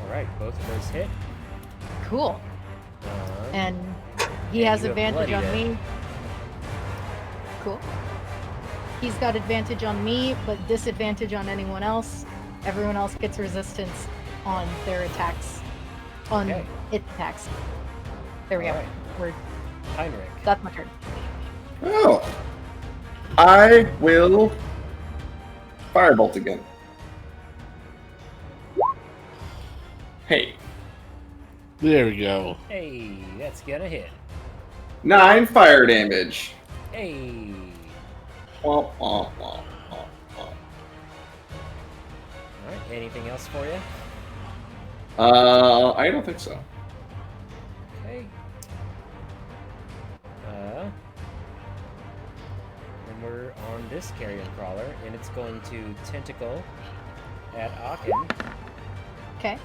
Alright, both of those hit. Cool. And he And has you have advantage on bloodied me. Cool. He's got advantage on me, but disadvantage on anyone else. Everyone else gets resistance on their attacks. On Okay. its attacks. There we go. Alright. We're, Heinrich. that's my turn. Oh. I will firebolt again. Hey. There we go. Hey, that's gonna hit. 9 fire damage. Hey. Womp, womp, womp, womp, womp. Alright, anything else for you? I don't think so. Okay. Then we're on this carrion crawler, and it's going to tentacle at Akin. Okay,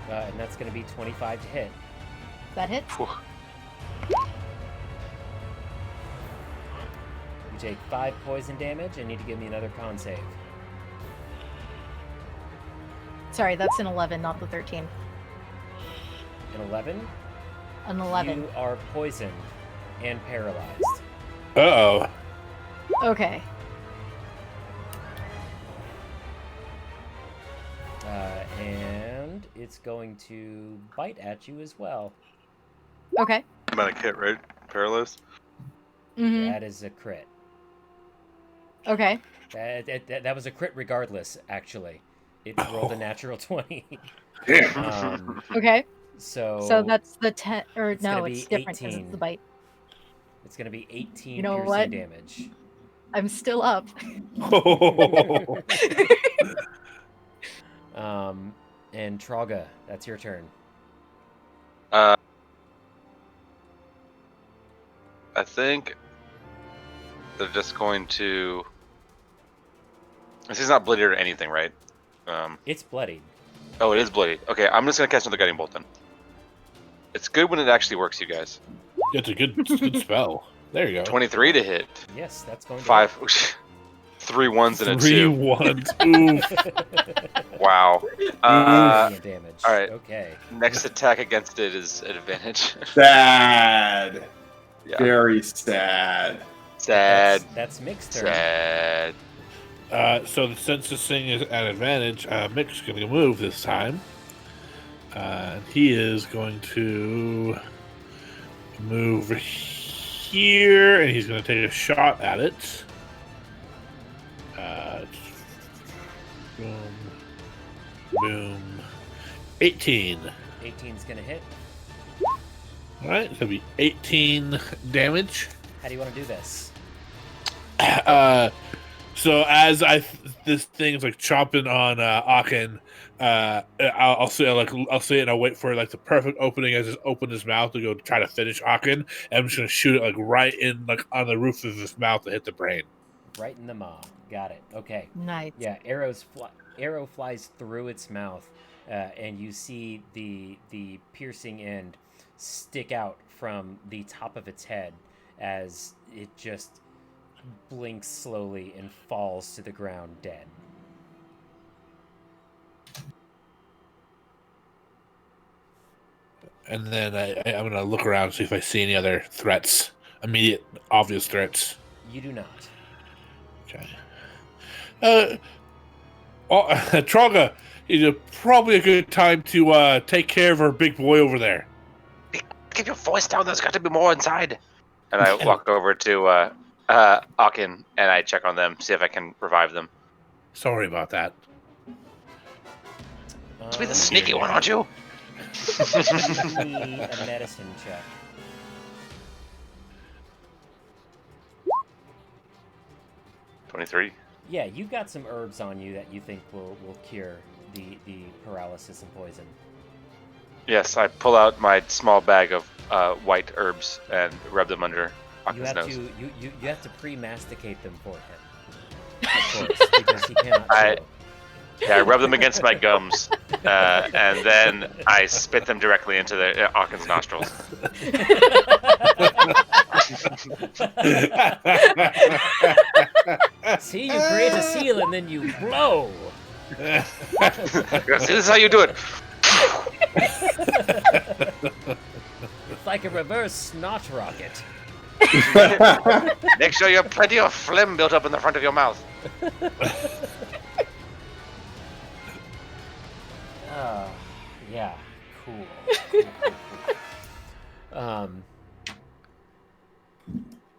And that's going to be 25 to hit. that hits. Whew. You take 5 poison damage and need to give me another con save. Sorry, that's an 11, not the 13. An 11? An 11. You are poisoned and paralyzed. Uh-oh. Okay. And it's going to bite at you as well. Okay. Automatic hit, right? Paralyzed. Mm-hmm. That is a crit. Okay. That was a crit regardless, actually. It rolled a natural 20. Damn. Okay. So that's the 10, or it's no, gonna it's be different because 18. it's the bite. It's going to be 18 You know piercing what? damage. I'm still up. And Trogga, that's your turn. I think they're just going to. This is not bloodied or anything, right? It's bloodied. Oh, it is bloodied. Okay, I'm just gonna cast another guiding bolt then. It's good when it actually works, you guys. It's a good spell. There you go. 23 to hit. Yes, that's going to 5, 3 ones and a 3 2. ones. Oof. Wow. Radiant damage. all right. Okay. Next attack against it is at advantage. Sad. Yeah. Very sad. Sad. That's Mick's turn. Sad. So since this thing is at advantage, Mick's going to move this time. He is going to move here, and he's going to take a shot at it. Boom. Boom. 18. 18's gonna hit. All right, it's gonna be 18 damage. How do you want to do this? So as this thing's like chomping on Aachen, I'll say it and I'll wait for like the perfect opening as it's open his mouth to go try to finish Aachen. And I'm just gonna shoot it like right in like on the roof of his mouth to hit the brain. Right in the maw. Got it. Okay. Nice. Yeah, arrow flies through its mouth, and you see the piercing end stick out from the top of its head as it just blinks slowly and falls to the ground dead. And then I'm gonna look around see if I see any other threats, immediate, obvious threats. You do not. Okay. Troga, is probably a good time to take care of our big boy over there. Keep your voice down. There's got to be more inside. And I walk over to Aachen and I check on them, see if I can revive them. Sorry about that. Be the sneaky one, aren't you? Give me a medicine check. $23. Yeah, you've got some herbs on you that you think will cure the paralysis and poison. Yes, I pull out my small bag of white herbs and rub them under Aachen's nose. You have to pre-masticate them for him, of course, because he cannot chew. I rub them against my gums, and then I spit them directly into Aachen's nostrils. See, you create a seal and then you blow. See, this is how you do it. It's like a reverse snot rocket. Make sure you have plenty of phlegm built up in the front of your mouth. Yeah, cool.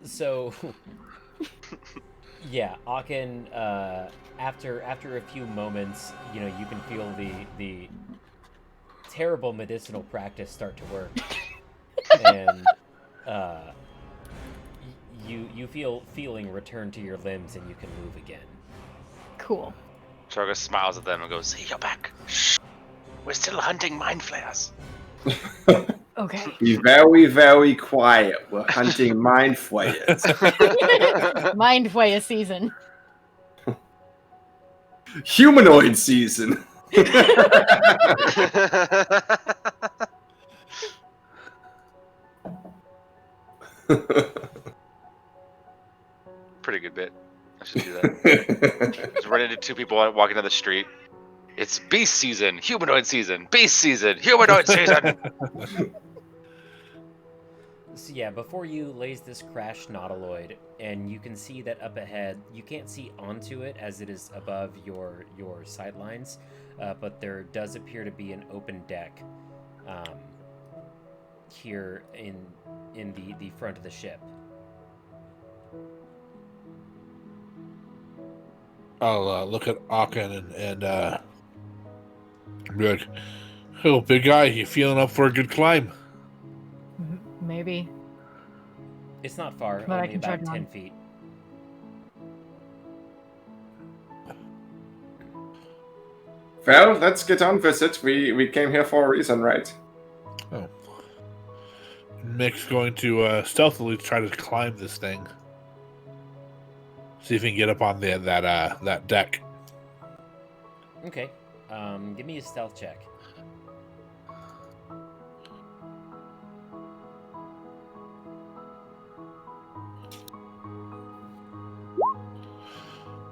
So, yeah, Aachen, after a few moments, you can feel the terrible medicinal practice start to work, and you feel feeling return to your limbs, and you can move again. Cool. Troga smiles at them and goes, "See, you're back. Shh. We're still hunting mind flayers." Okay. Be very, very quiet. We're hunting mind flayers. Mind Flayer season. Humanoid season. Pretty good bit. I should do that. Just run into two people walking down the street. It's beast season, humanoid season, beast season, humanoid season. So yeah, before you lays this crashed nautiloid, and you can see that up ahead, you can't see onto it as it is above your sidelines, but there does appear to be an open deck here in the front of the ship. I'll look at Aachen and be like, "Oh, big guy, you feeling up for a good climb?" Maybe. It's not far, But I only can try about it 10 on. feet. Well, let's get on with it. We came here for a reason, right? Oh. Mick's going to stealthily try to climb this thing. See if he can get up on that deck. Okay, give me a stealth check.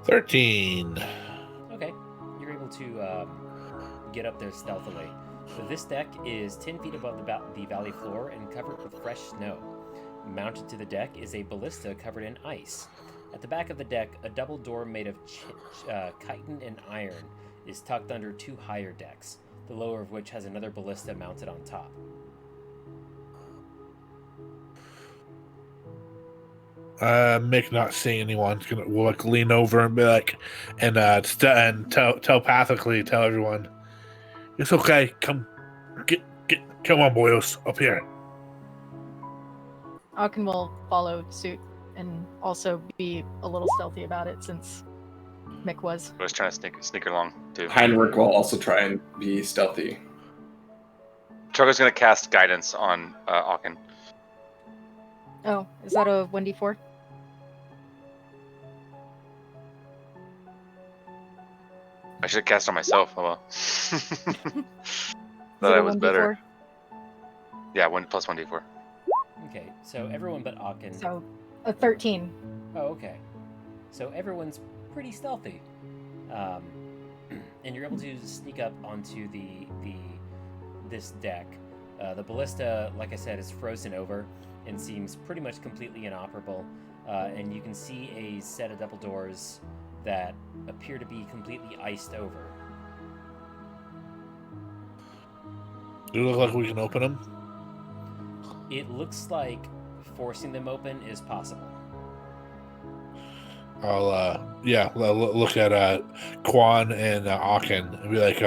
$13. Okay, you're able to get up there stealthily. This deck is 10 feet above the valley floor and covered with fresh snow. Mounted to the deck is a ballista covered in ice. At the back of the deck, a double door made of chitin and iron is tucked under two higher decks, the lower of which has another ballista mounted on top. Mick not seeing anyone will like lean over and be like, and telepathically tell everyone, "It's okay. Come on, boys, up here." Aachen will follow suit and also be a little stealthy about it since Mick was. I was trying to sneak along too. Heinrich will also try and be stealthy. Chogo's gonna cast guidance on Aachen. Oh, is that a 1d4? I should have cast on myself. Oh well. That I was better. Yeah, 1 plus 1d4. Okay, so everyone but Aachen. So a 13. Oh, okay. So everyone's pretty stealthy, and you're able to sneak up onto this deck. The ballista, like I said, is frozen over and seems pretty much completely inoperable. And you can see a set of double doors that appear to be completely iced over. Do it look like we can open them? It looks like forcing them open is possible. I'll look at Quan and Aachen and be like,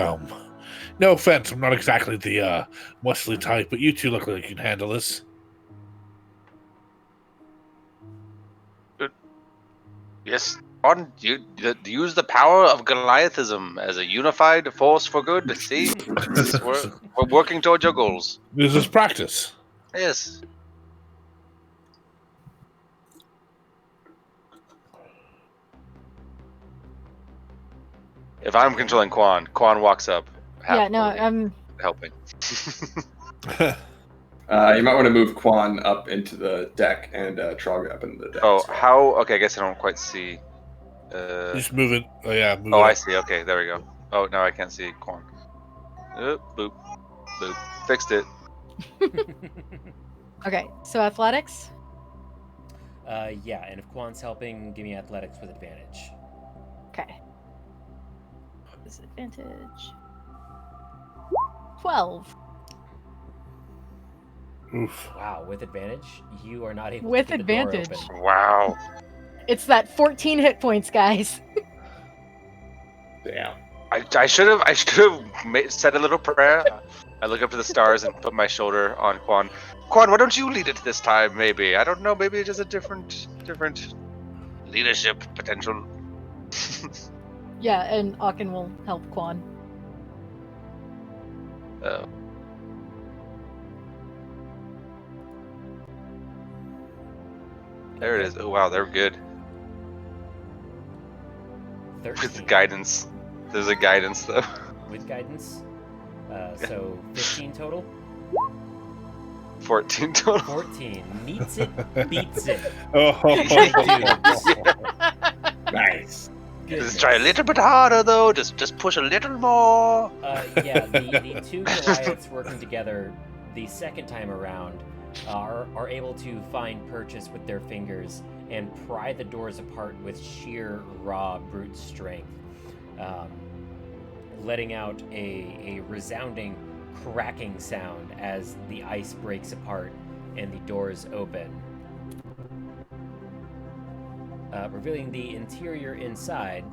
no offense, I'm not exactly the muscly type, but you two look like you can handle this. Yes, Quan, use the power of Goliathism as a unified force for good. See, we're working toward your goals. This is practice. Yes. If I'm controlling Quan walks up. Yeah, no, I'm helping. You might want to move Quan up into the deck and Trog up into the deck. Oh, how? Okay, I guess I don't quite see. Just move it. Oh, yeah. Move oh, it I up. see. Okay, there we go. Oh, now I can't see Quan. Boop, boop. Fixed it. okay. So athletics. Yeah, and if Quan's helping, give me athletics with advantage. Okay. Disadvantage. 12. Oof. Wow, with advantage, you are not able with to get the door advantage. open. Wow. It's that 14 hit points, guys. Damn. I should have said a little prayer. I look up to the stars and put my shoulder on Quan. Quan, why don't you lead it this time? Maybe I don't know. Maybe just a different leadership potential. Yeah, and Aachen will help Quan. Oh. There it is. Oh wow, they're good. 13. With guidance. There's a guidance though. With guidance. So 15 total? 14 total. 14. Meets it, beats it. Nice. Just try a little bit harder though. Just push a little more. Yeah, the two Goliaths working together the second time around are able to find purchase with their fingers and pry the doors apart with sheer raw brute strength, letting out a resounding cracking sound as the ice breaks apart and the doors open, revealing the interior inside.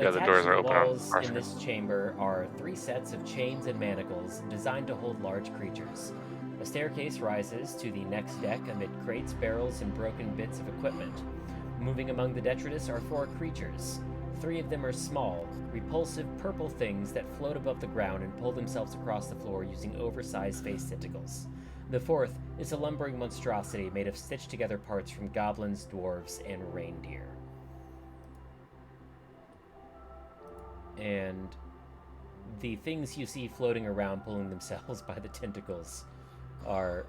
Yeah, the doors are open on Walls our in screen. this chamber are 3 sets of chains and manacles designed to hold large creatures. A staircase rises to the next deck amid crates, barrels, and broken bits of equipment. Moving among the detritus are 4 creatures. 3 of them are small, repulsive purple things that float above the ground and pull themselves across the floor using oversized face tentacles. The 4th is a lumbering monstrosity made of stitched-together parts from goblins, dwarves, and reindeer. And the things you see floating around, pulling themselves by the tentacles, are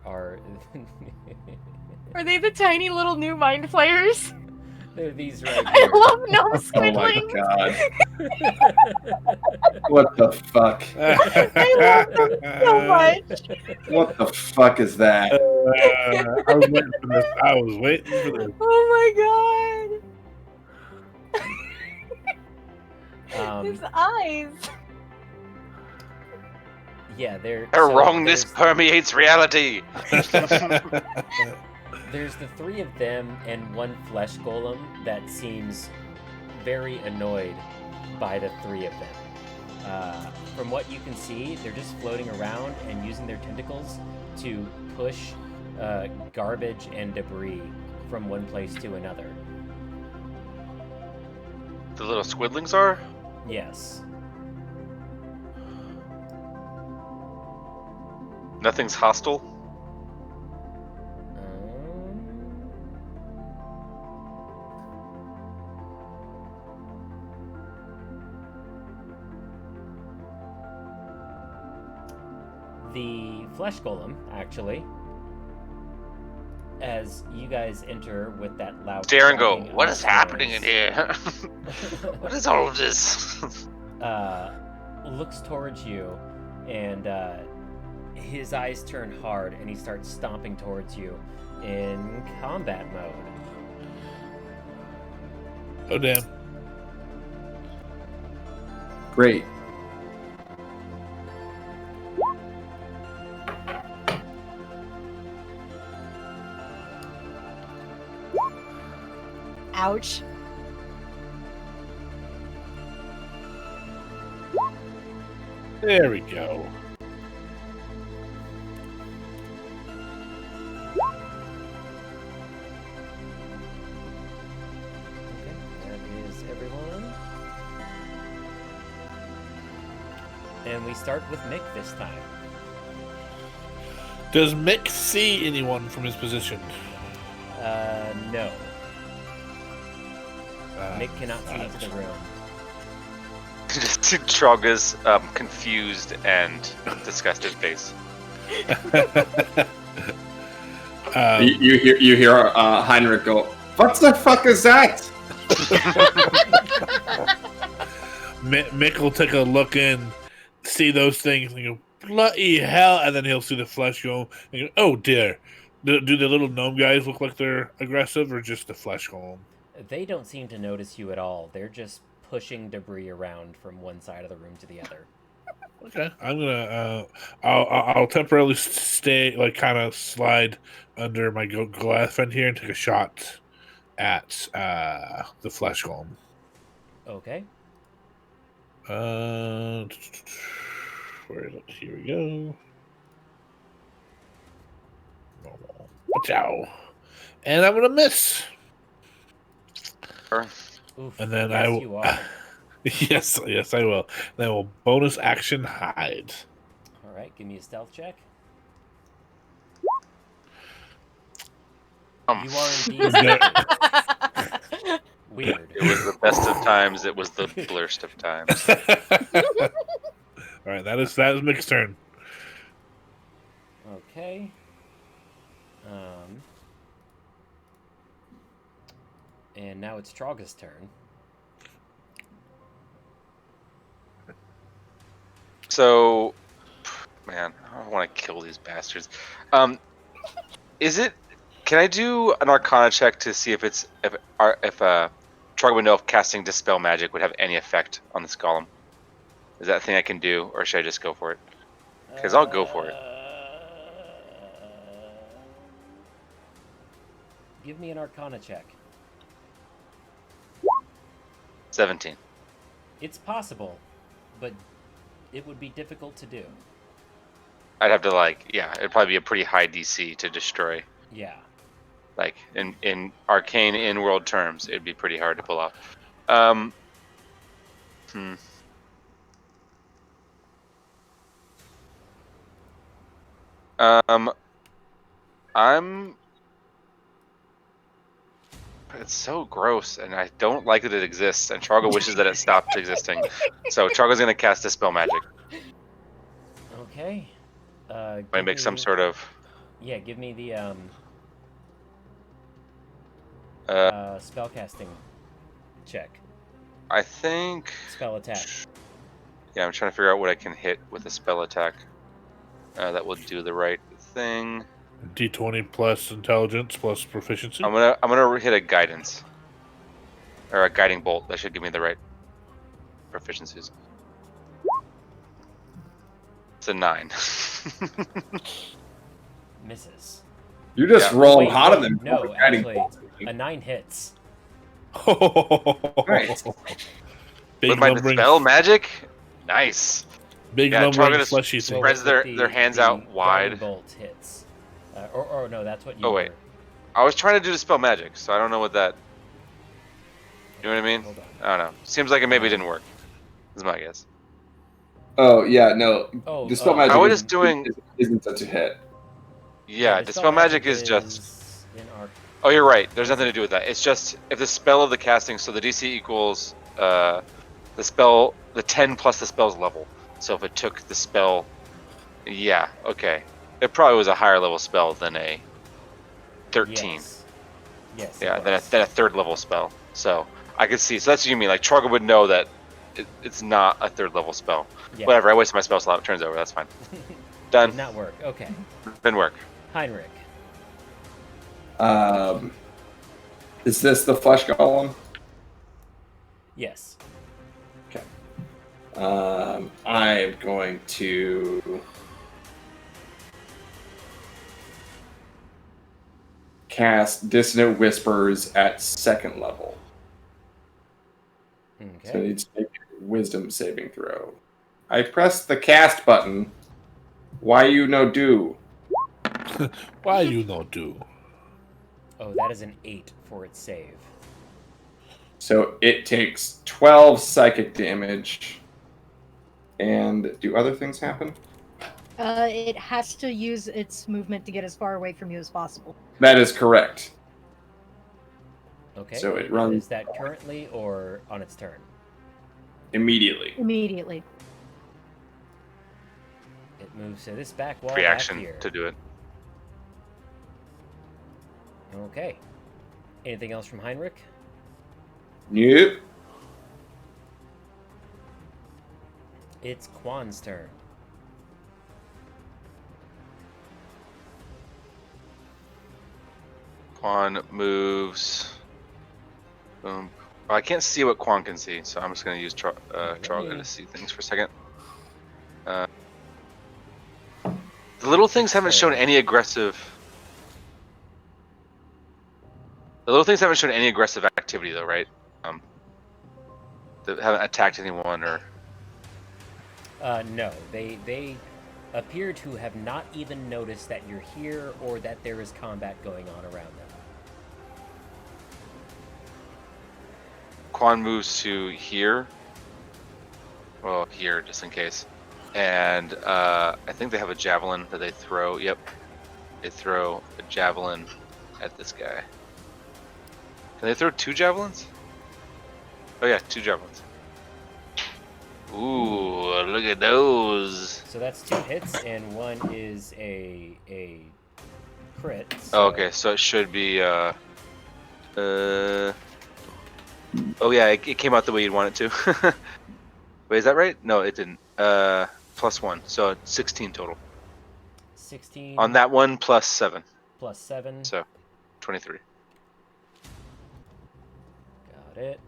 Are they the tiny little new mind flayers? they're these right I here. love gnome Oh squidlings. my god. What the fuck? I love them so much. What the fuck is that? I was waiting for this. I was waiting for this. Oh my god! His eyes. Yeah, Her wrongness permeates reality. There's the three of them and one flesh golem that seems very annoyed by the three of them. From what you can see, they're just floating around and using their tentacles to push garbage and debris from one place to another. The little squidlings are? Yes. Nothing's hostile? The flesh golem, actually, as you guys enter with that loud Stare and go, cracking what of is happening in noise, here? What is all of this? looks towards you, and his eyes turn hard, and he starts stomping towards you in combat mode. Oh, damn. Great. Ouch. There we go. Okay, that is everyone. And we start with Mick this time. Does Mick see anyone from his position? No. Mick cannot see into the room. Trogga's confused and disgusted face. You hear Heinrich go, "What the fuck is that?" Mick will take a look in, see those things, and go, bloody hell, and then he'll see the flesh go, and go, oh dear. Do the little gnome guys look like they're aggressive, or just the flesh golem? They don't seem to notice you at all. They're just pushing debris around from one side of the room to the other. Okay, I'm gonna. I'll temporarily stay, like, kind of slide under my Goliath friend here and take a shot at the flesh golem. Okay. Where is it? Here we go. Normal. Ciao. And I'm gonna miss. Oof, And then yes, I will. you are. yes, I will. Then I will bonus action hide. All right, give me a stealth check. You are indeed weird. It was the best of times. It was the blurst of times. All right, that is Mick's turn. Okay. And now it's Trogga's turn. So, man, I don't want to kill these bastards. Is it? Can I do an Arcana check to see if Trogga would know if casting Dispel Magic would have any effect on this golem? Is that a thing I can do, or should I just go for it? Because I'll go for it. Give me an Arcana check. 17. It's possible, but it would be difficult to do. I'd have to it'd probably be a pretty high DC to destroy. Yeah. Like in arcane in-world terms, it'd be pretty hard to pull off. It's so gross, and I don't like that it exists, and Trogga wishes that it stopped existing. So Trogga's gonna cast Dispel Magic. Okay. I make some sort of... Yeah, give me the spellcasting check. I think... Spell attack. Yeah, I'm trying to figure out what I can hit with a spell attack that will do the right thing. D20 plus intelligence plus proficiency. I'm gonna hit a guidance or a guiding bolt. That should give me the right proficiencies. It's a 9. Misses. You just Yeah. rolled Wait, hotter wait, than no, actually, a 9 hits. Nice. Big With my lumbering, dispel magic, nice. big Yeah, lumbering Targus fleshy Well, thing. spreads their hands out guiding wide. bolt hits. Or no, that's what you. Oh, wait. were- I was trying to do dispel magic, so I don't know what that. You know what I mean? Hold on. I don't know. Seems like it maybe didn't work. Is my guess. Oh yeah, no. Oh, Dispel oh, magic I was just doing. isn't such a hit. Yeah, dispel magic is just. is in our. Oh, you're right. There's nothing to do with that. It's just if the spell of the casting, so the DC equals the spell, the 10 plus the spell's level. So if it took the spell, yeah, okay, it probably was a higher level spell than a 13. Yes. Yeah, it than was. a third level spell. So I could see. So that's what you mean. Like Trogger would know that it's not a third level spell. Yeah. Whatever. I wasted my spell slot. Turns over. That's fine. Done. Did not work. Okay. Didn't work. Heinrich. Is this the flesh golem? Yes. I'm going to cast Dissonant Whispers at 2nd level. Okay. So it needs to make a wisdom saving throw. I pressed the cast button. Why you no do? Why you not do? Oh, that is an 8 for its save. So it takes 12 psychic damage. And do other things happen? It has to use its movement to get as far away from you as possible. That is correct. Okay. So it runs Is that currently or on its turn? immediately. Immediately. It moves to this back wall Reaction back here. to do it. Okay. Anything else from Heinrich? Nope. It's Quan's turn. Quan moves. Boom. Well, I can't see what Quan can see, so I'm just going to use Trogger to see things for a second. The little things haven't shown any aggressive. The little things haven't shown any aggressive activity, though, right? They haven't attacked anyone or. No, they appear to have not even noticed that you're here or that there is combat going on around them. Quan moves to here. Well, here, just in case. And I think they have a javelin that they throw. Yep. They throw a javelin at this guy. Can they throw 2 javelins? Oh yeah, 2 javelins. Ooh, look at those. So that's 2 hits, and one is a crit. Oh, okay, so it should be oh yeah, it came out the way you'd want it to. Wait, is that right? No, it didn't. +1, so 16 total. 16 On that one, +7, plus 7. so 23. Got it.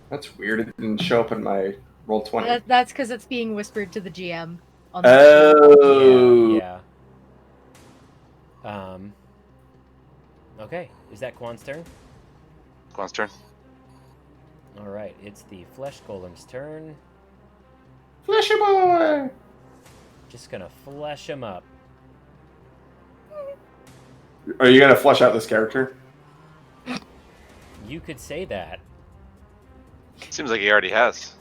That's weird. It didn't show up in my roll 20. That's because it's being whispered to the GM. On Oh. Yeah. Okay, is that Quan's turn? Quan's turn. All right, it's the flesh golem's turn. Fleshy boy! Just gonna flesh him up. Are you gonna flesh out this character? You could say that. Seems like he already has.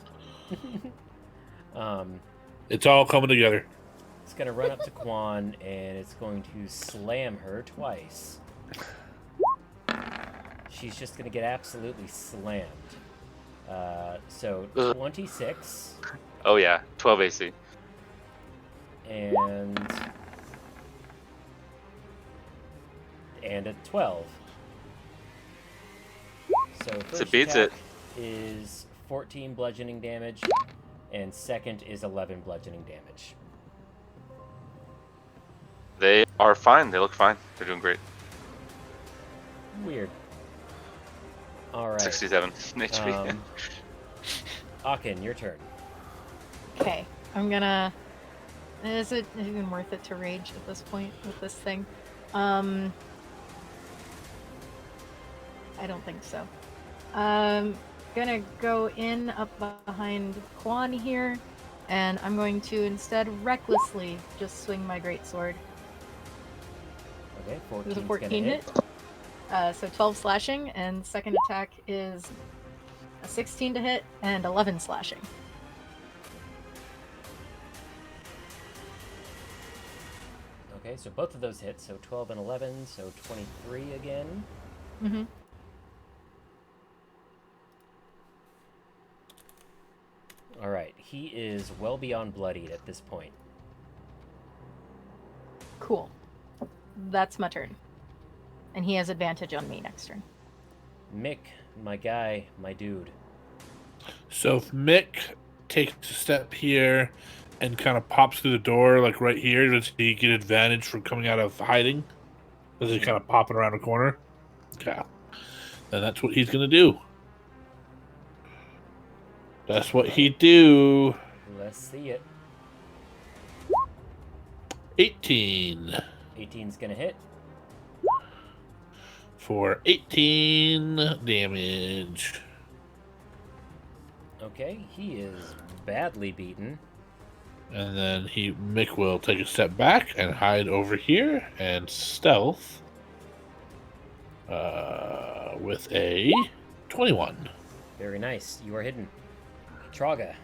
It's all coming together. It's gonna run up to Quan and it's going to slam her twice. She's just gonna get absolutely slammed. So 26 Oh yeah, 12 AC. and a 12. So first beats attack it. is 14 bludgeoning damage, and second is 11 bludgeoning damage. They are fine. They look fine. They're doing great. Weird. All right. 67 HP. Akin, your turn. Okay, I'm gonna. Is it even worth it to rage at this point with this thing? I don't think so. Gonna go in up behind Quan here, and I'm going to instead recklessly just swing my greatsword. Okay, 14. It was a 14 hit. So 12 slashing, and second attack is a 16 to hit and 11 slashing. Okay, so both of those hit, so 12 and 11, so 23 again. Mm-hmm. All right, he is well beyond bloodied at this point. Cool. That's my turn. And he has advantage on me next turn. Mick, my guy, my dude. So if Mick takes a step here and kind of pops through the door, like right here, does he get advantage from coming out of hiding? Does he kind of popping around a corner? Okay. And that's what he's going to do. That's what he do. Let's see it. 18. 18's gonna hit. For 18 damage. Okay, he is badly beaten. And then Mick will take a step back and hide over here and stealth with a 21. Very nice. You are hidden. Traga.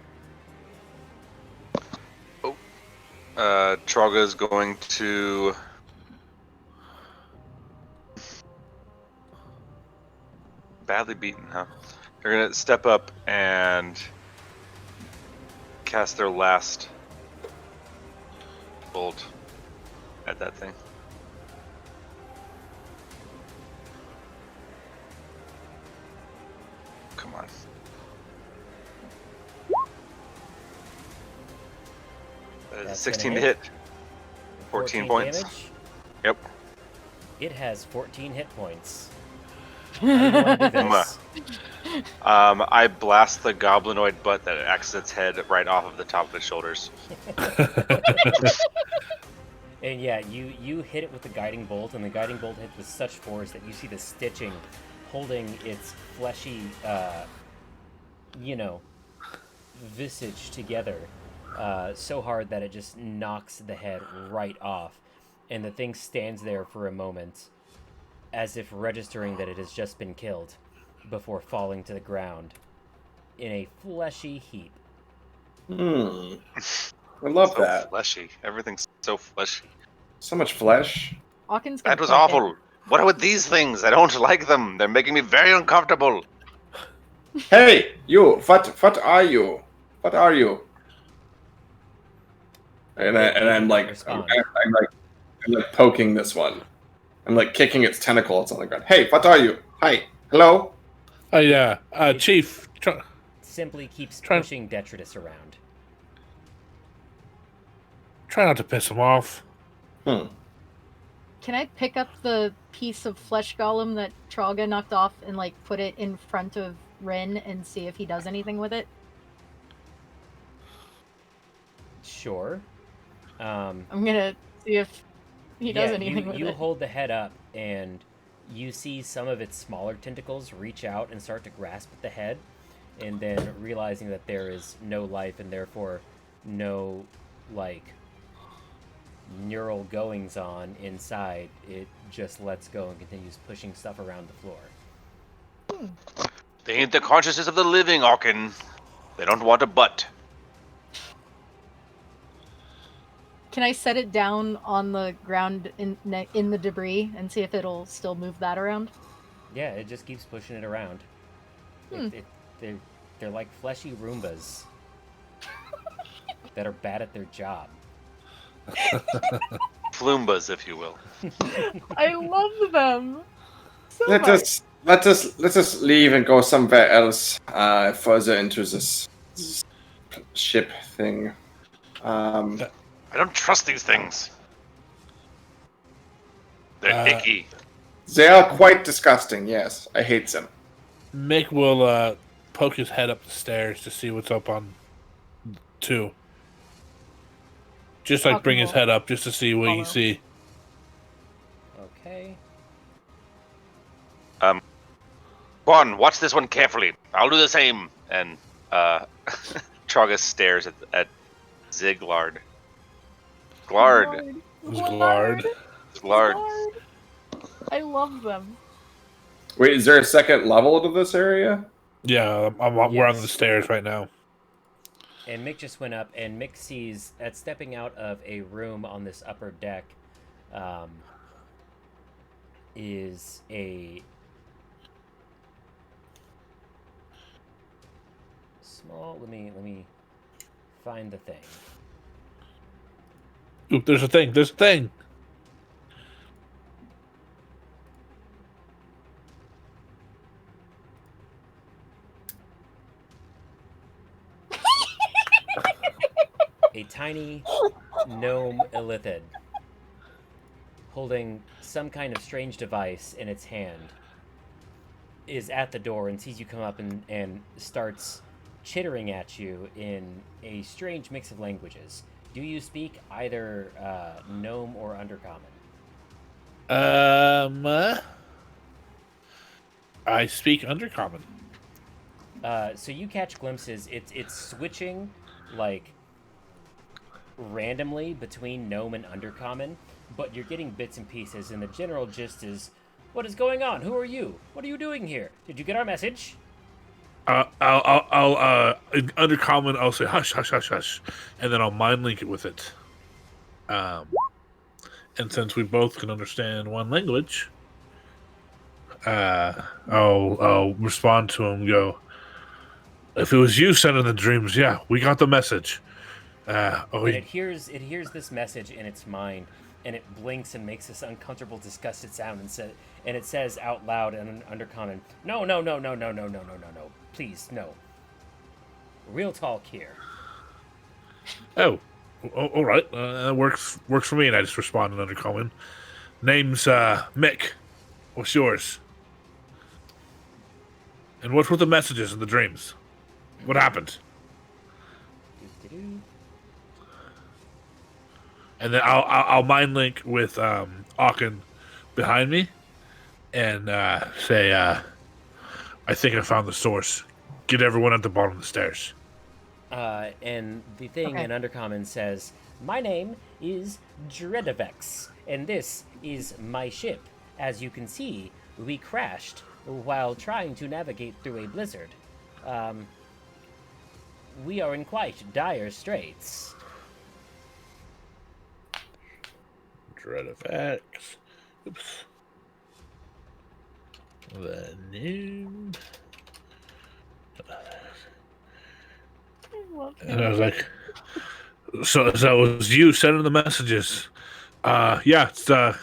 Traga is going to badly beaten, huh? They're gonna step up and cast their last bolt at that thing. Come on. That's 16 gonna to hit. hit. 14 points. Damage. Yep. It has 14 hit points. How do you want to do this? I blast the goblinoid butt that axes its head right off of the top of its shoulders. And yeah, you hit it with the guiding bolt, and the guiding bolt hit with such force that you see the stitching holding its fleshy, visage together so hard that it just knocks the head right off. And the thing stands there for a moment, as if registering that it has just been killed, before falling to the ground in a fleshy heap. I love So that. fleshy. Everything's so fleshy. So much flesh. Hawkins That was awful. What are with these things? I don't like them. They're making me very uncomfortable. Hey, you! What are you? What are you? And I'm like poking this one. I'm like kicking its tentacles on the ground. Hey, what are you? Hi, hello. Oh yeah, Chief. Simply keeps pushing detritus around. Try not to piss him off. Can I pick up the piece of flesh golem that Traga knocked off and like put it in front of Rin and see if he does anything with it? Sure. I'm gonna see if he does anything with it. You hold the head up, and you see some of its smaller tentacles reach out and start to grasp at the head, and then realizing that there is no life and therefore no, neural goings on inside, it just lets go and continues pushing stuff around the floor. They ain't the consciousness of the living, Arkin. They don't want a butt. Can I set it down on the ground in the debris and see if it'll still move that around? Yeah, it just keeps pushing it around. They're like fleshy Roombas that are bad at their job. Floombas, if you will. I love them so Let much. us leave and go somewhere else, further into this ship thing. I don't trust these things. They're icky. They are quite disgusting, yes. I hate them. Mick will poke his head up the stairs to see what's up on 2. Just like bring his head up just to see what he can see. Okay. Juan, watch this one carefully. I'll do the same. And Trogus stares at Ziglard. Glard. Glard. I love them. Wait, is there a second level to this area? Yeah, we're on the stairs right now. And Mick just went up, and Mick sees that stepping out of a room on this upper deck is a small. Let me find the thing. Ooh, there's a thing. There's a thing. A tiny gnome illithid holding some kind of strange device in its hand is at the door and sees you come up and starts chittering at you in a strange mix of languages. Do you speak either gnome or undercommon? I speak undercommon. So you catch glimpses. It's switching like randomly between gnome and undercommon, but you're getting bits and pieces, and the general gist is, what is going on? Who are you? What are you doing here? Did you get our message? In undercommon, I'll say hush, hush, hush, hush, and then I'll mind link it with it. And since we both can understand one language, I'll respond to him and go, if it was you sending the dreams, yeah, we got the message. It hears this message in its mind, and it blinks and makes this uncomfortable, disgusted sound, and it says out loud in undercommon, no, please, no. Real talk here. Oh, all right, that works for me, and I just respond in undercommon. Name's Mick. What's yours? And what were the messages in the dreams? What happened? And then I'll mind link with Aachen behind me and say, I think I found the source. Get everyone at the bottom of the stairs. And the thing in undercommon says, my name is Dredavex, and this is my ship. As you can see, we crashed while trying to navigate through a blizzard. We are in quite dire straits. Dredavex. Oops. The name. And I was like, so it was you sending the messages. Yeah, it's a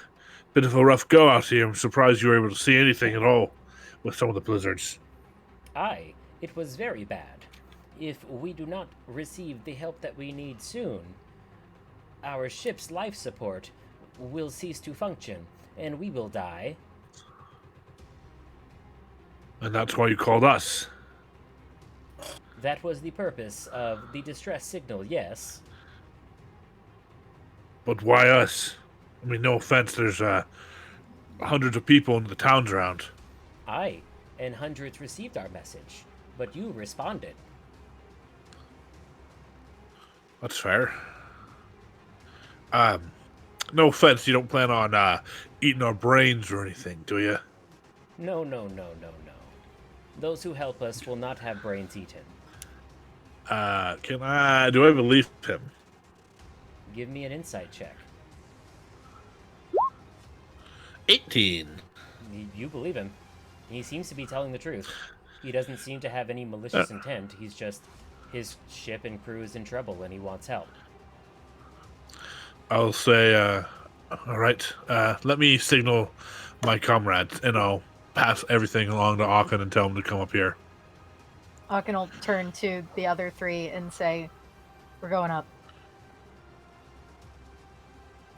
bit of a rough go out here. I'm surprised you were able to see anything at all with some of the blizzards. Aye, it was very bad. If we do not receive the help that we need soon, our ship's life support will cease to function, and we will die. And that's why you called us. That was the purpose of the distress signal, yes. But why us? I mean, no offense, there's hundreds of people in the towns around. Aye, and hundreds received our message, but you responded. That's fair. No offense, you don't plan on eating our brains or anything, do you? No. Those who help us will not have brains eaten. Do I believe him? Give me an insight check. 18. You believe him. He seems to be telling the truth. He doesn't seem to have any malicious intent. He's just, his ship and crew is in trouble and he wants help. I'll say, all right, let me signal my comrades, and I'll pass everything along to Aachen and tell him to come up here. Aachen will turn to the other three and say, we're going up.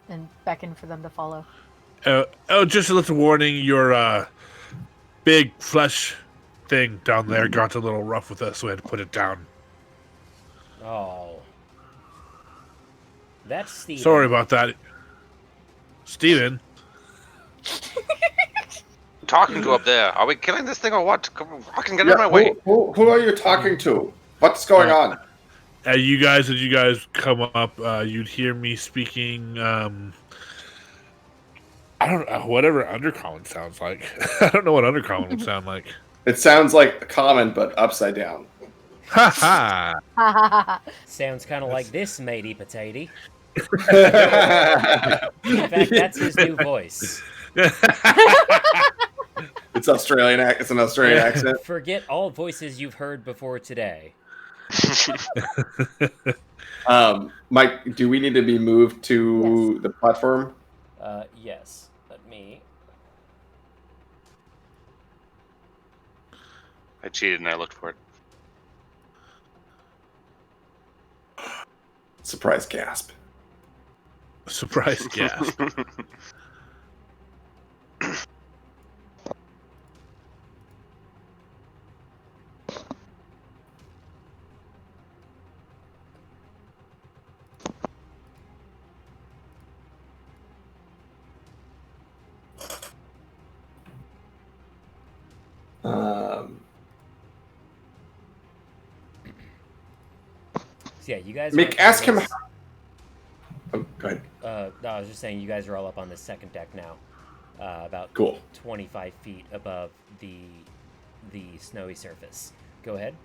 And beckon for them to follow. Just a little warning. Your big flesh thing down there got a little rough with us, so we had to put it down. Oh. That's Steven. Sorry about that. Steven? Talking to up there. Are we killing this thing or what? Come on, fucking get out of my way. Who are you talking to? What's going on? As you guys come up, you'd hear me speaking. I don't know, whatever undercommon sounds like. I don't know what undercommon would sound like. It sounds like common, but upside down. Ha ha! Sounds kind of like this, matey potato. It's In fact, that's his new voice. Australian. It's an Australian accent. Forget all voices you've heard before today. Mike, do we need to be moved to the platform? Yes. Let me. I cheated and I looked for it. Surprise gasp. Surprise gasp. So yeah, you guys. Mick, ask him. Oh, go ahead. No, I was just saying you guys are all up on the second deck now, about Cool. 25 feet above the snowy surface. Go ahead.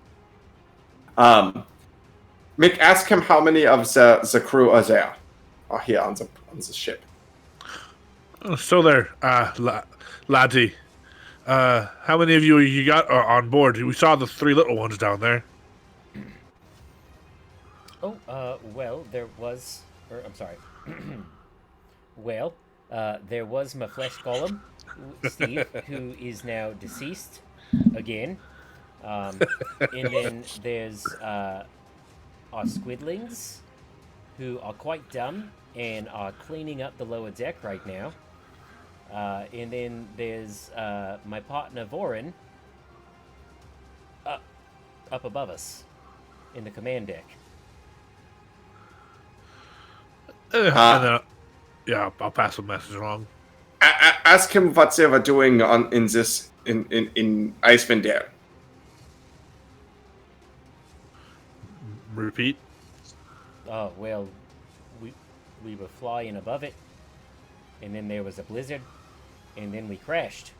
Mick, ask him how many of the crew are there. Here on the ship. So there, laddie. How many of you got on board? We saw the 3 little ones down there. Oh, well, there was... I'm sorry. Well, there was my flesh golem, Steve, who is now deceased again. And then there's our squidlings, who are quite dumb and are cleaning up the lower deck right now. And then there's my partner, Vorin, up above us in the command deck. And then, I'll pass the message along. Ask him what they were doing in Icewind Dale. Repeat. Oh, well, we were flying above it, and then there was a blizzard, and then we crashed.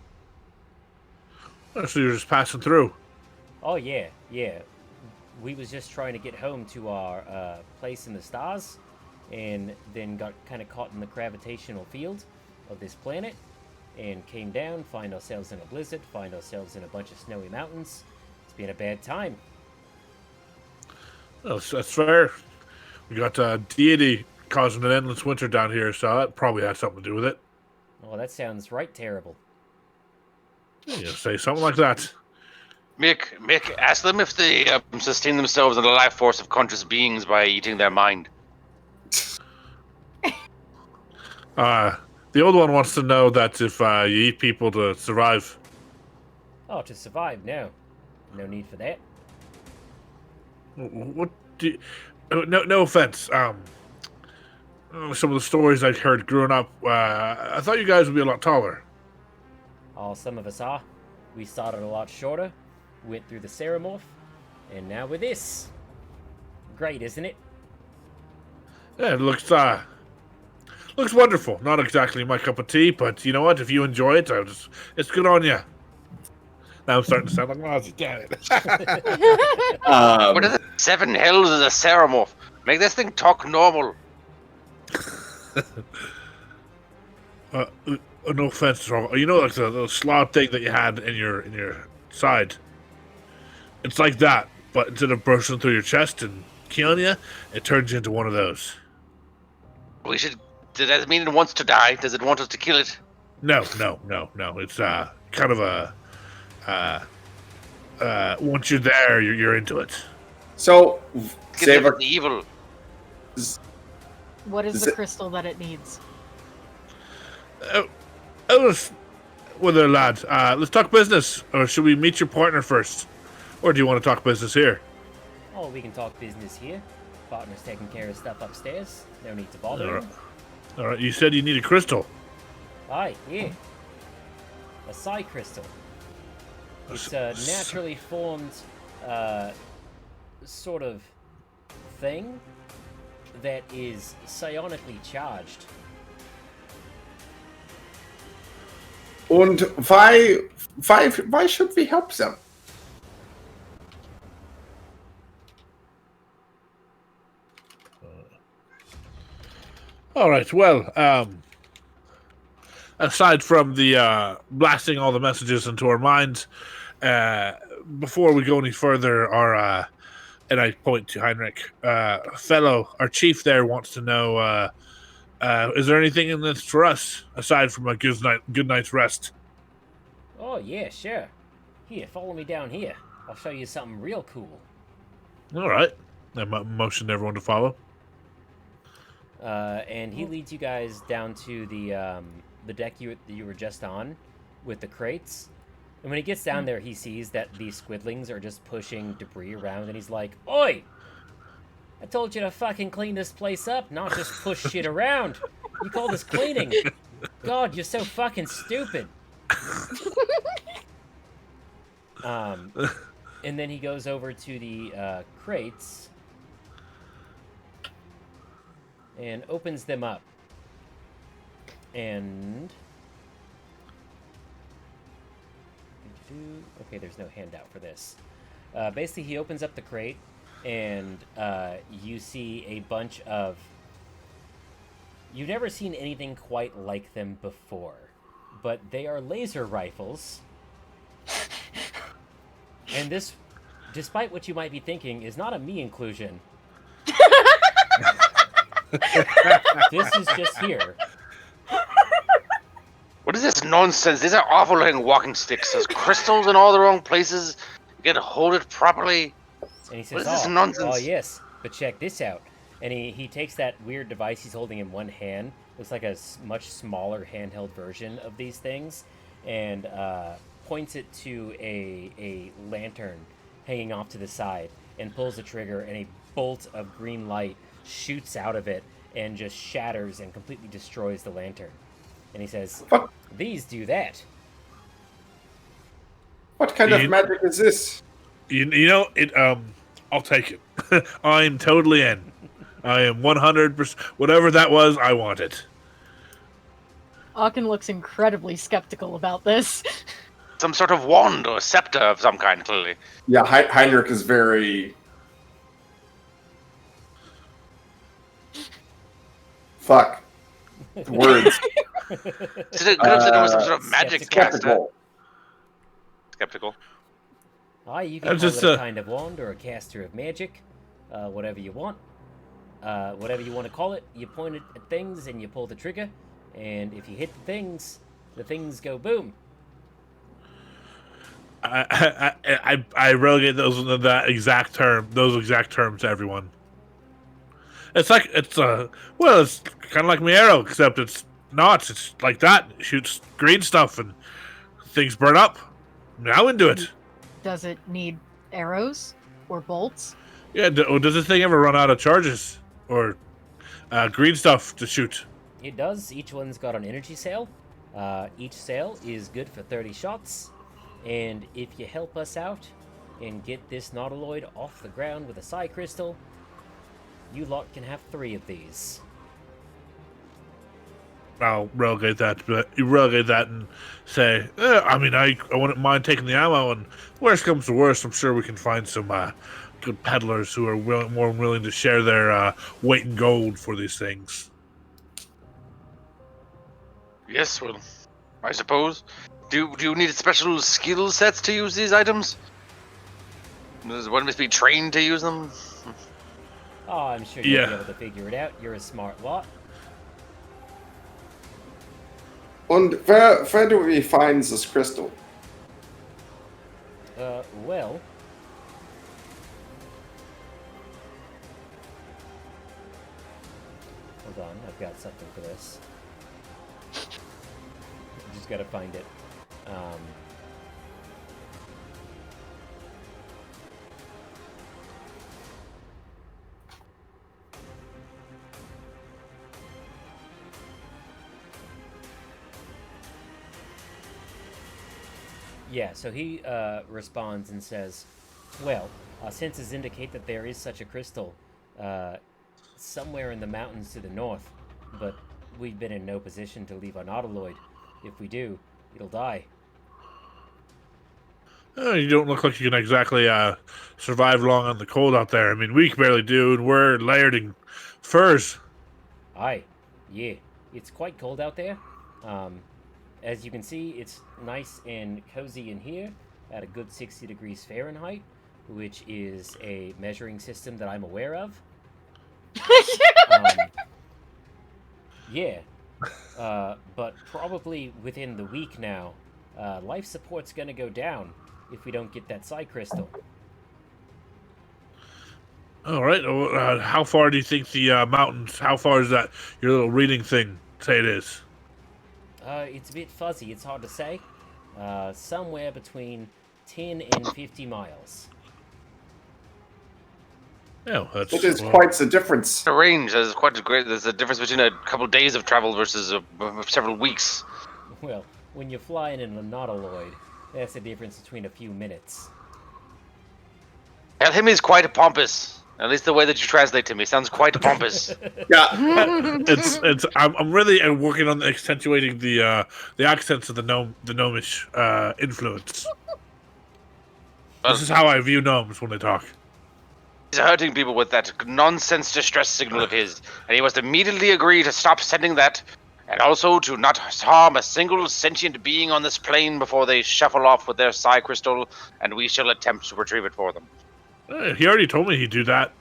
Oh, so you're just passing through. Oh, yeah. We was just trying to get home to our place in the stars, and then got kind of caught in the gravitational field of this planet, and came down, find ourselves in a blizzard, find ourselves in a bunch of snowy mountains. It's been a bad time. Oh, that's fair. We got deity causing an endless winter down here, so that probably had something to do with it. Oh, that sounds right terrible. Yeah, say something like that. Mick, ask them if they sustain themselves on the life force of conscious beings by eating their mind. The old one wants to know that if you eat people to survive. Oh, to survive? No need for that. What do you, no offense. Some of the stories I've heard growing up, I thought you guys would be a lot taller. Oh, some of us are. We started a lot shorter, went through the Ceramorph, and now we're this. Great, isn't it? Yeah, it looks wonderful. Not exactly my cup of tea, but you know what? If you enjoy it, it's good on you. Now I'm starting to sound like Nazi. Damn it. What are the 7 hells of the Ceramorph? Make this thing talk normal. No offense, Robert. You know, like the slot thing that you had in your side. It's like that, but instead of bursting through your chest and killing you, it turns you into one of those. Does that mean it wants to die? Does it want us to kill it? No. It's kind of a once you're there, you're into it. So, Get rid of the evil. What is the crystal that it needs? Well, there, lad. Let's talk business, or should we meet your partner first? Or do you want to talk business here? Oh, we can talk business here. Partner's taking care of stuff upstairs. No need to bother All right. him. All right. You said you need a crystal. Aye, yeah. A psi crystal. It's a naturally formed sort of thing that is psionically charged. And why should we help them? All right. Well, aside from the blasting all the messages into our minds, before we go any further, our and I point to Heinrich, our chief there wants to know: is there anything in this for us aside from a good night's rest? Oh, yeah, sure. Here, follow me down here. I'll show you something real cool. All right. I motioned everyone to follow. And he leads you guys down to the deck you were just on with the crates. And when he gets down there, he sees that these squidlings are just pushing debris around, and he's like, "Oi! I told you to fucking clean this place up, not just push shit around. You call this cleaning? God, you're so fucking stupid." And then he goes over to the crates and opens them up. And okay, there's no handout for this. Basically, he opens up the crate, and you see a bunch of... You've never seen anything quite like them before, but they are laser rifles. And this, despite what you might be thinking, is not a me inclusion. This is just here. What is this nonsense? These are awful looking walking sticks. There's crystals in all the wrong places. You gotta hold it properly. And he says, What is this nonsense? Oh, yes, but check this out. And he takes that weird device he's holding in one hand. Looks like a much smaller handheld version of these things. And points it to a lantern hanging off to the side. And pulls the trigger, and a bolt of green light shoots out of it and just shatters and completely destroys the lantern. And he says, What? These do that. What kind of magic is this? You know it. I'll take it. I'm totally in. I am 100%. Whatever that was, I want it. Aachen looks incredibly skeptical about this. Some sort of wand or scepter of some kind, clearly. Yeah, Heinrich is very... Fuck. Words. Could have said it was some sort of magic caster. Skeptical. You can call it a kind of wand or a caster of magic. Whatever you want. Whatever you want to call it. You point it at things and you pull the trigger. And if you hit the things go boom. I relegate those exact terms to everyone. It's like it's kind of like my arrow, except it's not. It's like that. It shoots green stuff and things burn up. Now into it. Does it need arrows or bolts? Yeah. Does this thing ever run out of charges or green stuff to shoot? It does. Each one's got an energy cell. Each cell is good for 30 shots. And if you help us out and get this nautiloid off the ground with a psi crystal, you lot can have 3 of these. I'll relegate that, but you relegate that and say, I wouldn't mind taking the ammo, and worst comes to worst, I'm sure we can find some good peddlers who are more willing to share their weight in gold for these things. Yes, well, I suppose. Do you need special skill sets to use these items? Does one must be trained to use them? Oh, I'm sure you'll be able to figure it out. You're a smart lot. And where do we find this crystal? Well... Hold on, I've got something for this. I'm just gotta find it. Yeah, so he responds and says, well, our senses indicate that there is such a crystal somewhere in the mountains to the north, but we've been in no position to leave our nautiloid. If we do, it'll die. You don't look like you can exactly survive long on the cold out there. I mean, we can barely do, and we're layered in furs. Aye, yeah, it's quite cold out there. As you can see, it's nice and cozy in here at a good 60 degrees Fahrenheit, which is a measuring system that I'm aware of. Yeah, but probably within the week now, life support's gonna go down if we don't get that psi crystal. All right. How far do you think the mountains? How far is that your little reading thing say it is? It's a bit fuzzy. It's hard to say. Somewhere between 10 and 50 miles. Yeah, that's It is quite the difference. The range is quite great. There's a difference between a couple of days of travel versus several weeks. Well, when you're flying in a nautiloid, that's the difference between a few minutes. Tell him he's quite pompous. At least the way that you translate to me sounds quite pompous. Yeah. it's. I'm really working on accentuating the accents of the gnomish influence. This is how I view gnomes when they talk. He's hurting people with that nonsense distress signal of his, and he must immediately agree to stop sending that, and also to not harm a single sentient being on this plane before they shuffle off with their psi crystal, and we shall attempt to retrieve it for them. He already told me he'd do that.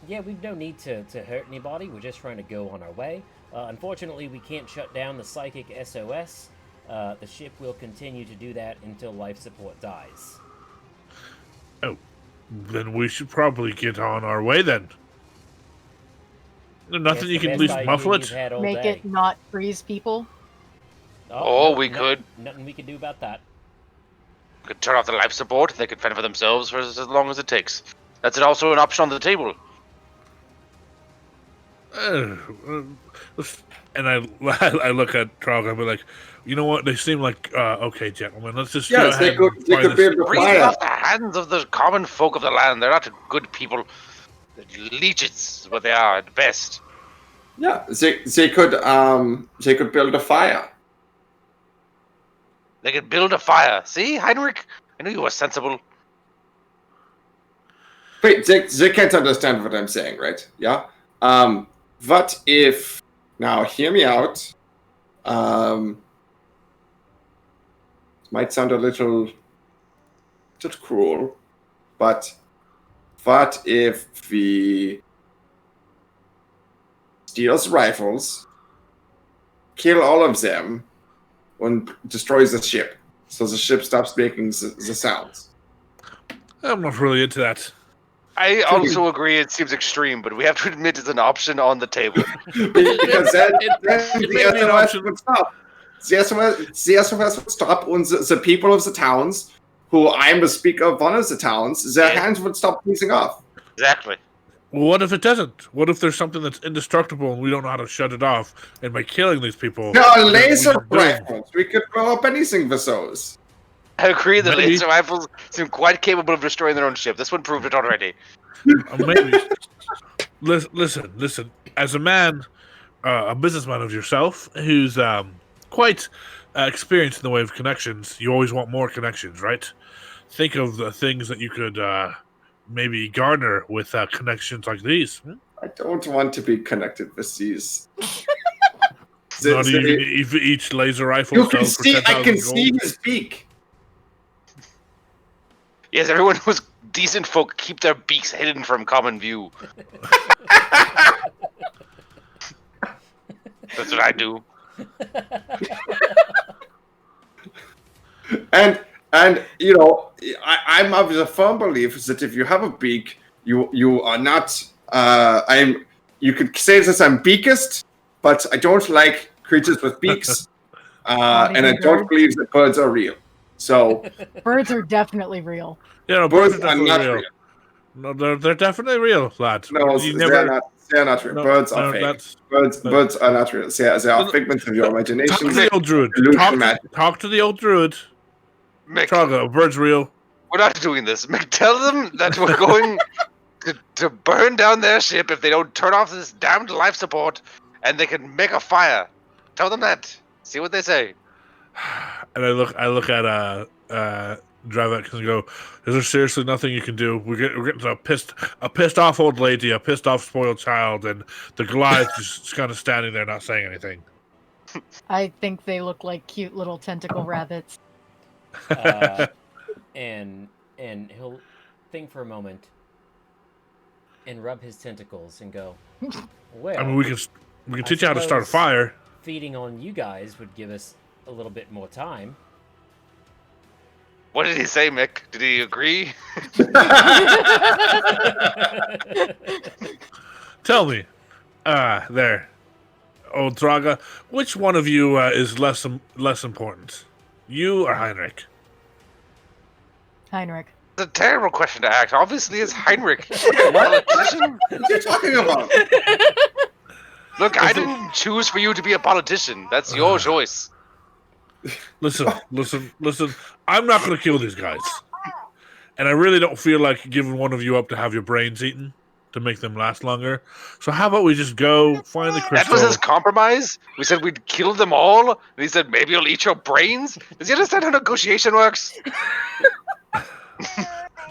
Yeah, we've no need to hurt anybody. We're just trying to go on our way. Unfortunately, we can't shut down the psychic SOS. The ship will continue to do that until life support dies. Oh, then we should probably get on our way then. Nothing you can at least muffle it? Make it not freeze people. We could. Nothing we can do about that. Could turn off the life support. They could fend for themselves for as long as it takes. That's also an option on the table. And I look at Trog and I'll be like, you know what? They seem like okay, gentlemen. Let's just Yes, they could be able to fly off the hands of the common folk of the land. They're not good people. They're leeches, what they are at best. Yeah, they could build a fire. They could build a fire. See, Heinrich? I knew you were sensible. Wait, they can't understand what I'm saying, right? Yeah? What if... Now, hear me out. Might sound a little cruel, but what if we steal the rifles, kill all of them, and destroys the ship, so the ship stops making the sounds? I'm not really into that. I also agree it seems extreme, but we have to admit it's an option on the table. Because then the SOS would stop. The SOS would stop, and the people of the towns, who I'm the speaker of one of the towns, their hands would stop freezing off. Exactly. Well, what if it doesn't? What if there's something that's indestructible and we don't know how to shut it off? And by killing these people... There are laser rifles. We could blow up anything with those. I agree that laser rifles seem quite capable of destroying their own ship. This one proved it already. Maybe. Listen. As a man, a businessman of yourself, who's quite experienced in the way of connections, you always want more connections, right? Think of the things that you could maybe garner with connections like these. I don't want to be connected with these. Not even if each laser rifle. You can see. I can see his beak. Yes, everyone who's decent folk keep their beaks hidden from common view. That's what I do. And you know, I'm of the firm belief that if you have a beak, you are not. You could say this I'm beakist, but I don't like creatures with beaks. And I don't believe that birds are real. So birds are definitely real. Yeah, no, birds birds are definitely not real. real. No, they're definitely real, lad. No, You they're not. They're not real. No, Birds are no, fake. Birds are not real. They are figments of your Talk imagination. to the old druid. Talk to the old druid. Mick, Traga, bird's real. we're not doing this. Mick, tell them that we're going to burn down their ship if they don't turn off this damned life support, and they can make a fire. Tell them that. See what they say. And I look at Dravek and go, "Is there seriously nothing you can do? We're getting a pissed off old lady, a pissed off spoiled child, and the Goliath just kind of standing there not saying anything." I think they look like cute little tentacle rabbits. And he'll think for a moment and rub his tentacles and go, well, I mean, we can teach you how to start a fire. Feeding on you guys would give us a little bit more time. What did he say, Mick? Did he agree? Tell me, there, old Traga, which one of you is less important, you or Heinrich? Heinrich. It's a terrible question to ask. Obviously, it's Heinrich. What are you talking about? Look, I didn't choose for you to be a politician. That's your choice. Listen. I'm not going to kill these guys. And I really don't feel like giving one of you up to have your brains eaten to make them last longer. So how about we just go find the crystal? That was his compromise? We said we'd kill them all? And he said, maybe I'll eat your brains? Does he understand how negotiation works?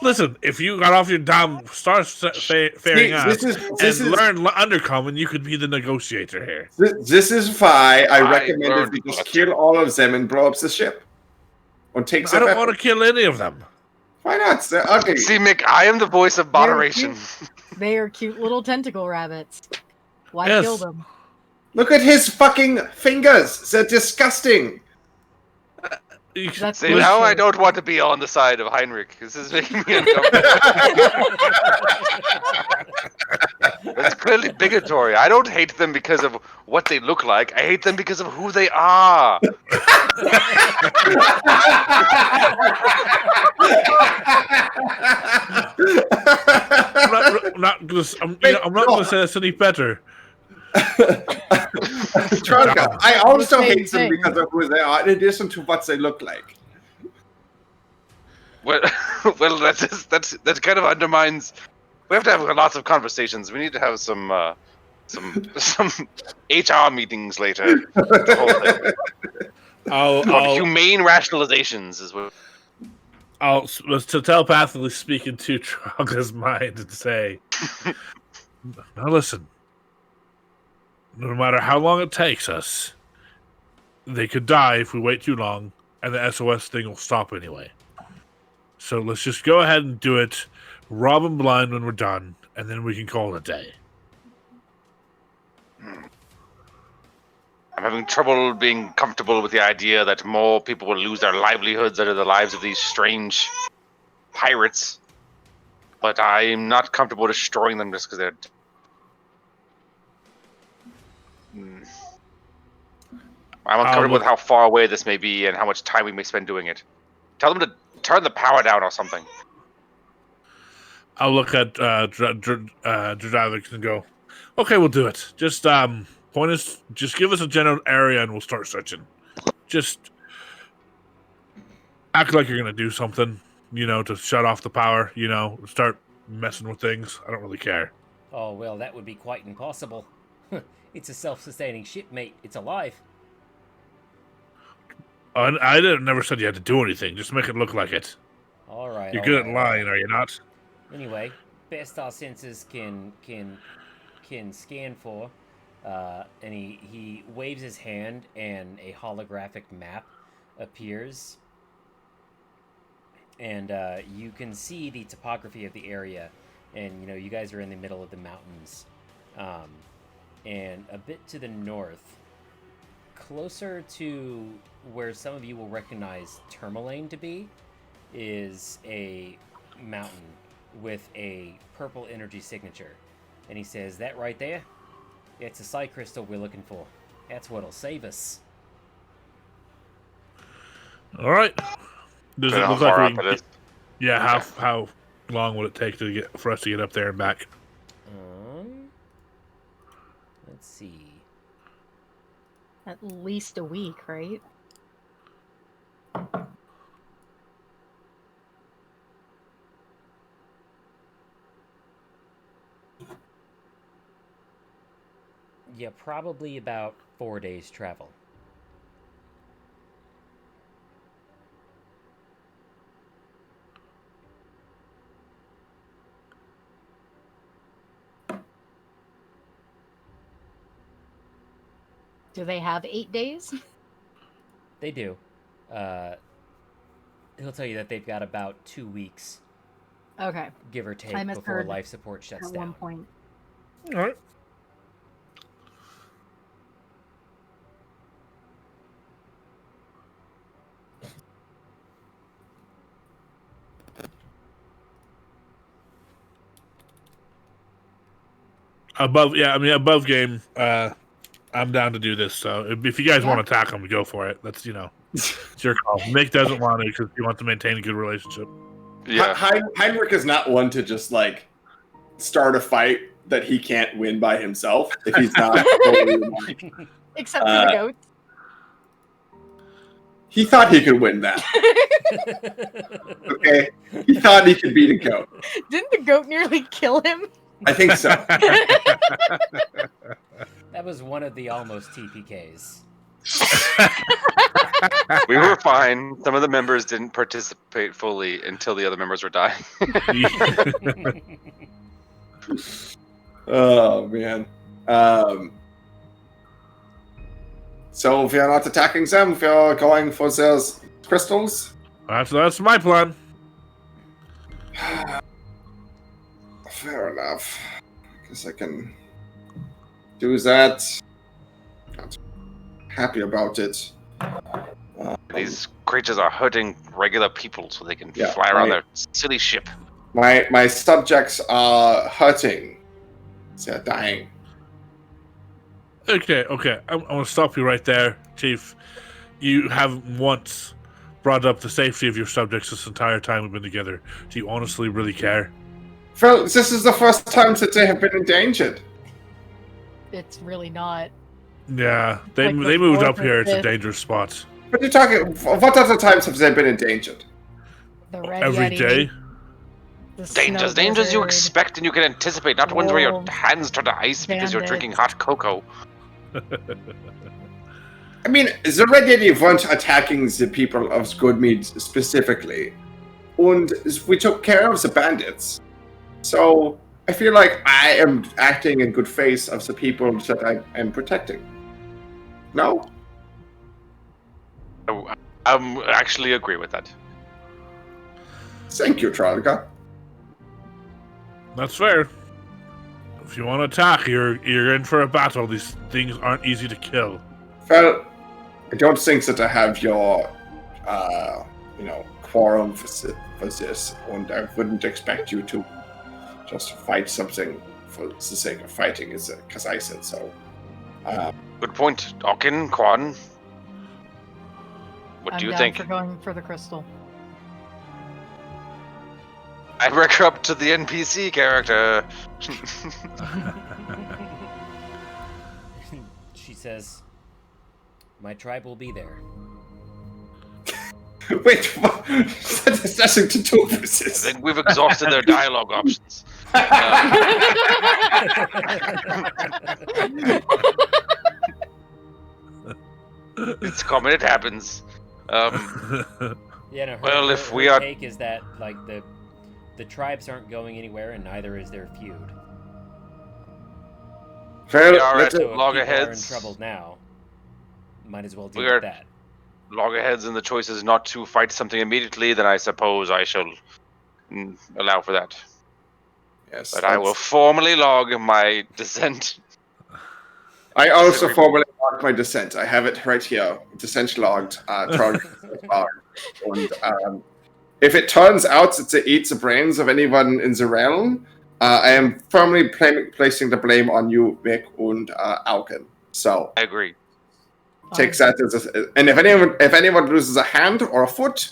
Listen, if you got off your damn faring ass and learned Undercommon, you could be the negotiator here. This is why I recommend that we just kill all of them and blow up the ship. Or take I don't want to kill any of them. Why not? Okay. See, Mick, I am the voice of moderation. They are cute little tentacle rabbits. Why kill them? Look at his fucking fingers. They're disgusting. See, now I don't want to be on the side of Heinrich. This is making me uncomfortable. That's clearly bigotry. I don't hate them because of what they look like. I hate them because of who they are. I'm not going to say this any better. Trunka, I also hate them because of who they are, in addition to what they look like. Well, that kind of undermines. We have to have lots of conversations. We need to have some HR meetings later. The whole thing. Humane rationalizations is what. I'll to telepathically speak into Trunka's mind and say, "Now listen. No matter how long it takes us, they could die if we wait too long, and the SOS thing will stop anyway. So let's just go ahead and do it, rob them blind when we're done, and then we can call it a day." I'm having trouble being comfortable with the idea that more people will lose their livelihoods out of the lives of these strange pirates. But I'm not comfortable destroying them just because they're... I'm uncomfortable with how far away this may be and how much time we may spend doing it. Tell them to turn the power down or something. I'll look at Dradavik and go, "Okay, we'll do it. Just just give us a general area and we'll start searching. Just act like you're gonna do something, to shut off the power. Start messing with things. I don't really care." Oh well, that would be quite impossible. It's a self-sustaining ship, mate. It's alive. I never said you had to do anything. Just make it look like it. All right. You're good at lying, are you not? Anyway, best our senses can scan for, and he waves his hand, and a holographic map appears, and you can see the topography of the area, and you guys are in the middle of the mountains, and a bit to the north, closer to where some of you will recognize Tourmaline to be, is a mountain with a purple energy signature. And he says, "That right there, it's a psi crystal we're looking for. That's what'll save us." All right. Does it Depending look how like far we? up it is. Yeah. Okay. How long would it take for us to get up there and back? Let's see. At least a week, right? Yeah, probably about 4 days travel. Do they have 8 days? They do. He'll tell you that they've got about 2 weeks, Okay. give or take, I before misheard life support shuts at down. one point. All right. Above game. I'm down to do this. So if you guys want to attack him, go for it. That's it's your call. Mick doesn't want to because he wants to maintain a good relationship. Yeah. Heinrich is not one to just like start a fight that he can't win by himself if he's not Except for the goat. He thought he could win that. Okay? He thought he could beat a goat. Didn't the goat nearly kill him? I think so. That was one of the almost TPKs. We were fine. Some of the members didn't participate fully until the other members were dying. Oh, man. So if you're not attacking them, if you're going for those crystals? That's my plan. Fair enough. I guess I can do that. Not happy about it. These creatures are hurting regular people so they can Yeah, fly around their silly ship. My subjects are hurting. They're dying. Okay. I'm going to stop you right there, Chief. You haven't once brought up the safety of your subjects this entire time we've been together. Do you honestly really care? Phil, this is the first time that they have been endangered. It's really not. Yeah, they Like moved before up here. It's a this. dangerous spot. But you're talking, what other times have they been endangered? The red Every Yeti, day. the snow Dangers you lizard. expect and you can anticipate, not ones where your wolves, hands turn to ice because you're drinking bandits. hot cocoa. I mean, the Red Yeti weren't attacking the people of Goodmead specifically. And we took care of the bandits. So I feel like I am acting in good faith of the people that I am protecting. No? I actually agree with that. Thank you, Tralga. That's fair. If you want to attack, you're in for a battle. These things aren't easy to kill. Well, I don't think that I have your, quorum for this, and I wouldn't expect you to just fight something for the sake of fighting, because I said so. Good point. Okin, Quan. What do you think? I'm down for going for the crystal. I work her up to the NPC character. She says, "My tribe will be there." Wait, what? That has nothing to do with I this. think we've exhausted their dialogue options. It's common, it happens. Yeah, no. Well, if we her are- take is that like the tribes aren't going anywhere, and neither is their feud. Well, We are at So if people are in loggerheads. trouble now, might as well deal We are- with that. Loggerheads, and the choice is not to fight something immediately, then I suppose I shall allow for that. yes, But I will formally log my dissent. I also formally logged my dissent. I have it right here. Dissent logged. Logged. And if it turns out that it eats the brains of anyone in the realm, I am firmly placing the blame on you, Mick, and Alkin. So, I agree. takes that as and if anyone loses a hand or a foot,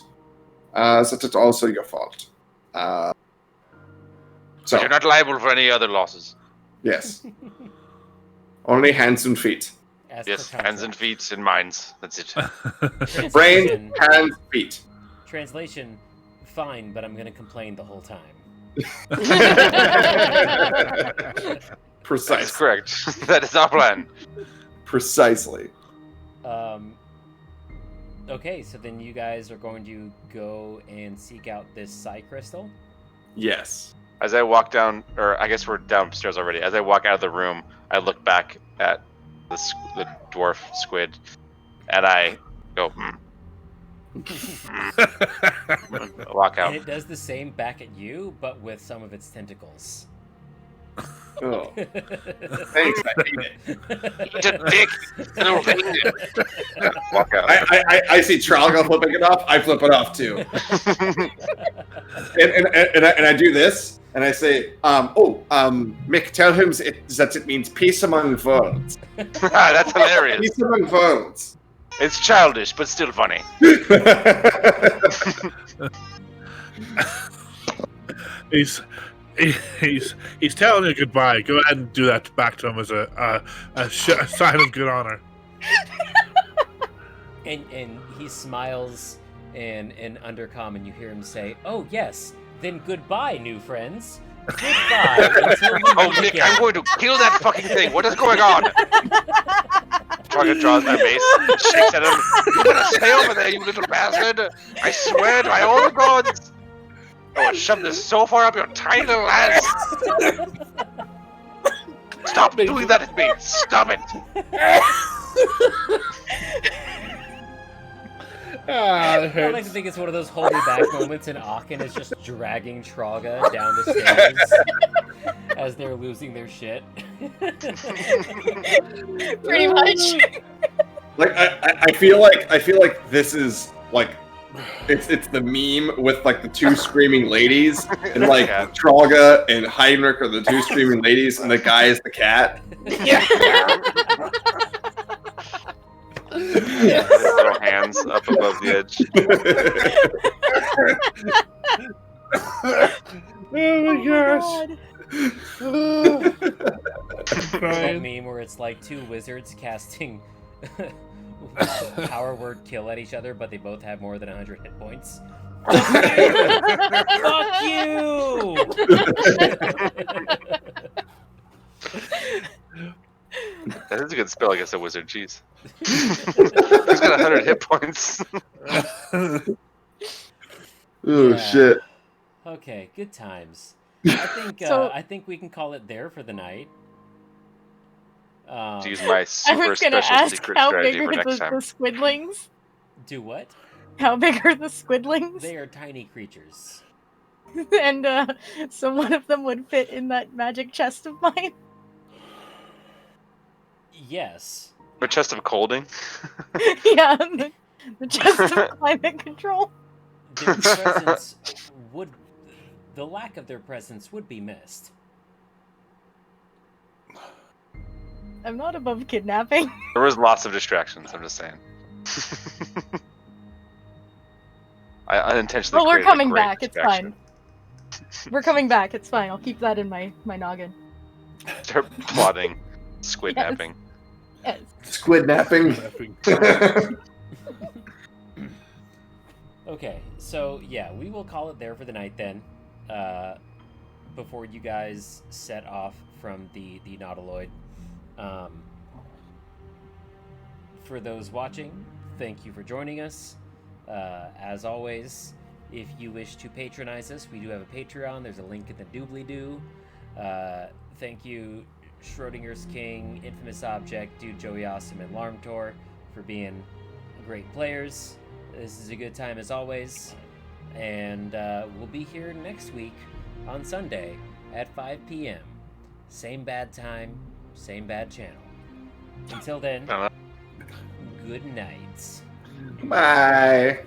that is also your fault. So But you're not liable for any other losses. yes, only hands and feet. As Yes, per hands and contract. feet and minds. That's it. Brain, hands, feet. Translation, fine, but I'm going to complain the whole time. Precisely. That's correct. That is our plan. Precisely. Okay, so then you guys are going to go and seek out this psi crystal? Yes. As I walk down, or I guess we're downstairs already. As I walk out of the room, I look back at the dwarf squid, and I go, walk out. And it does the same back at you, but with some of its tentacles. Oh. Thanks, I hate it. Eat a dick, little finger. Walk out. I see Tralga flipping it off. I flip it off too. and I do this, and I say, Mick, tell him that it means peace among worlds. That's hilarious. Peace among worlds. It's childish, but still funny. He's telling you goodbye. Go ahead and do that back to him as a sign of good honor. And he smiles and undercom, and you hear him say, "Oh yes, then goodbye, new friends. Goodbye until we Oh, meet Nick, again." I'm going to kill that fucking thing. What is going on? Trogger draws my mace, shakes at him. You better stay over there, you little bastard. I swear by all the gods. I will shove this so far up your tiny little ass. Stop doing that to me. Stop it. I like to think it's one of those holy back moments, and Aachen is just dragging Trogga down the stairs as they're losing their shit. Pretty much. Like I feel like this is like it's the meme with like the two screaming ladies, and like Yeah. Tralga and Heinrich are the two screaming ladies, and the guy is the cat. Yeah, his little hands up above the edge. Oh my gosh! That meme where it's like two wizards casting power word kill at each other, but they both have more than 100 hit points. Fuck you! That is a good spell against a wizard. Jeez. He's got 100 hit points. Oh Yeah. shit! Okay, good times. I think we can call it there for the night. To use my I super was gonna special ask secret how big strategy for are next the time. squidlings? Do what? How big are the squidlings? They are tiny creatures. And so one of them would fit in that magic chest of mine. Yes. A chest of colding. Yeah, the chest of climate control. Their presence would... The lack of their presence would be missed. I'm not above kidnapping. There was lots of distractions. I'm just saying. I unintentionally. Well, we're created a coming great back. It's distraction. fine. We're coming back. It's fine. I'll keep that in my noggin. Start plotting, squid Yes. napping. Yes. Squid napping. Okay, so yeah, we will call it there for the night then. Before you guys set off from the Nautiloid. For those watching, thank you for joining us. As always, if you wish to patronize us, we do have a Patreon. There's a link in the doobly-doo. Thank you, Schrodinger's King, Infamous Object, Dude Joey Awesome, and Larmtor for being great players. This is a good time as always. And we'll be here next week on Sunday at 5 p.m. Same bad time, same bad channel. Until then, good night. Bye.